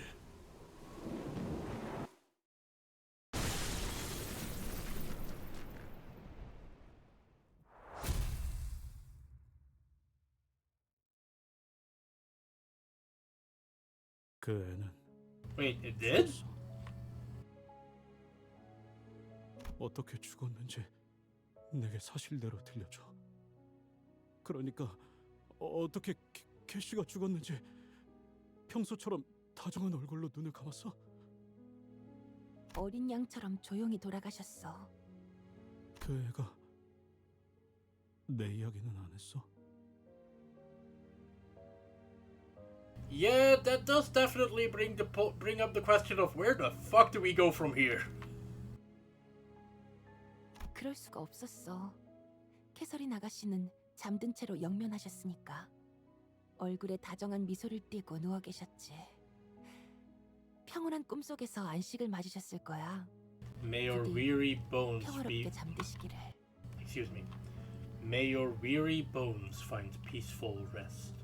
그 애는 Wait, it did? 어떻게 죽었는지 내게 사실대로 들려줘. 그러니까 어떻게 캐시가 죽었는지 평소처럼 다정한 얼굴로 눈을 감았어? 어린 양처럼 조용히 돌아가셨어. 그 애가 내 이야기는 안 했어? Yeah, that does definitely bring up the question of where the fuck do we go from here? 그럴 수가 없었어. 캐서린 아가씨는 잠든 채로 영면하셨으니까. 얼굴에 다정한 미소를 띠고 누워 계셨지. 평온한 꿈속에서 안식을 맞으셨을 거야. May your weary bones 평화롭게 be... 잠드시기를. Excuse me. May your weary bones find peaceful rest.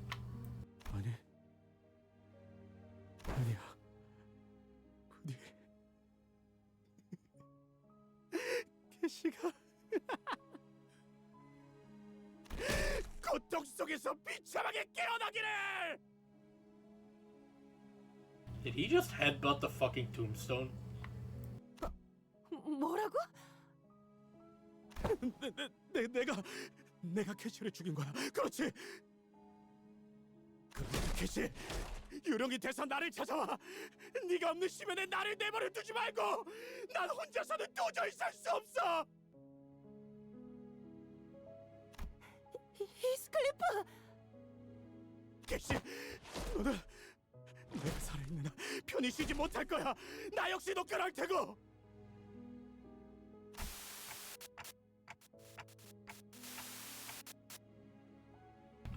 아니야. 부디 캐시가 고통 속에서 비참하게 깨어나기를! Did he just headbutt the fucking tombstone? 뭐라고? 내가 캐시를 죽인 거야. 그렇지. 그런데 캐시, 유령이 돼서 나를 찾아와. 네가 없는 시면에 나를 내버려 두지 말고. 난 혼자서는 도저히 살 수 없어. 히스클리프! 캐시, 너는 내가 살아있는 한 편히 쉬지 못할 거야. 나 역시도 그럴 테고.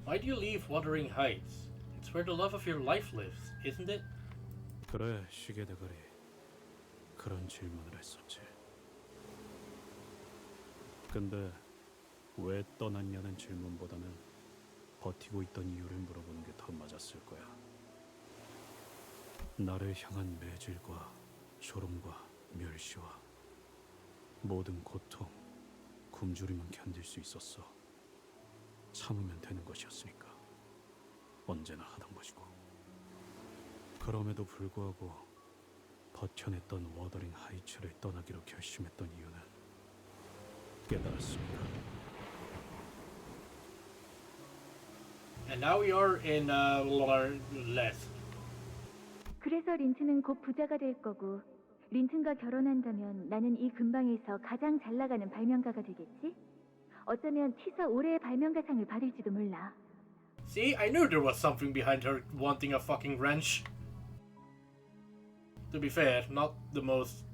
Why do you leave Wuthering Heights? It's where the love of your life lives, isn't it? 그래, 시계대가리. 그런 질문을 했었지. 근데 왜 떠났냐는 질문보다는 버티고 있던 이유를 물어보는 게 더 맞았을 거야. 나를 향한 매질과 조롱과 멸시와 모든 고통, 굶주림은 견딜 수 있었어. 참으면 되는 것이었으니까. 언제나 하던 것이고. 그럼에도 불구하고 버텨냈던 워더링 하이츠를 떠나기로 결심했던 이유는 깨달았습니다. And now we are in less. 그래서 린튼은 곧 부자가 될 거고 린튼과 결혼한다면 나는 이 근방에서 가장 잘 나가는 발명가가 되겠지? 어쩌면 티사 올해의 발명가상을 받을지도 몰라. See, I knew there was something behind her wanting a fucking wrench. To be fair, not the most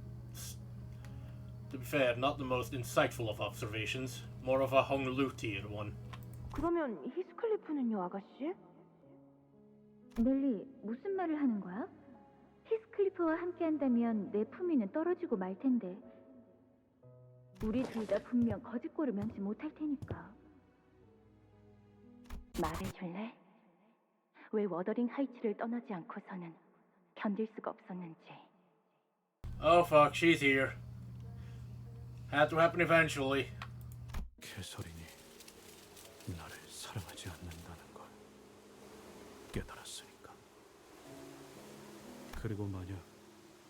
insightful of observations. More of a Hong Lu tier one. 그러면 히스클리프는요, 아가씨? 넬리, 무슨 말을 하는 거야? 히스클리프와 함께한다면 내 품위는 떨어지고 말 텐데. 우리 둘 다 분명 거짓골을 면치 못할 테니까. 말해줄래? 왜 워더링 하이츠를 떠나지 않고서는 견딜 수가 없었는지. Oh fuck, she's here. Had to happen eventually. 캐서린이 나를 사랑하지 않는다는 걸 깨달았으니까. 그리고 만약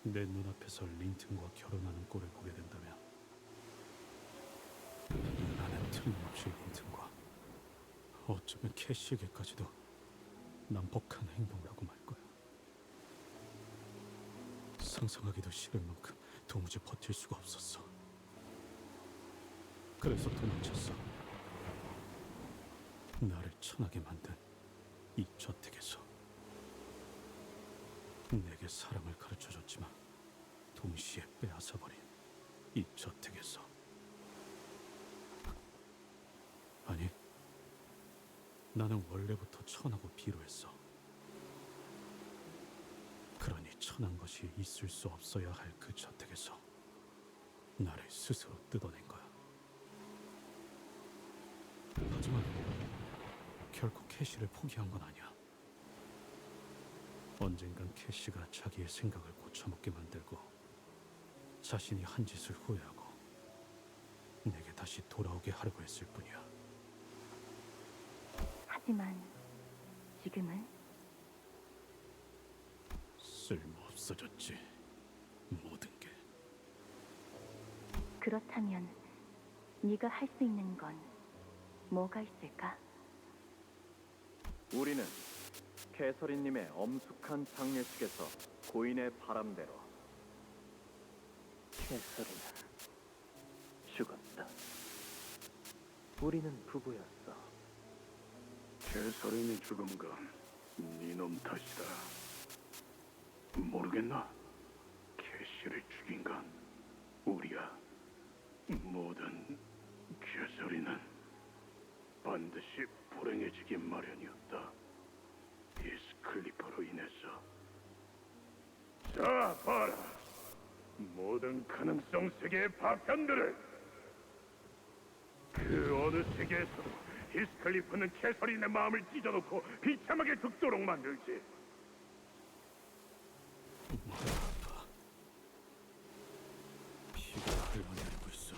내 눈앞에서 린튼과 결혼하는 꼴을 보게 된다면 나는 틀림없이 린튼과 어쩌면 캐시에게까지도 난폭한 행동을 하고 말 거야. 상상하기도 싫을 만큼 도무지 버틸 수가 없었어. 그래서 도망쳤어. 나를 천하게 만든 이 저택에서. 내게 사랑을 가르쳐줬지만 동시에 빼앗아버린 이 저택에서. 아니, 나는 원래부터 천하고 비루했어. 그러니 천한 것이 있을 수 없어야 할 그 저택에서 나를 스스로 뜯어낸 거야. 하지만 결코 캐시를 포기한 건 아니야. 언젠간 캐시가 자기의 생각을 고쳐먹게 만들고 자신이 한 짓을 후회하고 내게 다시 돌아오게 하려고 했을 뿐이야. 하지만 지금은 쓸모없어졌지, 모든 게. 그렇다면 네가 할 수 있는 건 뭐가 있을까? 우리는 캐서린님의 엄숙한 장례식에서 고인의 바람대로 캐서린은 죽었다. 우리는 부부였어. 캐서린이 죽은 건 네놈 탓이다. 모르겠나? 캐시를 죽인 건 우리야. 모든 캐서린은 반드시 불행해지기 마련이었다. 히스클리퍼로 인해서. 자, 봐라. 모든 가능성 세계의 파편들을. 그 어느 세계에서도 히스클리프는 캐서린의 마음을 찢어놓고 비참하게 죽도록 만들지. 피가 흘러내리고 있어.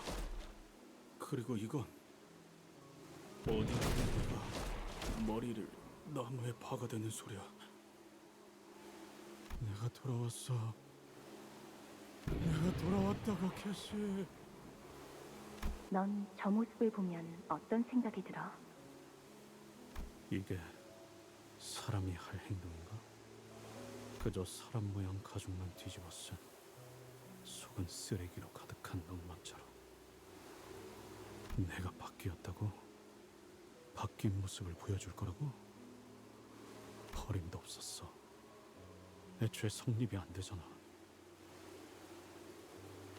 그리고 이건 어디에 내가 머리를 나무에 박아대는 소리야. 내가 돌아왔어. 내가 돌아왔다고, 캐시. 넌 저 모습을 보면 어떤 생각이 들어? 이게 사람이 할 행동인가? 그저 사람 모양 가죽만 뒤집어 쓴 속은 쓰레기로 가득한 엉망처럼. 내가 바뀌었다고? 바뀐 모습을 보여줄 거라고? 어림도 없었어. 애초에 성립이 안 되잖아.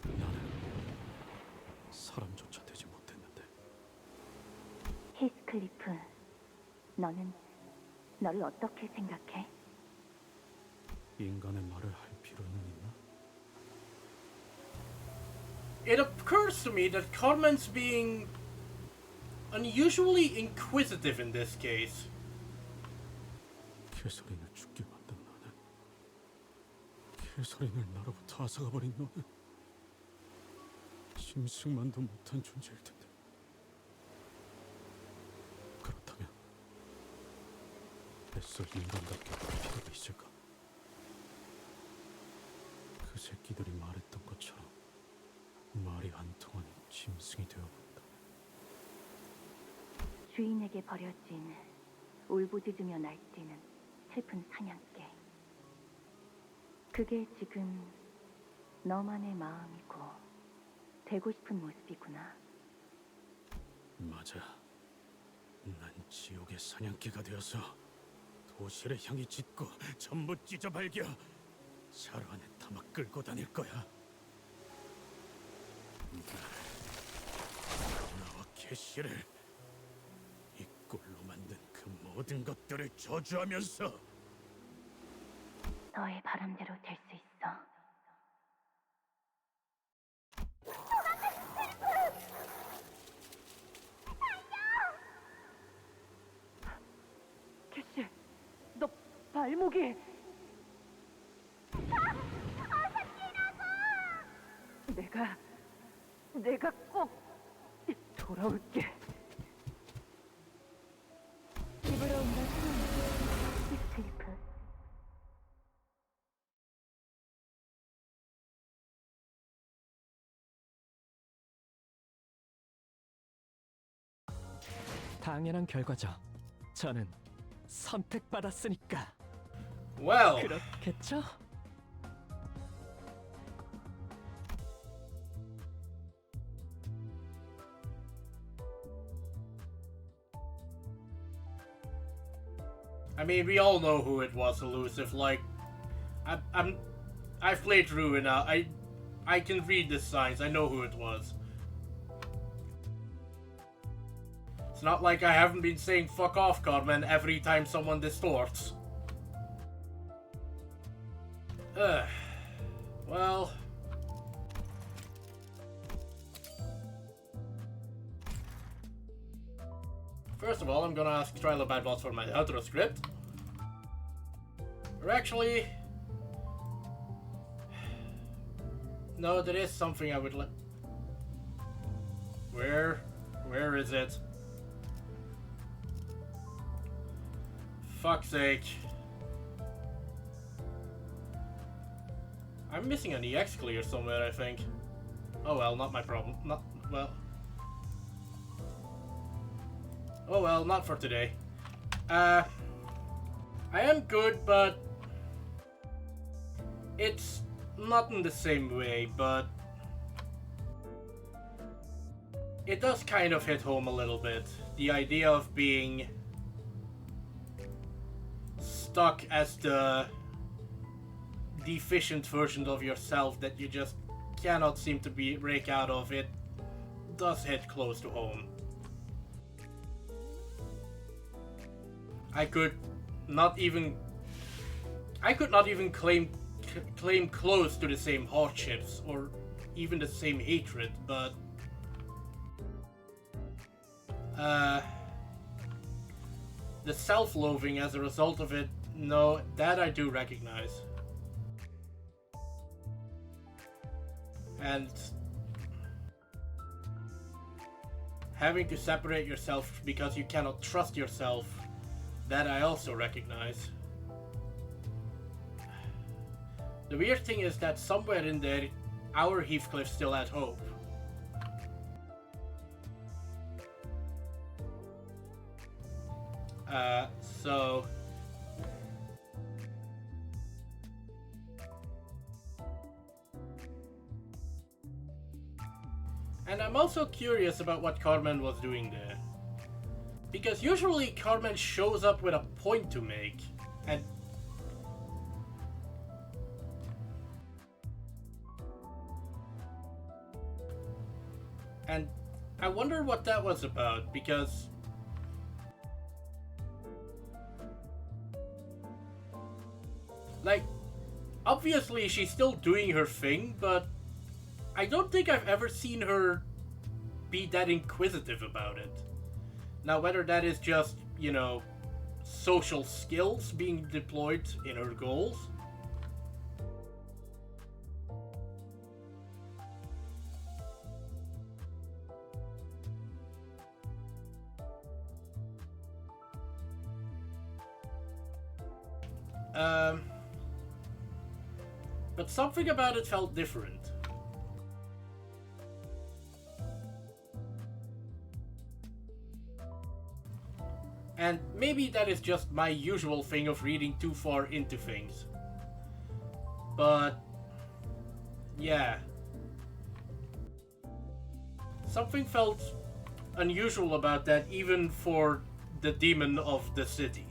나는 사람조차 되지 못했는데. 히스클리프, 너는 너를 어떻게 생각해? 인간의 말을 할 필요는 있나? It occurs to me that Carmen's being unusually inquisitive in this case. 캐서린을 죽게 만든 너는, 캐서린을 나로부터 앗아가버린 너는 짐승만도 못한 존재일 텐데. 그렇다면 애써 인간답게 볼 필요가 있을까? 그 새끼들이 말했던 것처럼 말이 안 통하는 짐승이 되어본다. 주인에게 버려진 울부짖으며 날뛰는 슬픈 사냥개. 그게 지금 너만의 마음이고 되고 싶은 모습이구나. 맞아. 난 지옥의 사냥개가 되어서 도시를 향해 짖고 전부 찢어발겨 자루 안에 담아 끌고 다닐 거야. 나와 캐시를 이 꼴로 모든 것들을 저주하면서 너의 바람대로 될 수 있어. 캐시, 너 발목이... 내가 꼭 돌아올게. 집으로 온 걸 환영해, 히스클리프. 당연한 결과죠. 저는 선택받았으니까. Well, 그렇겠죠? I mean, we all know who it was, elusive. Like, I've played through it now. I can read the signs. I know who it was. It's not like I haven't been saying "fuck off, Carmen" every time someone distorts. Well. First of all, I'm gonna ask Tryla Badbots for my outro script. Or actually... No, there is something I would like... Where is it? Fuck's sake. I'm missing an EX clear somewhere, I think. Oh well, not my problem. Not... well... Oh well, not for today. I am good, but... It's not in the same way, but... It does kind of hit home a little bit. The idea of being... stuck as the... deficient version of yourself that you just cannot seem to break out of. It does hit close to home. I could not even claim close to the same hardships or even the same hatred, but the self-loathing as a result of it, no, that I do recognize. And having to separate yourself because you cannot trust yourself, that I also recognize. The weird thing is that somewhere in there, our Heathcliff still had hope. So... And I'm also curious about what Carmen was doing there. Because usually Carmen shows up with a point to make, and... I wonder what that was about, because... Like, obviously she's still doing her thing, but I don't think I've ever seen her be that inquisitive about it. Now, whether that is just, you know, social skills being deployed in her goals. But something about it felt different. And maybe that is just my usual thing of reading too far into things. But... yeah. Something felt unusual about that, even for the demon of the city.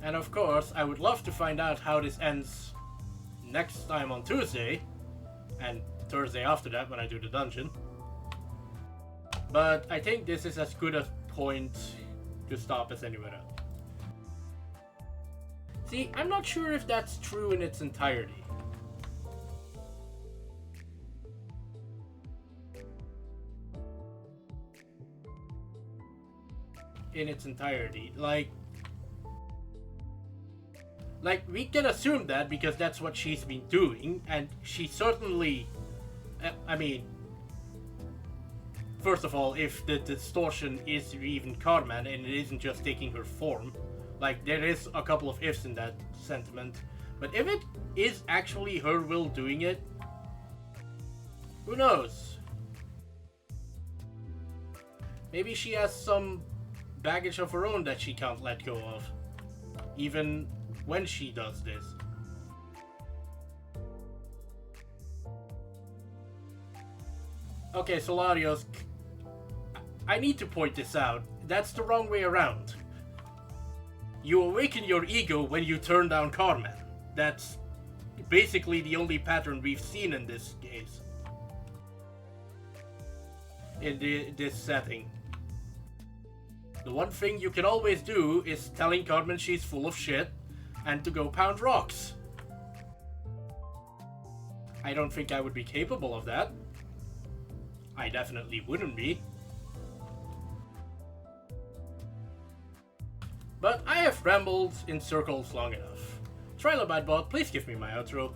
And of course, I would love to find out how this ends next time on Tuesday. And Thursday after that when I do the dungeon. But I think this is as good a point to stop as anywhere else. See, I'm not sure if that's true in its entirety. Like we can assume that because that's what she's been doing, and she certainly, I mean, first of all, if the distortion is even Carmen and it isn't just taking her form, like there is a couple of ifs in that sentiment, but if it is actually her will doing it, who knows? Maybe she has some baggage of her own that she can't let go of, even when she does this. Okay, Solarios, I need to point this out. That's the wrong way around. You awaken your ego when you turn down Carmen. That's basically the only pattern we've seen in this case. In this setting. The one thing you can always do is telling Carmen she's full of shit and to go pound rocks. I don't think I would be capable of that. I definitely wouldn't be. But I have rambled in circles long enough. Trilobite please give me my outro.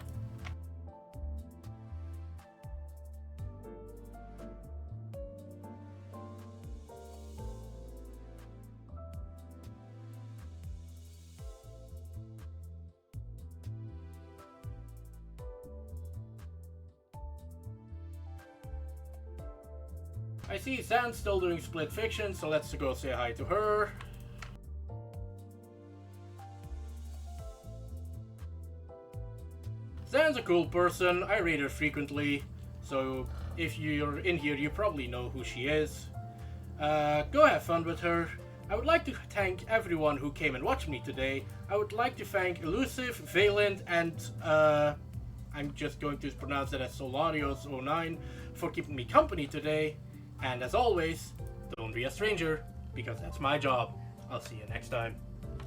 I see Zan's still doing split fiction, so let's go say hi to her. Zan's a cool person, I read her frequently, so if you're in here you probably know who she is. Go have fun with her. I would like to thank everyone who came and watched me today. I would like to thank Elusive, Valent, and I'm just going to pronounce it as Solarios09 for keeping me company today. And as always, don't be a stranger, because that's my job. I'll see you next time.